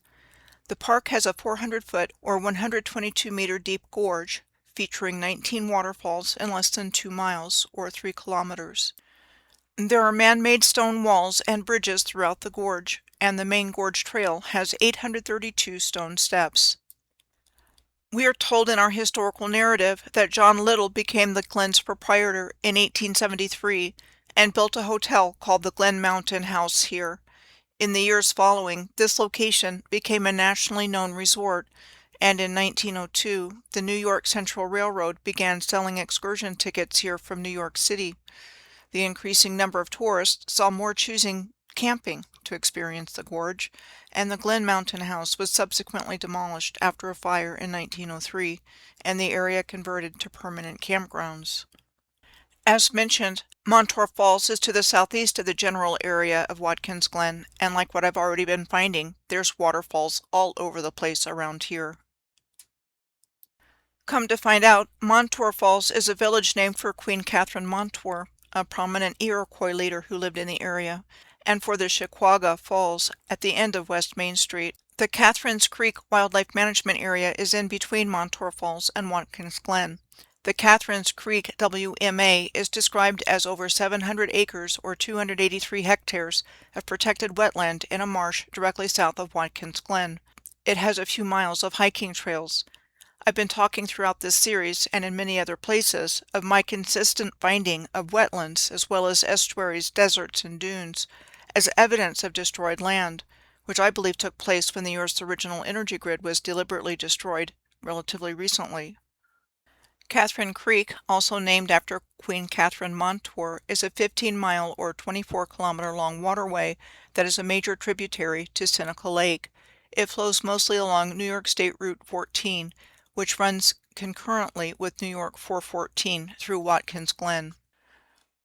The park has a 400-foot or 122-meter deep gorge, featuring 19 waterfalls in less than 2 miles, or 3 kilometers. There are man-made stone walls and bridges throughout the gorge, and the main gorge trail has 832 stone steps. We are told in our historical narrative that John Little became the Glen's proprietor in 1873 and built a hotel called the Glen Mountain House here. In the years following, this location became a nationally known resort, and in 1902, the New York Central Railroad began selling excursion tickets here from New York City. The increasing number of tourists saw more choosing camping to experience the gorge, and the Glen Mountain House was subsequently demolished after a fire in 1903, and the area converted to permanent campgrounds. As mentioned, Montour Falls is to the southeast of the general area of Watkins Glen, and like what I've already been finding, there's waterfalls all over the place around here. Come to find out, Montour Falls is a village named for Queen Catherine Montour, a prominent Iroquois leader who lived in the area, and for the Chickawaga Falls at the end of West Main Street. The Catherine's Creek Wildlife Management Area is in between Montour Falls and Watkins Glen. The Catherine's Creek WMA is described as over 700 acres or 283 hectares of protected wetland in a marsh directly south of Watkins Glen. It has a few miles of hiking trails. I've been talking throughout this series, and in many other places, of my consistent finding of wetlands as well as estuaries, deserts, and dunes as evidence of destroyed land, which I believe took place when the Earth's original energy grid was deliberately destroyed relatively recently. Catherine Creek, also named after Queen Catherine Montour, is a 15-mile or 24-kilometer-long waterway that is a major tributary to Seneca Lake. It flows mostly along New York State Route 14, which runs concurrently with New York 414 through Watkins Glen.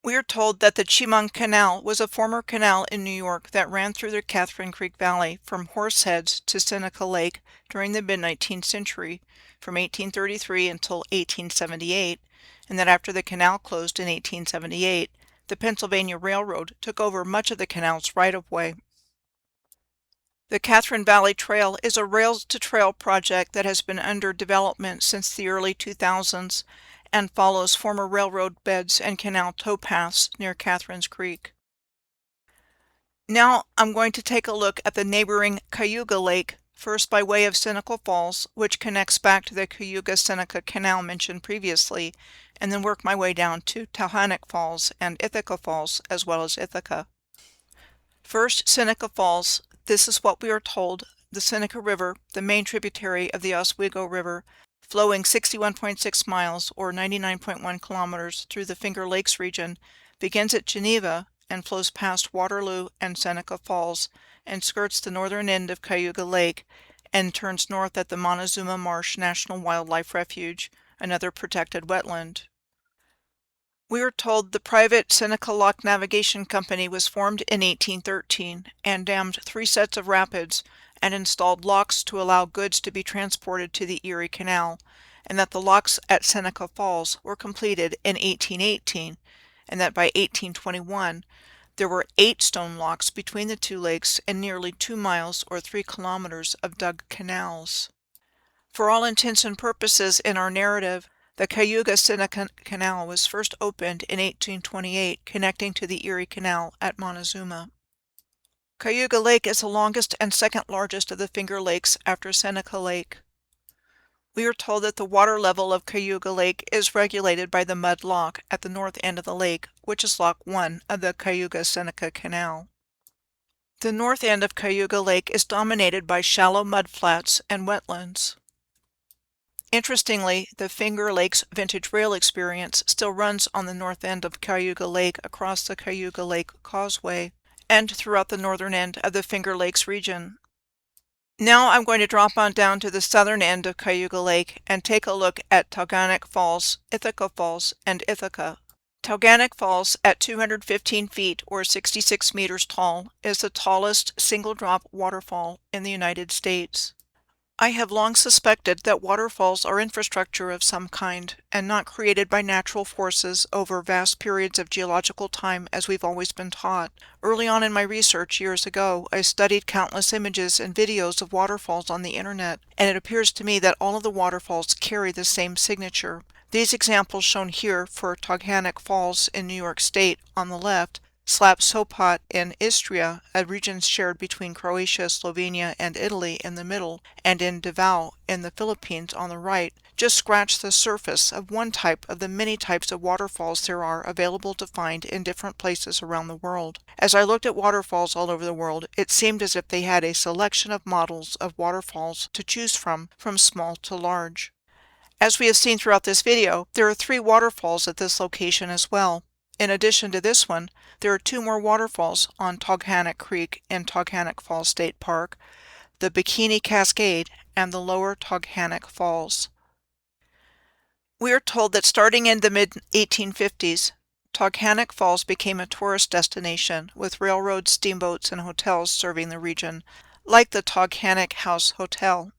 We are told that the Chemung Canal was a former canal in New York that ran through the Catherine Creek Valley from Horseheads to Seneca Lake during the mid-19th century, from 1833 until 1878, and that after the canal closed in 1878, the Pennsylvania Railroad took over much of the canal's right-of-way. The Catherine Valley Trail is a rails-to-trail project that has been under development since the early 2000s and follows former railroad beds and canal towpaths near Catherine's Creek. Now I'm going to take a look at the neighboring Cayuga Lake, first by way of Seneca Falls, which connects back to the Cayuga-Seneca Canal mentioned previously, and then work my way down to Tahanic Falls and Ithaca Falls, as well as Ithaca. First, Seneca Falls. This is what we are told. The Seneca River, the main tributary of the Oswego River, flowing 61.6 miles or 99.1 kilometers through the Finger Lakes region, begins at Geneva and flows past Waterloo and Seneca Falls and skirts the northern end of Cayuga Lake and turns north at the Montezuma Marsh National Wildlife Refuge, another protected wetland. We are told the private Seneca Lake Navigation Company was formed in 1813 and dammed 3 sets of rapids and installed locks to allow goods to be transported to the Erie Canal, and that the locks at Seneca Falls were completed in 1818, and that by 1821 there were 8 stone locks between the 2 lakes and nearly 2 miles or 3 kilometers of dug canals. For all intents and purposes in our narrative, the Cayuga-Seneca Canal was first opened in 1828, connecting to the Erie Canal at Montezuma. Cayuga Lake is the longest and second largest of the Finger Lakes after Seneca Lake. We are told that the water level of Cayuga Lake is regulated by the Mud Lock at the north end of the lake, which is Lock 1 of the Cayuga-Seneca Canal. The north end of Cayuga Lake is dominated by shallow mudflats and wetlands. Interestingly, the Finger Lakes Vintage Rail Experience still runs on the north end of Cayuga Lake across the Cayuga Lake Causeway and throughout the northern end of the Finger Lakes region. Now I'm going to drop on down to the southern end of Cayuga Lake and take a look at Taughannock Falls, Ithaca Falls, and Ithaca. Taughannock Falls, at 215 feet or 66 meters tall, is the tallest single-drop waterfall in the United States. I have long suspected that waterfalls are infrastructure of some kind, and not created by natural forces over vast periods of geological time as we've always been taught. Early on in my research years ago, I studied countless images and videos of waterfalls on the internet, and it appears to me that all of the waterfalls carry the same signature. These examples shown here for Taughannock Falls in New York State on the left, Slap Sopot in Istria, a region shared between Croatia, Slovenia, and Italy in the middle, and in Davao in the Philippines on the right, just scratch the surface of one type of the many types of waterfalls there are available to find in different places around the world. As I looked at waterfalls all over the world, it seemed as if they had a selection of models of waterfalls to choose from small to large. As we have seen throughout this video, there are 3 waterfalls at this location as well. In addition to this one, there are 2 more waterfalls on Taughannock Creek in Taughannock Falls State Park, the Bikini Cascade, and the Lower Taughannock Falls. We are told that starting in the mid-1850s, Taughannock Falls became a tourist destination with railroads, steamboats, and hotels serving the region, like the Taughannock House Hotel.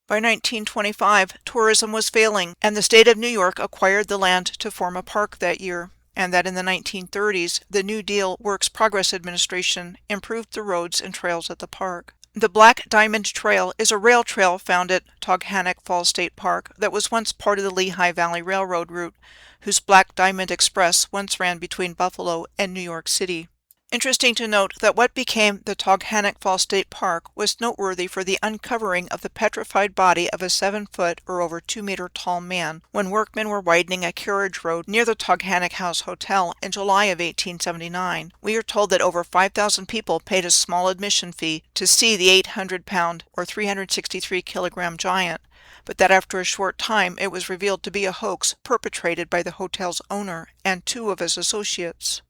By 1925, tourism was failing, and the state of New York acquired the land to form a park that year, and that in the 1930s, the New Deal Works Progress Administration improved the roads and trails at the park. The Black Diamond Trail is a rail trail found at Taughannock Falls State Park that was once part of the Lehigh Valley Railroad route, whose Black Diamond Express once ran between Buffalo and New York City. Interesting to note that what became the Taughannock Falls State Park was noteworthy for the uncovering of the petrified body of a 7-foot or over 2-meter tall man when workmen were widening a carriage road near the Taughannock House Hotel in July of 1879. We are told that over 5,000 people paid a small admission fee to see the 800-pound or 363-kilogram giant, but that after a short time it was revealed to be a hoax perpetrated by the hotel's owner and 2 of his associates.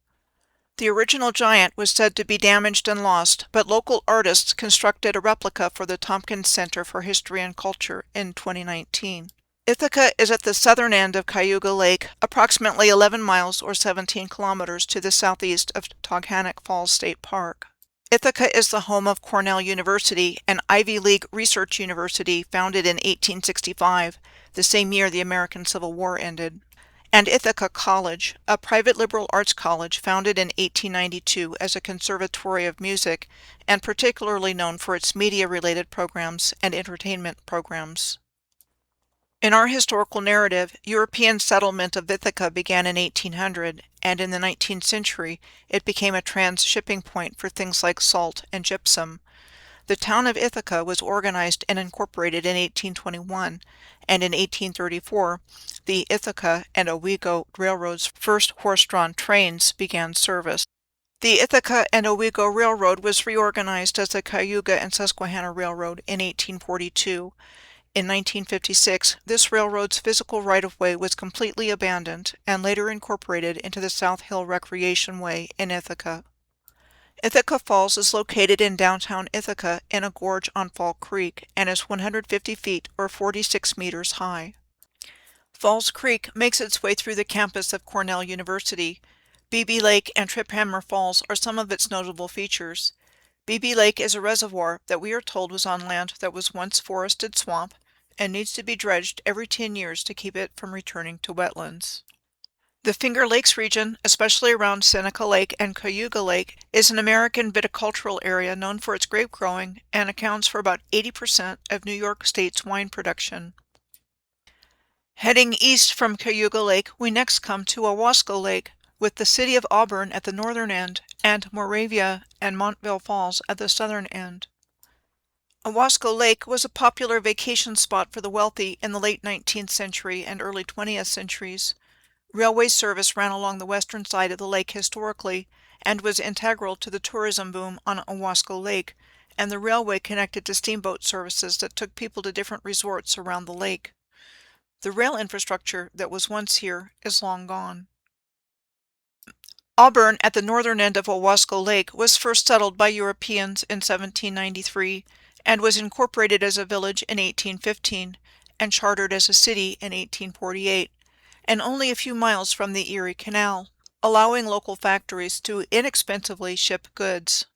The original giant was said to be damaged and lost, but local artists constructed a replica for the Tompkins Center for History and Culture in 2019. Ithaca is at the southern end of Cayuga Lake, approximately 11 miles or 17 kilometers to the southeast of Taughannock Falls State Park. Ithaca is the home of Cornell University, an Ivy League research university founded in 1865, the same year the American Civil War ended. And Ithaca College, a private liberal arts college founded in 1892 as a conservatory of music, and particularly known for its media-related programs and entertainment programs. In our historical narrative, European settlement of Ithaca began in 1800, and in the 19th century it became a trans-shipping point for things like salt and gypsum. The town of Ithaca was organized and incorporated in 1821, and in 1834, the Ithaca and Oswego Railroad's first horse-drawn trains began service. The Ithaca and Oswego Railroad was reorganized as the Cayuga and Susquehanna Railroad in 1842. In 1956, this railroad's physical right-of-way was completely abandoned and later incorporated into the South Hill Recreation Way in Ithaca. Ithaca Falls is located in downtown Ithaca in a gorge on Fall Creek and is 150 feet or 46 meters high. Falls Creek makes its way through the campus of Cornell University. Beebe Lake and Trip Hammer Falls are some of its notable features. Beebe Lake is a reservoir that we are told was on land that was once forested swamp and needs to be dredged every 10 years to keep it from returning to wetlands. The Finger Lakes region, especially around Seneca Lake and Cayuga Lake, is an American viticultural area known for its grape growing and accounts for about 80% of New York State's wine production. Heading east from Cayuga Lake, we next come to Owasco Lake, with the city of Auburn at the northern end and Moravia and Montville Falls at the southern end. Owasco Lake was a popular vacation spot for the wealthy in the late 19th century and early 20th centuries. Railway service ran along the western side of the lake historically and was integral to the tourism boom on Owasco Lake, and the railway connected to steamboat services that took people to different resorts around the lake. The rail infrastructure that was once here is long gone. Auburn, at the northern end of Owasco Lake, was first settled by Europeans in 1793 and was incorporated as a village in 1815 and chartered as a city in 1848, and only a few miles from the Erie Canal, allowing local factories to inexpensively ship goods.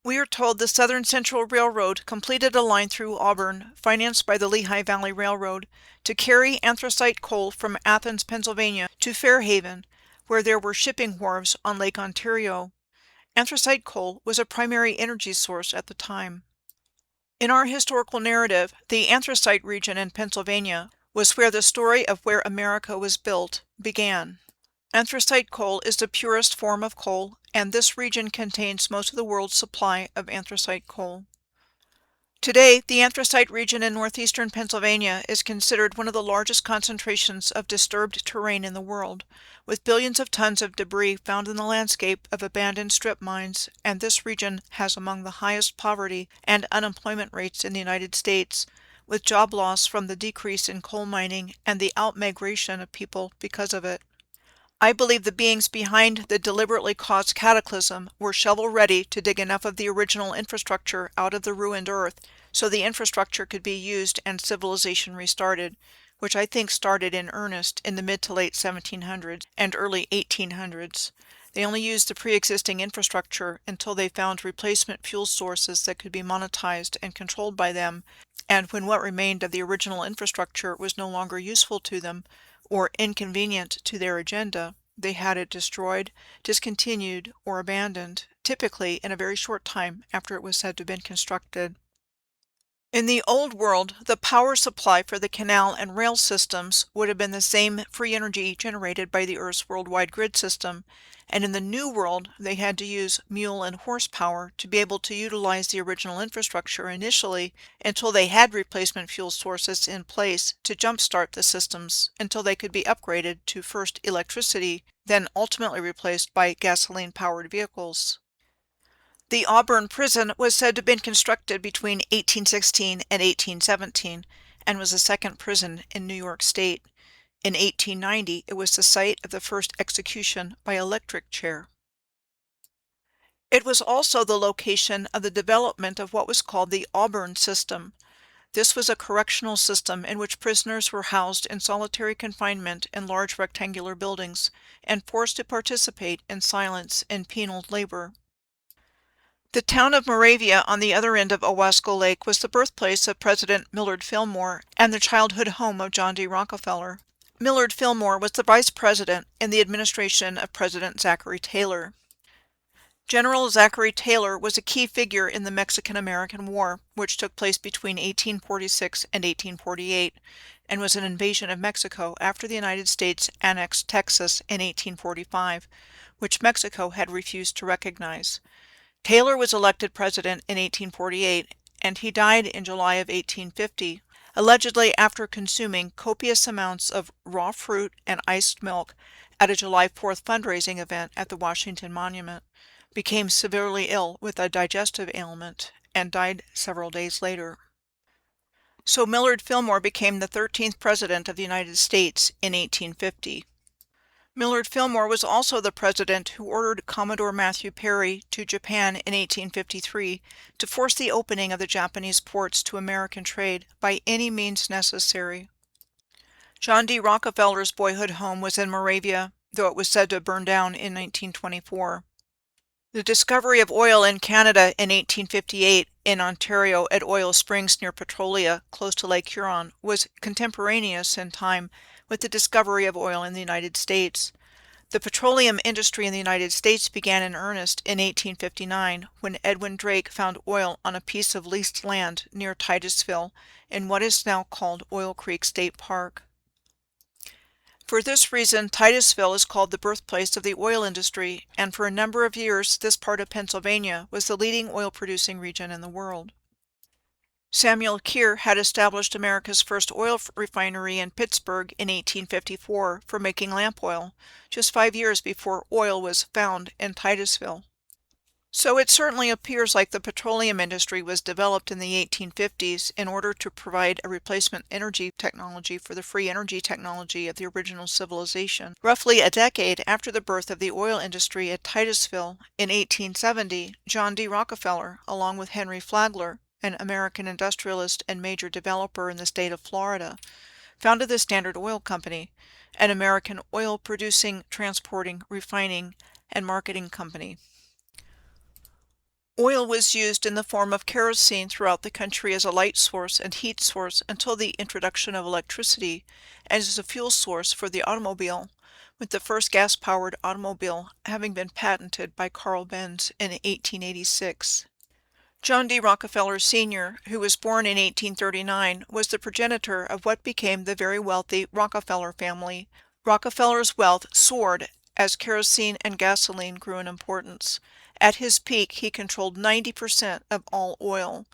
We are told the Southern Central Railroad completed a line through Auburn, financed by the Lehigh Valley Railroad, to carry anthracite coal from Athens, Pennsylvania, to Fairhaven, where there were shipping wharves on Lake Ontario. Anthracite coal was a primary energy source at the time. In our historical narrative, the anthracite region in Pennsylvania was where the story of where America was built began. Anthracite coal is the purest form of coal, and this region contains most of the world's supply of anthracite coal. Today, the anthracite region in northeastern Pennsylvania is considered one of the largest concentrations of disturbed terrain in the world, with billions of tons of debris found in the landscape of abandoned strip mines, and this region has among the highest poverty and unemployment rates in the United States, with job loss from the decrease in coal mining and the outmigration of people because of it. I believe the beings behind the deliberately caused cataclysm were shovel-ready to dig enough of the original infrastructure out of the ruined earth so the infrastructure could be used and civilization restarted, which I think started in earnest in the mid to late 1700s and early 1800s. They only used the pre-existing infrastructure until they found replacement fuel sources that could be monetized and controlled by them, and when what remained of the original infrastructure was no longer useful to them, or inconvenient to their agenda, they had it destroyed, discontinued, or abandoned, typically in a very short time after it was said to have been constructed. In the Old World, the power supply for the canal and rail systems would have been the same free energy generated by the Earth's worldwide grid system, and in the New World, they had to use mule and horsepower to be able to utilize the original infrastructure initially until they had replacement fuel sources in place to jumpstart the systems until they could be upgraded to first electricity, then ultimately replaced by gasoline-powered vehicles. The Auburn Prison was said to have been constructed between 1816 and 1817 and was the second prison in New York State. In 1890, it was the site of the first execution by electric chair. It was also the location of the development of what was called the Auburn system. This was a correctional system in which prisoners were housed in solitary confinement in large rectangular buildings and forced to participate in silence in penal labor. The town of Moravia on the other end of Owasco Lake was the birthplace of President Millard Fillmore and the childhood home of John D. Rockefeller. Millard Fillmore was the vice president in the administration of President Zachary Taylor. General Zachary Taylor was a key figure in the Mexican-American War, which took place between 1846 and 1848, and was an invasion of Mexico after the United States annexed Texas in 1845, which Mexico had refused to recognize. Taylor was elected president in 1848, and he died in July of 1850, allegedly after consuming copious amounts of raw fruit and iced milk at a July 4th fundraising event at the Washington Monument, became severely ill with a digestive ailment, and died several days later. So Millard Fillmore became the 13th President of the United States in 1850. Millard Fillmore was also the president who ordered Commodore Matthew Perry to Japan in 1853 to force the opening of the Japanese ports to American trade by any means necessary. John D. Rockefeller's boyhood home was in Moravia, though it was said to burn down in 1924. The discovery of oil in Canada in 1858 in Ontario at Oil Springs near Petrolia, close to Lake Huron, was contemporaneous in time with the discovery of oil in the United States. The petroleum industry in the United States began in earnest in 1859 when Edwin Drake found oil on a piece of leased land near Titusville in what is now called Oil Creek State Park. For this reason, Titusville is called the birthplace of the oil industry, and for a number of years this part of Pennsylvania was the leading oil-producing region in the world. Samuel Keir had established America's first oil refinery in Pittsburgh in 1854 for making lamp oil, just 5 years before oil was found in Titusville. So it certainly appears like the petroleum industry was developed in the 1850s in order to provide a replacement energy technology for the free energy technology of the original civilization. Roughly a decade after the birth of the oil industry at Titusville in 1870, John D. Rockefeller, along with Henry Flagler, an American industrialist and major developer in the state of Florida, founded the Standard Oil Company, an American oil producing, transporting, refining, and marketing company. Oil was used in the form of kerosene throughout the country as a light source and heat source until the introduction of electricity, and as a fuel source for the automobile, with the first gas-powered automobile having been patented by Carl Benz in 1886. John D. Rockefeller Sr., who was born in 1839, was the progenitor of what became the very wealthy Rockefeller family. Rockefeller's wealth soared as kerosene and gasoline grew in importance. At his peak, he controlled 90% of all oil.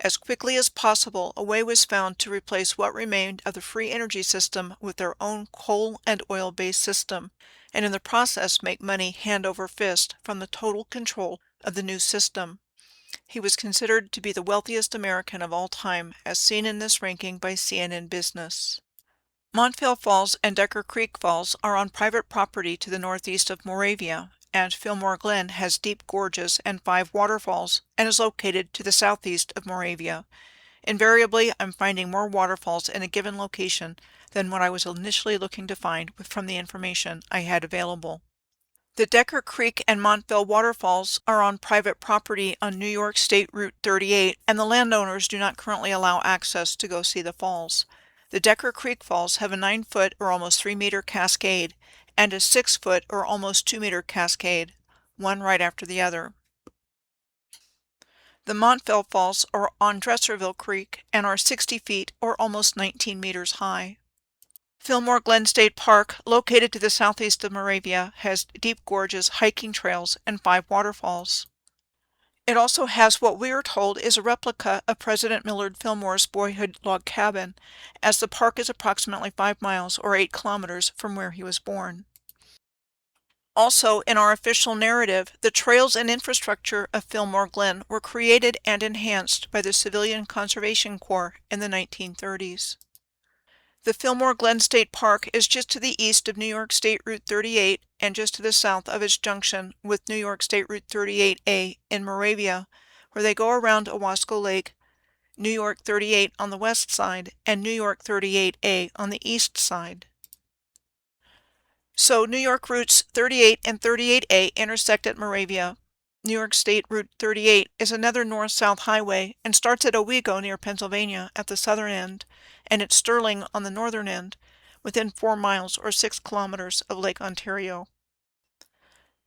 As quickly as possible, a way was found to replace what remained of the free energy system with their own coal and oil-based system, and in the process make money hand over fist from the total control of the new system. He was considered to be the wealthiest American of all time, as seen in this ranking by CNN Business. Montvale Falls and Decker Creek Falls are on private property to the northeast of Moravia, and Fillmore Glen has deep gorges and 5 waterfalls and is located to the southeast of Moravia. Invariably, I'm finding more waterfalls in a given location than what I was initially looking to find from the information I had available. The Decker Creek and Montvale waterfalls are on private property on New York State Route 38, and the landowners do not currently allow access to go see the falls. The Decker Creek Falls have a 9-foot or almost 3-meter cascade and a 6-foot or almost 2-meter cascade, one right after the other. The Montvale Falls are on Dresserville Creek and are 60 feet or almost 19 meters high. Fillmore Glen State Park, located to the southeast of Moravia, has deep gorges, hiking trails, and 5 waterfalls. It also has what we are told is a replica of President Millard Fillmore's boyhood log cabin, as the park is approximately 5 miles or 8 kilometers from where he was born. Also, in our official narrative, the trails and infrastructure of Fillmore Glen were created and enhanced by the Civilian Conservation Corps in the 1930s. The Fillmore Glen State Park is just to the east of New York State Route 38 and just to the south of its junction with New York State Route 38A in Moravia, where they go around Owasco Lake, New York 38 on the west side, and New York 38A on the east side. So New York routes 38 and 38A intersect at Moravia. New York State Route 38 is another north-south highway and starts at Oswego near Pennsylvania at the southern end, and at Sterling on the northern end, within 4 miles or 6 kilometers of Lake Ontario.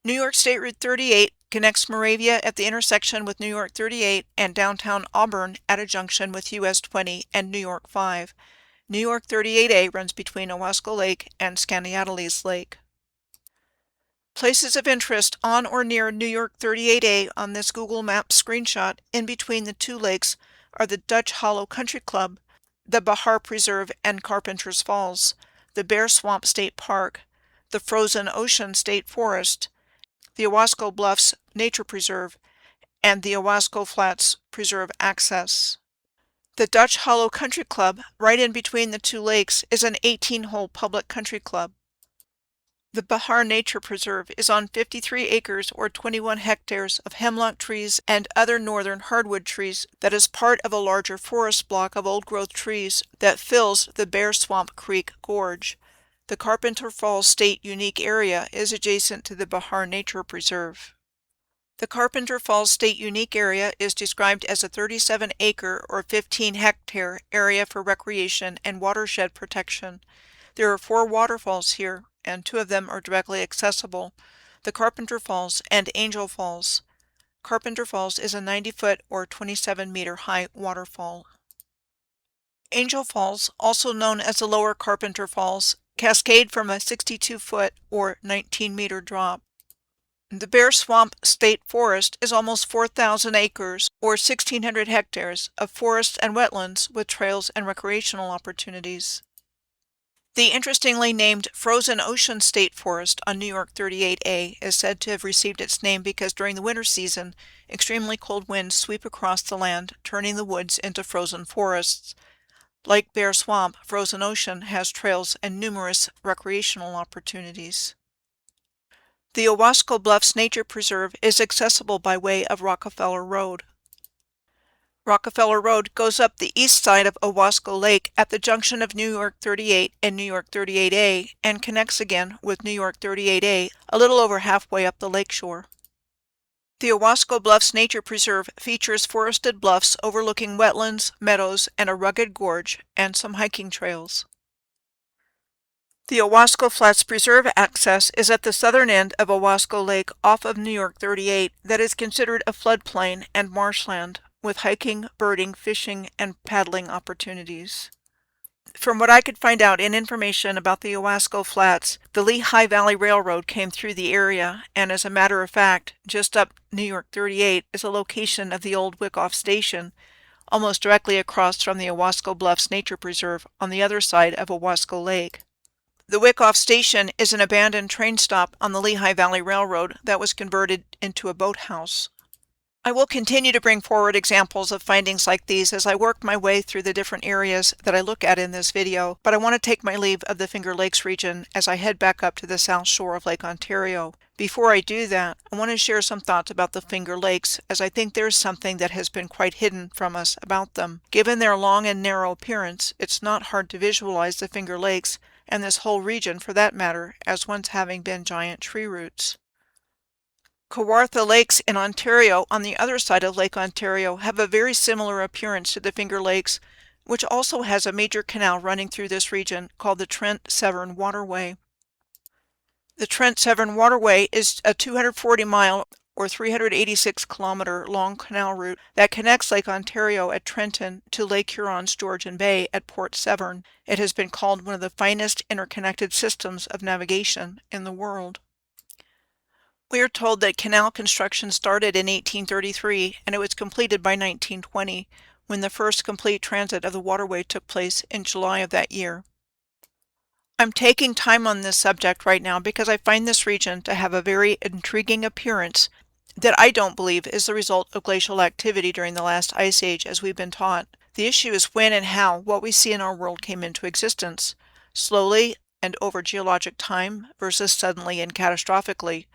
New York State Route 38 connects Moravia at the intersection with New York 38 and downtown Auburn at a junction with US 20 and New York 5. New York 38A runs between Owasco Lake and Skaneateles Lake. Places of interest on or near New York 38A on this Google Maps screenshot in between the 2 lakes are the Dutch Hollow Country Club, the Bahar Preserve and Carpenter's Falls, the Bear Swamp State Park, the Frozen Ocean State Forest, the Owasco Bluffs Nature Preserve, and the Owasco Flats Preserve Access. The Dutch Hollow Country Club, right in between the two lakes, is an 18-hole public country club. The Bahar Nature Preserve is on 53 acres or 21 hectares of hemlock trees and other northern hardwood trees that is part of a larger forest block of old-growth trees that fills the Bear Swamp Creek Gorge. The Carpenter Falls State Unique Area is adjacent to the Bahar Nature Preserve. The Carpenter Falls State Unique Area is described as a 37-acre or 15-hectare area for recreation and watershed protection. There are 4 waterfalls here, and 2 of them are directly accessible, the Carpenter Falls and Angel Falls. Carpenter Falls is a 90-foot or 27-meter high waterfall. Angel Falls, also known as the Lower Carpenter Falls, cascade from a 62-foot or 19-meter drop. The Bear Swamp State Forest is almost 4,000 acres or 1,600 hectares of forests and wetlands with trails and recreational opportunities. The interestingly named Frozen Ocean State Forest on New York 38A is said to have received its name because during the winter season, extremely cold winds sweep across the land, turning the woods into frozen forests. Like Bear Swamp, Frozen Ocean has trails and numerous recreational opportunities. The Owasco Bluffs Nature Preserve is accessible by way of Rockefeller Road. Rockefeller Road goes up the east side of Owasco Lake at the junction of New York 38 and New York 38A and connects again with New York 38A a little over halfway up the lakeshore. The Owasco Bluffs Nature Preserve features forested bluffs overlooking wetlands, meadows, and a rugged gorge, and some hiking trails. The Owasco Flats Preserve access is at the southern end of Owasco Lake off of New York 38 that is considered a floodplain and marshland, with hiking, birding, fishing, and paddling opportunities. From what I could find out in information about the Owasco Flats, the Lehigh Valley Railroad came through the area, and as a matter of fact, just up New York 38 is a location of the old Wyckoff Station, almost directly across from the Owasco Bluffs Nature Preserve on the other side of Owasco Lake. The Wyckoff Station is an abandoned train stop on the Lehigh Valley Railroad that was converted into a boathouse. I will continue to bring forward examples of findings like these as I work my way through the different areas that I look at in this video, but I want to take my leave of the Finger Lakes region as I head back up to the south shore of Lake Ontario. Before I do that, I want to share some thoughts about the Finger Lakes, as I think there's something that has been quite hidden from us about them. Given their long and narrow appearance, it's not hard to visualize the Finger Lakes, and this whole region for that matter, as once having been giant tree roots. Kawartha Lakes in Ontario on the other side of Lake Ontario have a very similar appearance to the Finger Lakes, which also has a major canal running through this region called the Trent-Severn Waterway. The Trent-Severn Waterway is a 240-mile or 386-kilometer long canal route that connects Lake Ontario at Trenton to Lake Huron's Georgian Bay at Port Severn. It has been called one of the finest interconnected systems of navigation in the world. We are told that canal construction started in 1833 and it was completed by 1920, when the first complete transit of the waterway took place in July of that year. I'm taking time on this subject right now because I find this region to have a very intriguing appearance that I don't believe is the result of glacial activity during the last ice age as we've been taught. The issue is when and how what we see in our world came into existence, slowly and over geologic time versus suddenly and catastrophically.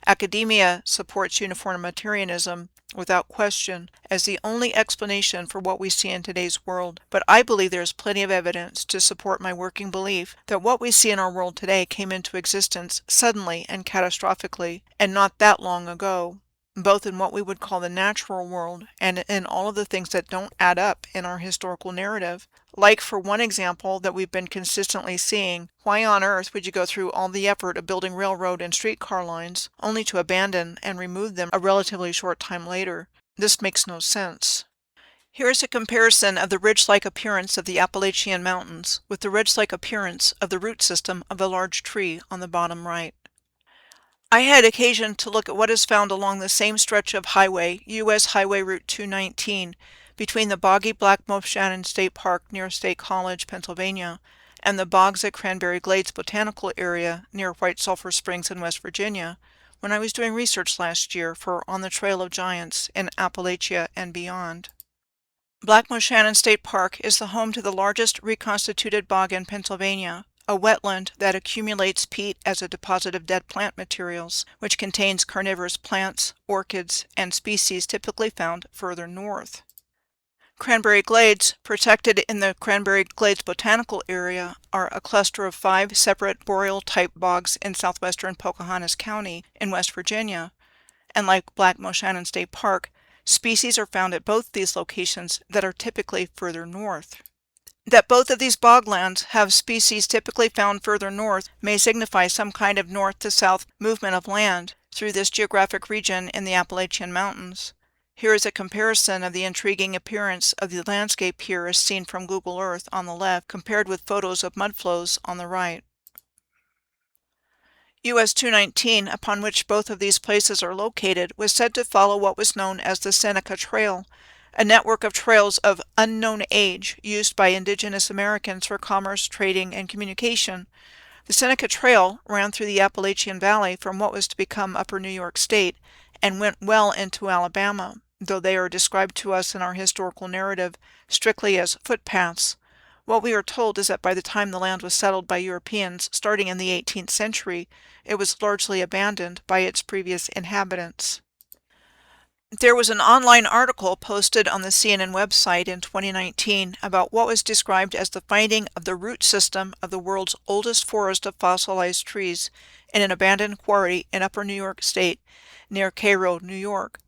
Academia supports uniformitarianism without question as the only explanation for what we see in today's world, but I believe there is plenty of evidence to support my working belief that what we see in our world today came into existence suddenly and catastrophically, and not that long ago, both in what we would call the natural world and in all of the things that don't add up in our historical narrative. Like, for one example that we've been consistently seeing, why on earth would you go through all the effort of building railroad and streetcar lines, only to abandon and remove them a relatively short time later? This makes no sense. Here is a comparison of the ridge-like appearance of the Appalachian Mountains with the ridge-like appearance of the root system of a large tree on the bottom right. I had occasion to look at what is found along the same stretch of highway, U.S. Highway Route 219, between the boggy Black Mopshannon State Park near State College, Pennsylvania, and the bogs at Cranberry Glades Botanical Area near White Sulphur Springs in West Virginia, when I was doing research last year for On the Trail of Giants in Appalachia and beyond. Black Moshannon State Park is the home to the largest reconstituted bog in Pennsylvania, a wetland that accumulates peat as a deposit of dead plant materials, which contains carnivorous plants, orchids, and species typically found further north. Cranberry Glades, protected in the Cranberry Glades Botanical Area, are a cluster of 5 separate boreal-type bogs in southwestern Pocahontas County in West Virginia, and like Black Moshannon State Park, species are found at both these locations that are typically further north. That both of these boglands have species typically found further north may signify some kind of north-to-south movement of land through this geographic region in the Appalachian Mountains. Here is a comparison of the intriguing appearance of the landscape here as seen from Google Earth on the left compared with photos of mudflows on the right. US 219, upon which both of these places are located, was said to follow what was known as the Seneca Trail, a network of trails of unknown age used by indigenous Americans for commerce, trading, and communication. The Seneca Trail ran through the Appalachian Valley from what was to become Upper New York State and went well into Alabama, though they are described to us in our historical narrative strictly as footpaths. What we are told is that by the time the land was settled by Europeans, starting in the 18th century, it was largely abandoned by its previous inhabitants. There was an online article posted on the CNN website in 2019 about what was described as the finding of the root system of the world's oldest forest of fossilized trees in an abandoned quarry in Upper New York State near Cairo, New York.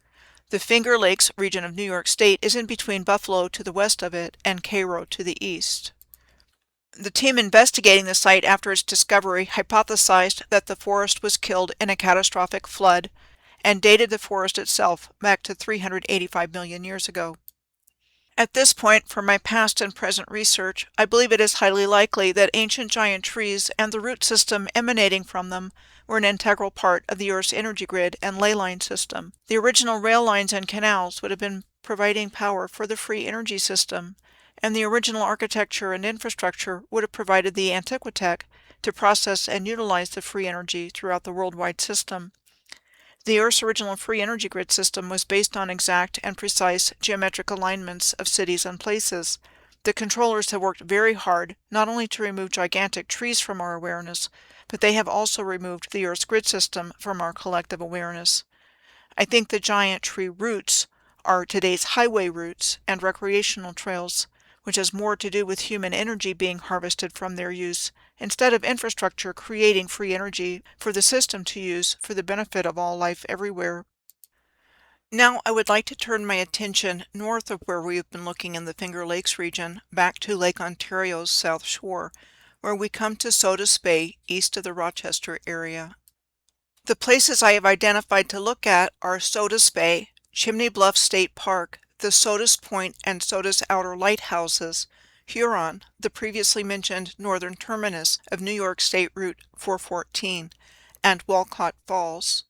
The Finger Lakes region of New York State is in between Buffalo to the west of it and Cairo to the east. The team investigating the site after its discovery hypothesized that the forest was killed in a catastrophic flood and dated the forest itself back to 385 million years ago. At this point, from my past and present research, I believe it is highly likely that ancient giant trees and the root system emanating from them were an integral part of the Earth's energy grid and ley line system. The original rail lines and canals would have been providing power for the free energy system, and the original architecture and infrastructure would have provided the antiquitech to process and utilize the free energy throughout the worldwide system. The Earth's original free energy grid system was based on exact and precise geometric alignments of cities and places. The controllers have worked very hard not only to remove gigantic trees from our awareness, but they have also removed the Earth's grid system from our collective awareness. I think the giant tree roots are today's highway routes and recreational trails, which has more to do with human energy being harvested from their use, instead of infrastructure creating free energy for the system to use for the benefit of all life everywhere. Now I would like to turn my attention north of where we have been looking in the Finger Lakes region, back to Lake Ontario's south shore, where we come to Sodus Bay, east of the Rochester area. The places I have identified to look at are Sodus Bay, Chimney Bluff State Park, the Sodus Point and Sodus Outer Lighthouses, Huron, the previously mentioned northern terminus of New York State Route 414, and Walcott Falls.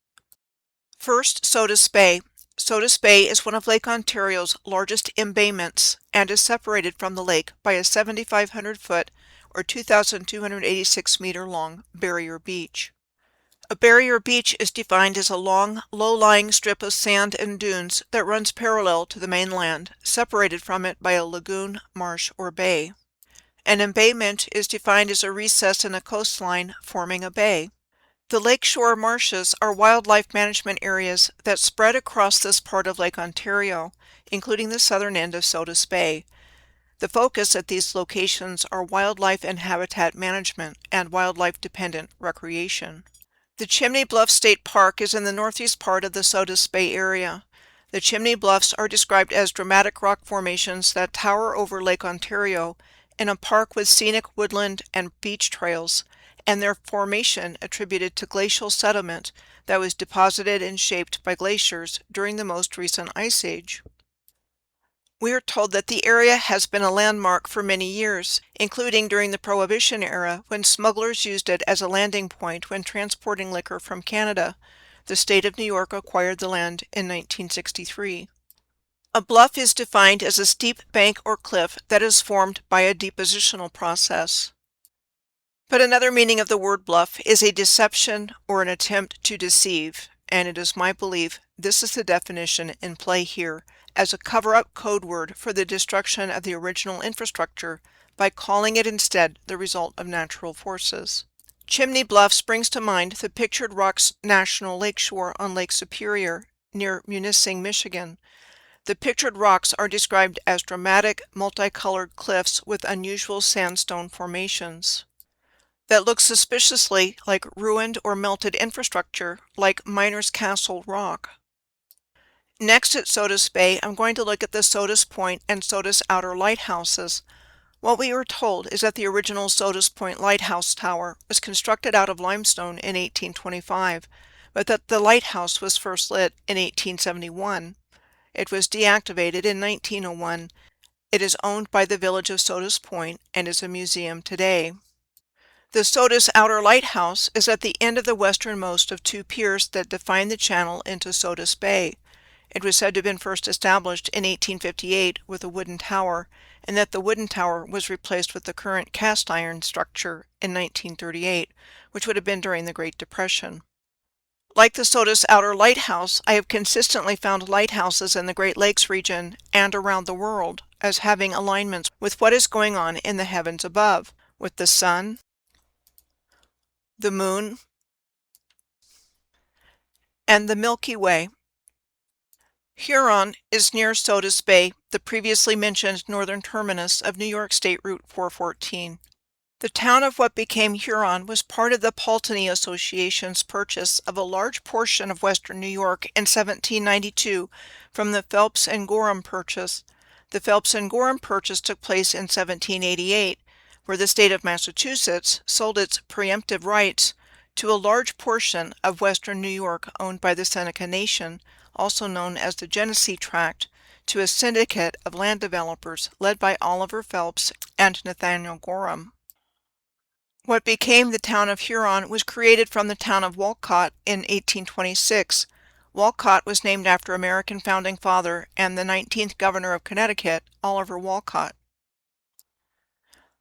First, Sodus Bay. Sodus Bay is one of Lake Ontario's largest embayments and is separated from the lake by a 7,500-foot or 2,286 meter long barrier beach. A barrier beach is defined as a long, low-lying strip of sand and dunes that runs parallel to the mainland, separated from it by a lagoon, marsh, or bay. An embayment is defined as a recess in a coastline forming a bay. The lakeshore marshes are wildlife management areas that spread across this part of Lake Ontario, including the southern end of Sodus Bay. The focus at these locations are wildlife and habitat management and wildlife-dependent recreation. The Chimney Bluff State Park is in the northeast part of the Sodus Bay area. The Chimney Bluffs are described as dramatic rock formations that tower over Lake Ontario in a park with scenic woodland and beach trails, and their formation attributed to glacial settlement that was deposited and shaped by glaciers during the most recent ice age. We are told that the area has been a landmark for many years, including during the Prohibition era when smugglers used it as a landing point when transporting liquor from Canada. The state of New York acquired the land in 1963. A bluff is defined as a steep bank or cliff that is formed by a depositional process. But another meaning of the word bluff is a deception or an attempt to deceive, and it is my belief this is the definition in play here, as a cover-up code word for the destruction of the original infrastructure by calling it instead the result of natural forces. Chimney Bluff springs to mind the Pictured Rocks National Lakeshore on Lake Superior near Munising, Michigan. The Pictured Rocks are described as dramatic, multicolored cliffs with unusual sandstone formations that look suspiciously like ruined or melted infrastructure, like Miner's Castle Rock. Next at Sodus Bay, I'm going to look at the Sodus Point and Sodus Outer lighthouses. What we were told is that the original Sodus Point Lighthouse Tower was constructed out of limestone in 1825, but that the lighthouse was first lit in 1871. It was deactivated in 1901. It is owned by the village of Sodus Point and is a museum today. The Sodus Outer Lighthouse is at the end of the westernmost of two piers that define the channel into Sodus Bay. It was said to have been first established in 1858 with a wooden tower, and that the wooden tower was replaced with the current cast iron structure in 1938, which would have been during the Great Depression. Like the Sodus Outer Lighthouse, I have consistently found lighthouses in the Great Lakes region and around the world as having alignments with what is going on in the heavens above, with the sun, the moon, and the Milky Way. Huron is near Sodus Bay, the previously mentioned northern terminus of New York State Route 414. The town of what became Huron was part of the Pulteney Association's purchase of a large portion of western New York in 1792 from the Phelps and Gorham Purchase. The Phelps and Gorham Purchase took place in 1788, where the state of Massachusetts sold its preemptive rights to a large portion of western New York owned by the Seneca Nation, also known as the Genesee Tract, to a syndicate of land developers led by Oliver Phelps and Nathaniel Gorham. What became the town of Huron was created from the town of Walcott in 1826. Walcott was named after American founding father and the 19th governor of Connecticut, Oliver Walcott.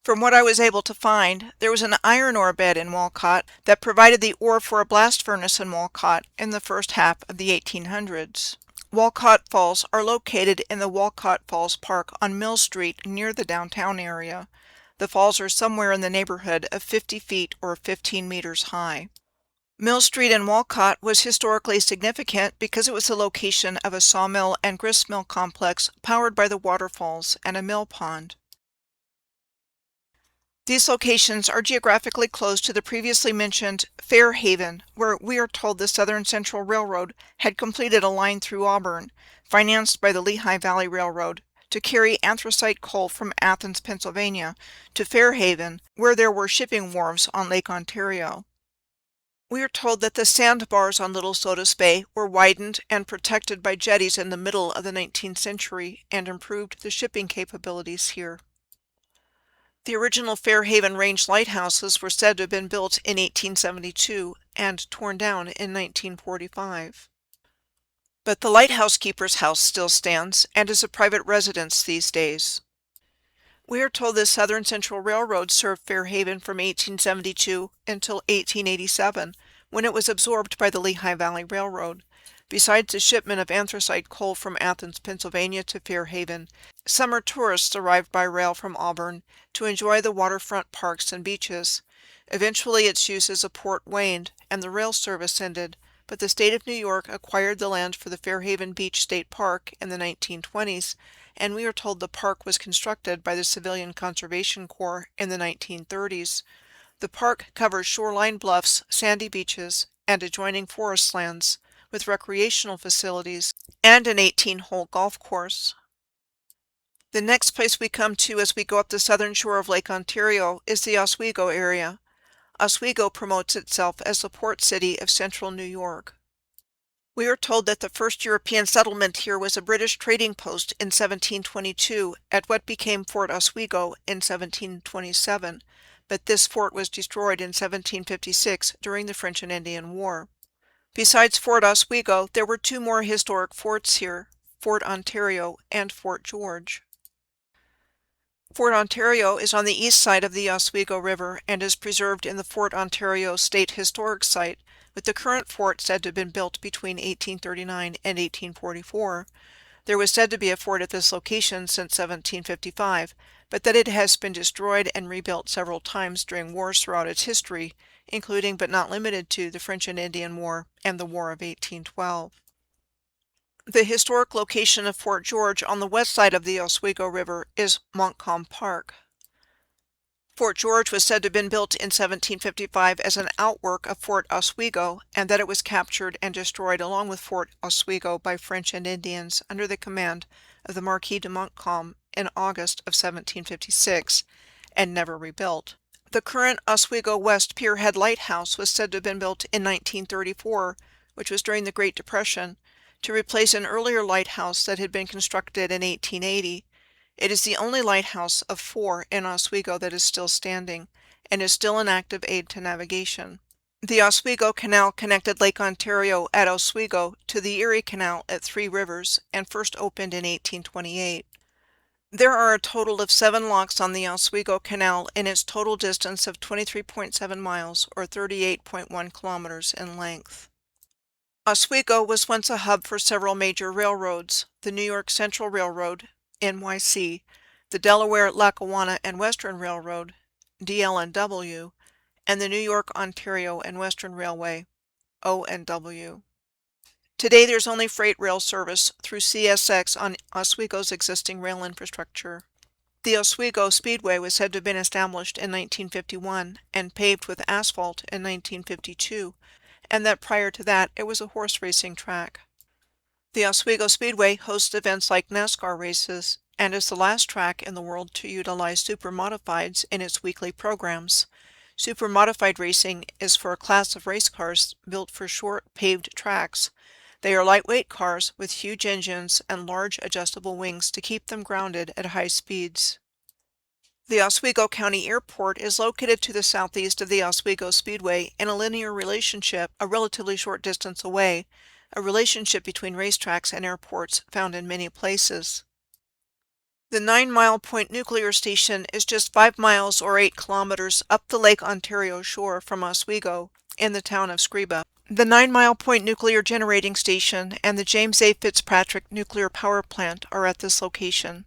From what I was able to find, there was an iron ore bed in Walcott that provided the ore for a blast furnace in Walcott in the first half of the 1800s. Walcott Falls are located in the Walcott Falls Park on Mill Street near the downtown area. The falls are somewhere in the neighborhood of 50 feet or 15 meters high. Mill Street in Walcott was historically significant because it was the location of a sawmill and gristmill complex powered by the waterfalls and a mill pond. These locations are geographically close to the previously mentioned Fairhaven, where we are told the Southern Central Railroad had completed a line through Auburn, financed by the Lehigh Valley Railroad, to carry anthracite coal from Athens, Pennsylvania, to Fairhaven, where there were shipping wharves on Lake Ontario. We are told that the sandbars on Little Sodus Bay were widened and protected by jetties in the middle of the 19th century and improved the shipping capabilities here. The original Fairhaven Range lighthouses were said to have been built in 1872 and torn down in 1945. But the lighthouse keeper's house still stands and is a private residence these days. We are told the Southern Central Railroad served Fairhaven from 1872 until 1887, when it was absorbed by the Lehigh Valley Railroad. Besides the shipment of anthracite coal from Athens, Pennsylvania to Fairhaven, summer tourists arrived by rail from Auburn to enjoy the waterfront parks and beaches. Eventually its use as a port waned and the rail service ended, but the state of New York acquired the land for the Fairhaven Beach State Park in the 1920s, and we are told the park was constructed by the Civilian Conservation Corps in the 1930s. The park covers shoreline bluffs, sandy beaches, and adjoining forest lands, with recreational facilities and an 18-hole golf course. The next place we come to as we go up the southern shore of Lake Ontario is the Oswego area. Oswego promotes itself as the port city of central New York. We are told that the first European settlement here was a British trading post in 1722 at what became Fort Oswego in 1727, but this fort was destroyed in 1756 during the French and Indian War. Besides Fort Oswego, there were two more historic forts here, Fort Ontario and Fort George. Fort Ontario is on the east side of the Oswego River and is preserved in the Fort Ontario State Historic Site, with the current fort said to have been built between 1839 and 1844. There was said to be a fort at this location since 1755, but that it has been destroyed and rebuilt several times during wars throughout its history, including but not limited to the French and Indian War and the War of 1812. The historic location of Fort George on the west side of the Oswego River is Montcalm Park. Fort George was said to have been built in 1755 as an outwork of Fort Oswego, and that it was captured and destroyed along with Fort Oswego by French and Indians under the command of the Marquis de Montcalm in August of 1756, and never rebuilt. The current Oswego West Pier Head Lighthouse was said to have been built in 1934, which was during the Great Depression, to replace an earlier lighthouse that had been constructed in 1880. It is the only lighthouse of 4 in Oswego that is still standing, and is still an active aid to navigation. The Oswego Canal connected Lake Ontario at Oswego to the Erie Canal at Three Rivers, and first opened in 1828. There are a total of 7 locks on the Oswego Canal in its total distance of 23.7 miles, or 38.1 kilometers in length. Oswego was once a hub for several major railroads: the New York Central Railroad, NYC, the Delaware, Lackawanna and Western Railroad, DL&W, and the New York, Ontario and Western Railway, O&W. Today there's only freight rail service through CSX on Oswego's existing rail infrastructure. The Oswego Speedway was said to have been established in 1951 and paved with asphalt in 1952, and that prior to that it was a horse racing track. The Oswego Speedway hosts events like NASCAR races, and is the last track in the world to utilize supermodifieds in its weekly programs. Supermodified racing is for a class of race cars built for short, paved tracks. They are lightweight cars with huge engines and large adjustable wings to keep them grounded at high speeds. The Oswego County Airport is located to the southeast of the Oswego Speedway in a linear relationship a relatively short distance away, a relationship between racetracks and airports found in many places. The 9-Mile Point Nuclear Station is just 5 miles or 8 kilometers up the Lake Ontario shore from Oswego in the town of Screba. The 9-Mile Point Nuclear Generating Station and the James A. Fitzpatrick Nuclear Power Plant are at this location.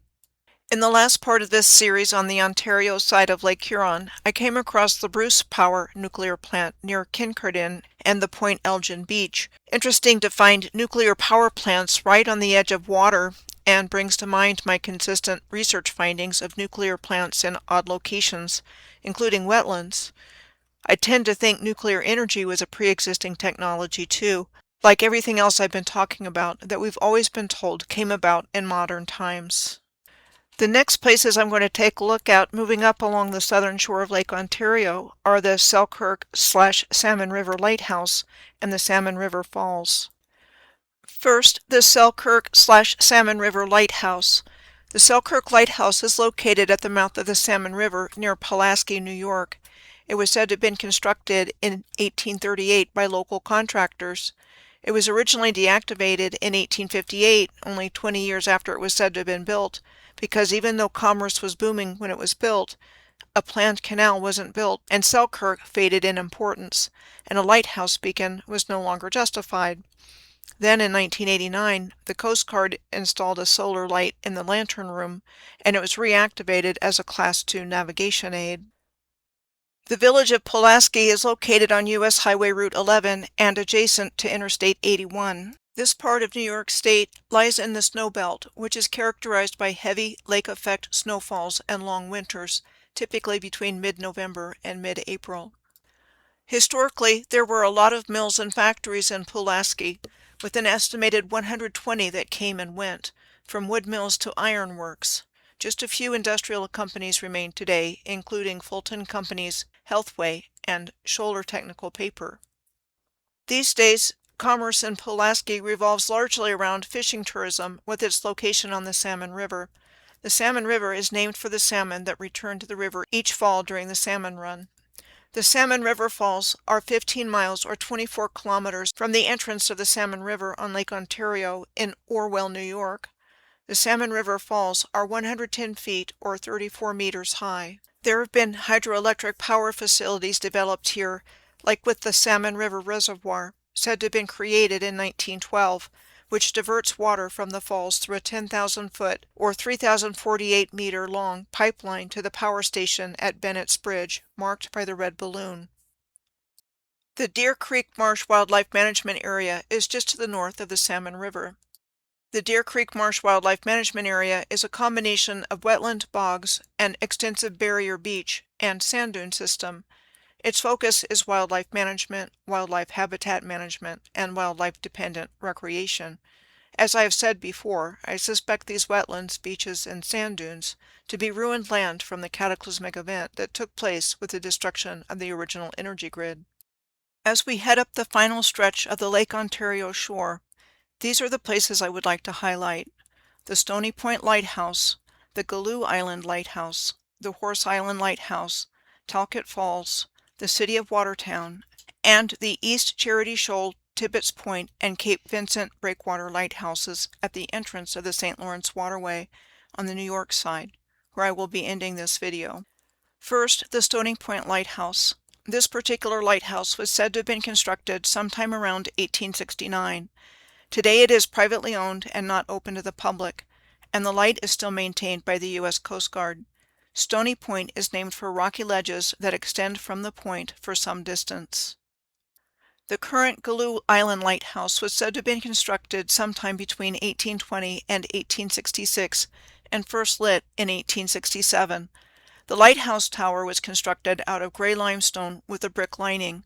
In the last part of this series on the Ontario side of Lake Huron, I came across the Bruce Power Nuclear Plant near Kincardine and the Point Elgin Beach. Interesting to find nuclear power plants right on the edge of water, and brings to mind my consistent research findings of nuclear plants in odd locations, including wetlands. I tend to think nuclear energy was a pre-existing technology too, like everything else I've been talking about that we've always been told came about in modern times. The next places I'm going to take a look at moving up along the southern shore of Lake Ontario are the Selkirk/Salmon River Lighthouse and the Salmon River Falls. First, the Selkirk/Salmon River Lighthouse. The Selkirk Lighthouse is located at the mouth of the Salmon River near Pulaski, New York. It was said to have been constructed in 1838 by local contractors. It was originally deactivated in 1858, only 20 years after it was said to have been built, because even though commerce was booming when it was built, a planned canal wasn't built, and Selkirk faded in importance, and a lighthouse beacon was no longer justified. Then in 1989, the Coast Guard installed a solar light in the lantern room, and it was reactivated as a Class II navigation aid. The village of Pulaski is located on U.S. Highway Route 11 and adjacent to Interstate 81. This part of New York State lies in the snow belt, which is characterized by heavy lake-effect snowfalls and long winters, typically between mid-November and mid-April. Historically, there were a lot of mills and factories in Pulaski, with an estimated 120 that came and went, from wood mills to iron works. Just a few industrial companies remain today, including Fulton Companies, Healthway, and Scholler Technical Paper. These days, commerce in Pulaski revolves largely around fishing tourism, with its location on the Salmon River. The Salmon River is named for the salmon that return to the river each fall during the salmon run. The Salmon River Falls are 15 miles or 24 kilometers from the entrance of the Salmon River on Lake Ontario in Orwell, New York. The Salmon River Falls are 110 feet or 34 meters high. There have been hydroelectric power facilities developed here, like with the Salmon River Reservoir, said to have been created in 1912, which diverts water from the falls through a 10,000-foot or 3,048-meter long pipeline to the power station at Bennett's Bridge, marked by the red balloon. The Deer Creek Marsh Wildlife Management Area is just to the north of the Salmon River. The Deer Creek Marsh Wildlife Management Area is a combination of wetland bogs, an extensive barrier beach, and sand dune system. Its focus is wildlife management, wildlife habitat management, and wildlife-dependent recreation. As I have said before, I suspect these wetlands, beaches, and sand dunes to be ruined land from the cataclysmic event that took place with the destruction of the original energy grid. As we head up the final stretch of the Lake Ontario shore, these are the places I would like to highlight: the Stony Point Lighthouse, the Galoo Island Lighthouse, the Horse Island Lighthouse, Talcott Falls, the City of Watertown, and the East Charity Shoal, Tibbetts Point, and Cape Vincent Breakwater lighthouses at the entrance of the St. Lawrence Waterway on the New York side, where I will be ending this video. First, the Stony Point Lighthouse. This particular lighthouse was said to have been constructed sometime around 1869. Today it is privately owned and not open to the public, and the light is still maintained by the U.S. Coast Guard. Stony Point is named for rocky ledges that extend from the point for some distance. The current Galoo Island Lighthouse was said to have been constructed sometime between 1820 and 1866 and first lit in 1867. The lighthouse tower was constructed out of gray limestone with a brick lining.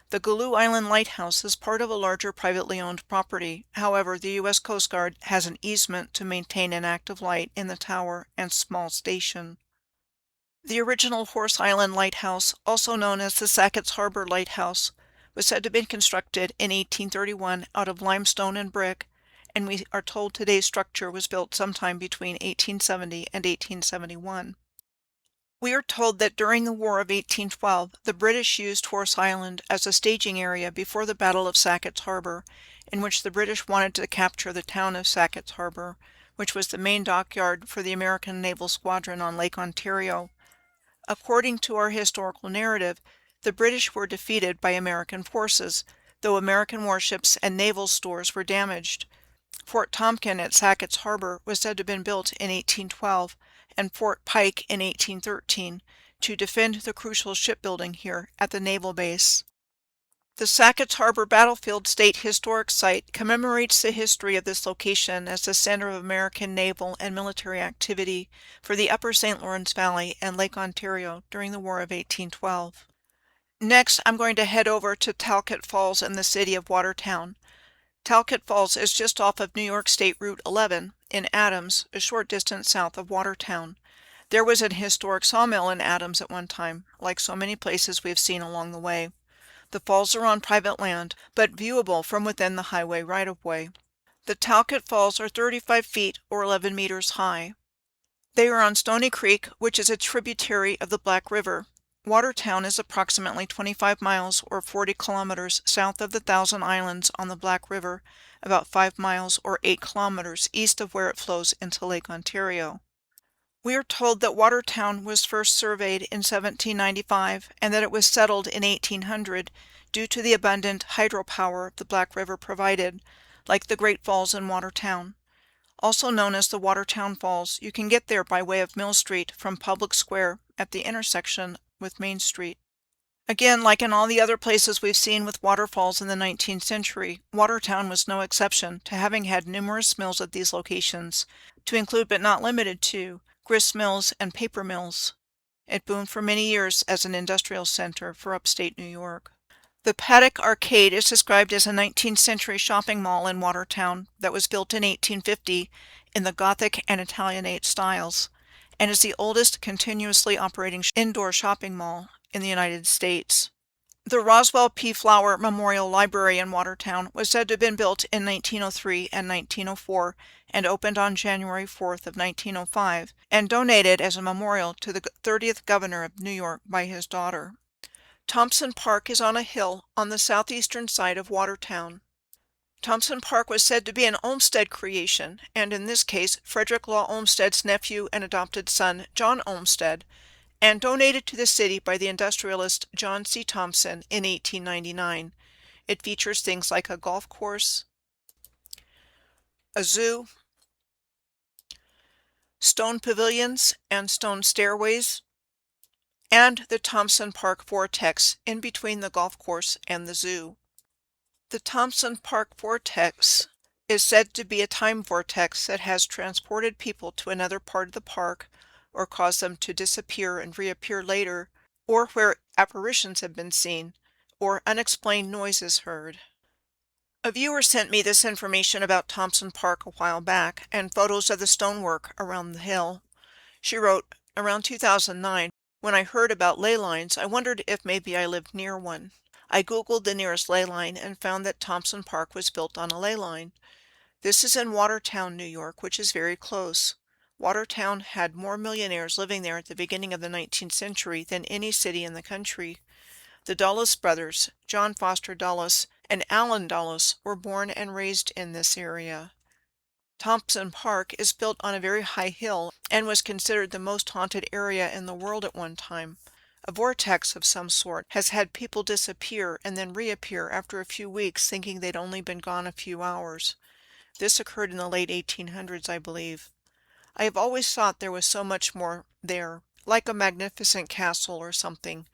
The Galoo Island Lighthouse is part of a larger privately owned property. However, the U.S. Coast Guard has an easement to maintain an active light in the tower and small station. The original Horse Island Lighthouse, also known as the Sackett's Harbor Lighthouse, was said to have been constructed in 1831 out of limestone and brick, and we are told today's structure was built sometime between 1870 and 1871. We are told that during the War of 1812, the British used Horse Island as a staging area before the Battle of Sackett's Harbor, in which the British wanted to capture the town of Sackett's Harbor, which was the main dockyard for the American Naval Squadron on Lake Ontario. According to our historical narrative, the British were defeated by American forces, though American warships and naval stores were damaged. Fort Tompkin at Sackett's Harbor was said to have been built in 1812, and Fort Pike in 1813, to defend the crucial shipbuilding here at the naval base. The Sackett's Harbor Battlefield State Historic Site commemorates the history of this location as the center of American naval and military activity for the upper St. Lawrence Valley and Lake Ontario during the War of 1812. Next, I'm going to head over to Talcott Falls in the city of Watertown. Talcott Falls is just off of New York State Route 11 in Adams, a short distance south of Watertown. There was an historic sawmill in Adams at one time, like so many places we've seen along the way. The falls are on private land, but viewable from within the highway right-of-way. The Talcott Falls are 35 feet or 11 meters high. They are on Stony Creek, which is a tributary of the Black River. Watertown is approximately 25 miles or 40 kilometers south of the Thousand Islands on the Black River, about 5 miles or 8 kilometers east of where it flows into Lake Ontario. We are told that Watertown was first surveyed in 1795 and that it was settled in 1800 due to the abundant hydropower the Black River provided, like the Great Falls in Watertown. Also known as the Watertown Falls, you can get there by way of Mill Street from Public Square at the intersection with Main Street. Again, like in all the other places we've seen with waterfalls in the 19th century, Watertown was no exception to having had numerous mills at these locations, to include but not limited to grist mills and paper mills. It boomed for many years as an industrial center for upstate New York. The Paddock Arcade is described as a 19th century shopping mall in Watertown that was built in 1850 in the Gothic and Italianate styles, and is the oldest continuously operating indoor shopping mall in the United States. The Roswell P. Flower Memorial Library in Watertown was said to have been built in 1903 and 1904 and opened on January 4th of 1905 and donated as a memorial to the 30th governor of New York by his daughter. Thompson Park is on a hill on the southeastern side of Watertown. Thompson Park was said to be an Olmsted creation, and in this case, Frederick Law Olmsted's nephew and adopted son, John Olmsted, and donated to the city by the industrialist John C. Thompson in 1899. It features things like a golf course, a zoo, stone pavilions and stone stairways, and the Thompson Park Vortex in between the golf course and the zoo. The Thompson Park Vortex is said to be a time vortex that has transported people to another part of the park or caused them to disappear and reappear later, or where apparitions have been seen or unexplained noises heard. A viewer sent me this information about Thompson Park a while back and photos of the stonework around the hill. She wrote, "Around 2009, when I heard about ley lines, I wondered if maybe I lived near one. I googled the nearest ley line and found that Thompson Park was built on a ley line. This is in Watertown, New York, which is very close. Watertown had more millionaires living there at the beginning of the 19th century than any city in the country. The Dulles brothers, John Foster Dulles and Allen Dulles, were born and raised in this area. Thompson Park is built on a very high hill and was considered the most haunted area in the world at one time. A vortex of some sort has had people disappear and then reappear after a few weeks thinking they'd only been gone a few hours. This occurred in the late 1800s, I believe. I have always thought there was so much more there, like a magnificent castle or something.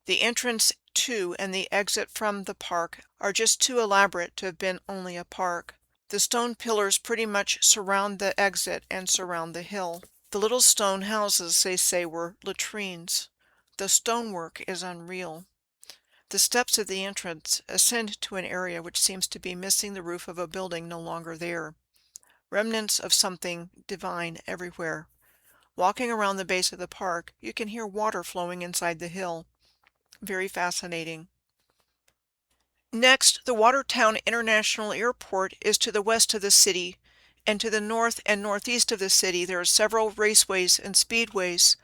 The entrance to and the exit from the park are just too elaborate to have been only a park. The stone pillars pretty much surround the exit and surround the hill. The little stone houses, they say, were latrines. The stonework is unreal. The steps of the entrance ascend to an area which seems to be missing the roof of a building no longer there. Remnants of something divine everywhere. Walking around the base of the park, you can hear water flowing inside the hill. Very fascinating. Next, the Watertown International Airport is to the west of the city, and to the north and northeast of the city there are several raceways and speedways,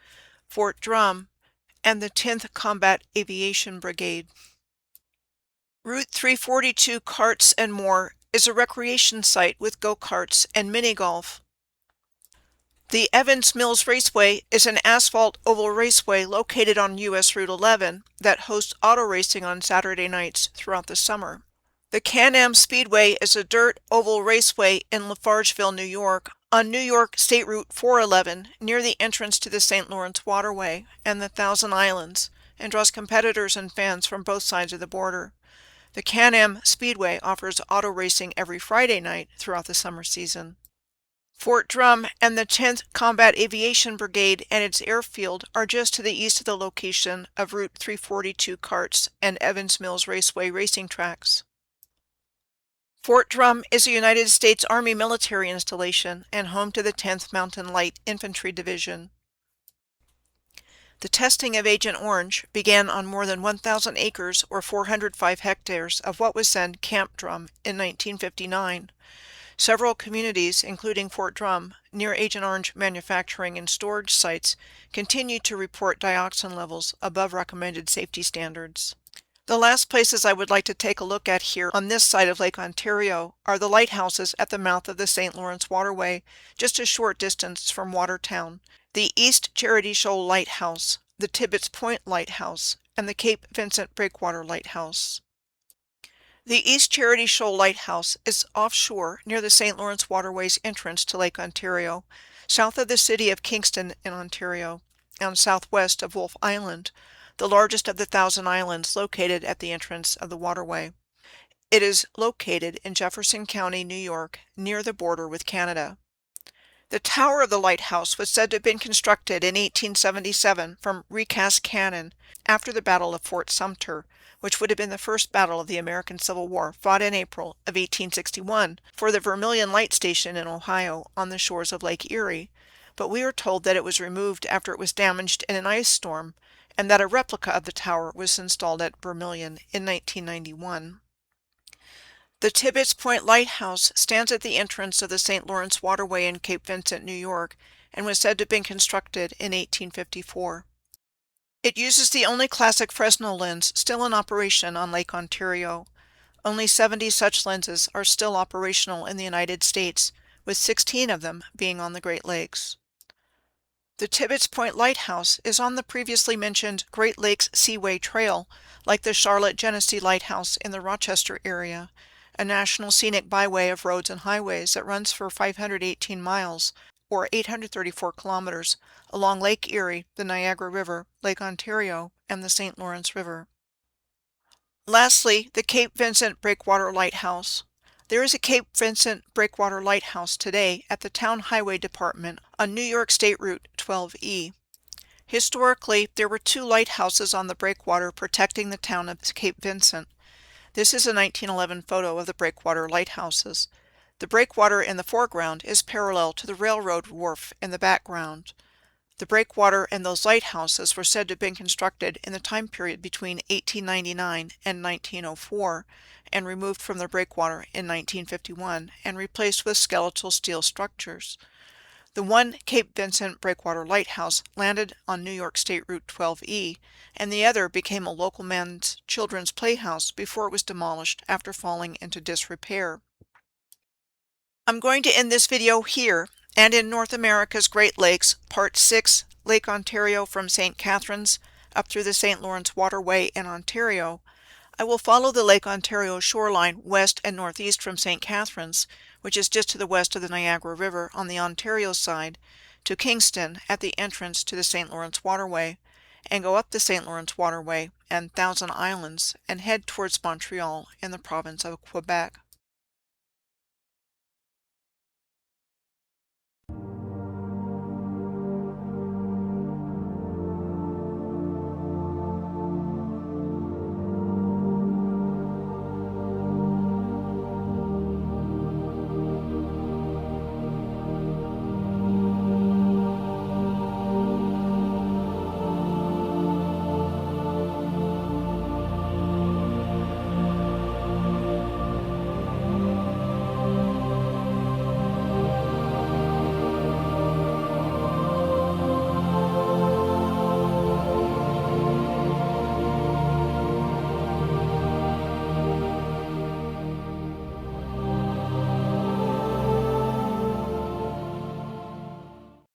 Fort Drum, and the 10th Combat Aviation Brigade. Route 342 Karts and More is a recreation site with go-karts and mini-golf. The Evans Mills Raceway is an asphalt oval raceway located on U.S. Route 11 that hosts auto racing on Saturday nights throughout the summer. The Can-Am Speedway is a dirt oval raceway in Lafargeville, New York, on New York State Route 411 near the entrance to the St. Lawrence Waterway and the Thousand Islands, and draws competitors and fans from both sides of the border. The Can-Am Speedway offers auto racing every Friday night throughout the summer season. Fort Drum and the 10th Combat Aviation Brigade and its airfield are just to the east of the location of Route 342 Karts and Evans Mills Raceway racing tracks. Fort Drum is a United States Army military installation and home to the 10th Mountain Light Infantry Division. The testing of Agent Orange began on more than 1,000 acres or 405 hectares of what was then Camp Drum in 1959. Several communities, including Fort Drum, near Agent Orange manufacturing and storage sites, continue to report dioxin levels above recommended safety standards. The last places I would like to take a look at here on this side of Lake Ontario are the lighthouses at the mouth of the St. Lawrence Waterway, just a short distance from Watertown. The East Charity Shoal Lighthouse, the Tibbetts Point Lighthouse, and the Cape Vincent Breakwater Lighthouse. The East Charity Shoal Lighthouse is offshore near the St. Lawrence Waterway's entrance to Lake Ontario, south of the city of Kingston in Ontario, and southwest of Wolfe Island, the largest of the Thousand Islands located at the entrance of the waterway. It is located in Jefferson County, New York, near the border with Canada. The tower of the lighthouse was said to have been constructed in 1877 from recast cannon after the Battle of Fort Sumter, which would have been the first battle of the American Civil War, fought in April of 1861 for the Vermilion Light Station in Ohio on the shores of Lake Erie, but we are told that it was removed after it was damaged in an ice storm, and that a replica of the tower was installed at Vermilion in 1991. The Tibbetts Point Lighthouse stands at the entrance of the St. Lawrence Waterway in Cape Vincent, New York, and was said to have been constructed in 1854. It uses the only classic Fresnel lens still in operation on Lake Ontario. Only 70 such lenses are still operational in the United States, with 16 of them being on the Great Lakes. The Tibbetts Point Lighthouse is on the previously mentioned Great Lakes Seaway Trail, like the Charlotte Genesee Lighthouse in the Rochester area, a national scenic byway of roads and highways that runs for 518 miles, or 834 kilometers, along Lake Erie, the Niagara River, Lake Ontario, and the St. Lawrence River. Lastly, the Cape Vincent Breakwater Lighthouse. There is a Cape Vincent Breakwater Lighthouse today at the Town Highway Department on New York State Route 12E. Historically, there were two lighthouses on the breakwater protecting the town of Cape Vincent. This is a 1911 photo of the breakwater lighthouses. The breakwater in the foreground is parallel to the railroad wharf in the background. The breakwater and those lighthouses were said to have been constructed in the time period between 1899 and 1904 and removed from the breakwater in 1951 and replaced with skeletal steel structures. The one Cape Vincent Breakwater Lighthouse landed on New York State Route 12E, and the other became a local men's children's playhouse before it was demolished after falling into disrepair. I'm going to end this video here, and in North America's Great Lakes, Part 6, Lake Ontario from St. Catharines up through the St. Lawrence Waterway in Ontario, I will follow the Lake Ontario shoreline west and northeast from St. Catharines, which is just to the west of the Niagara River on the Ontario side, to Kingston at the entrance to the St. Lawrence Waterway, and go up the St. Lawrence Waterway and Thousand Islands and head towards Montreal in the province of Quebec.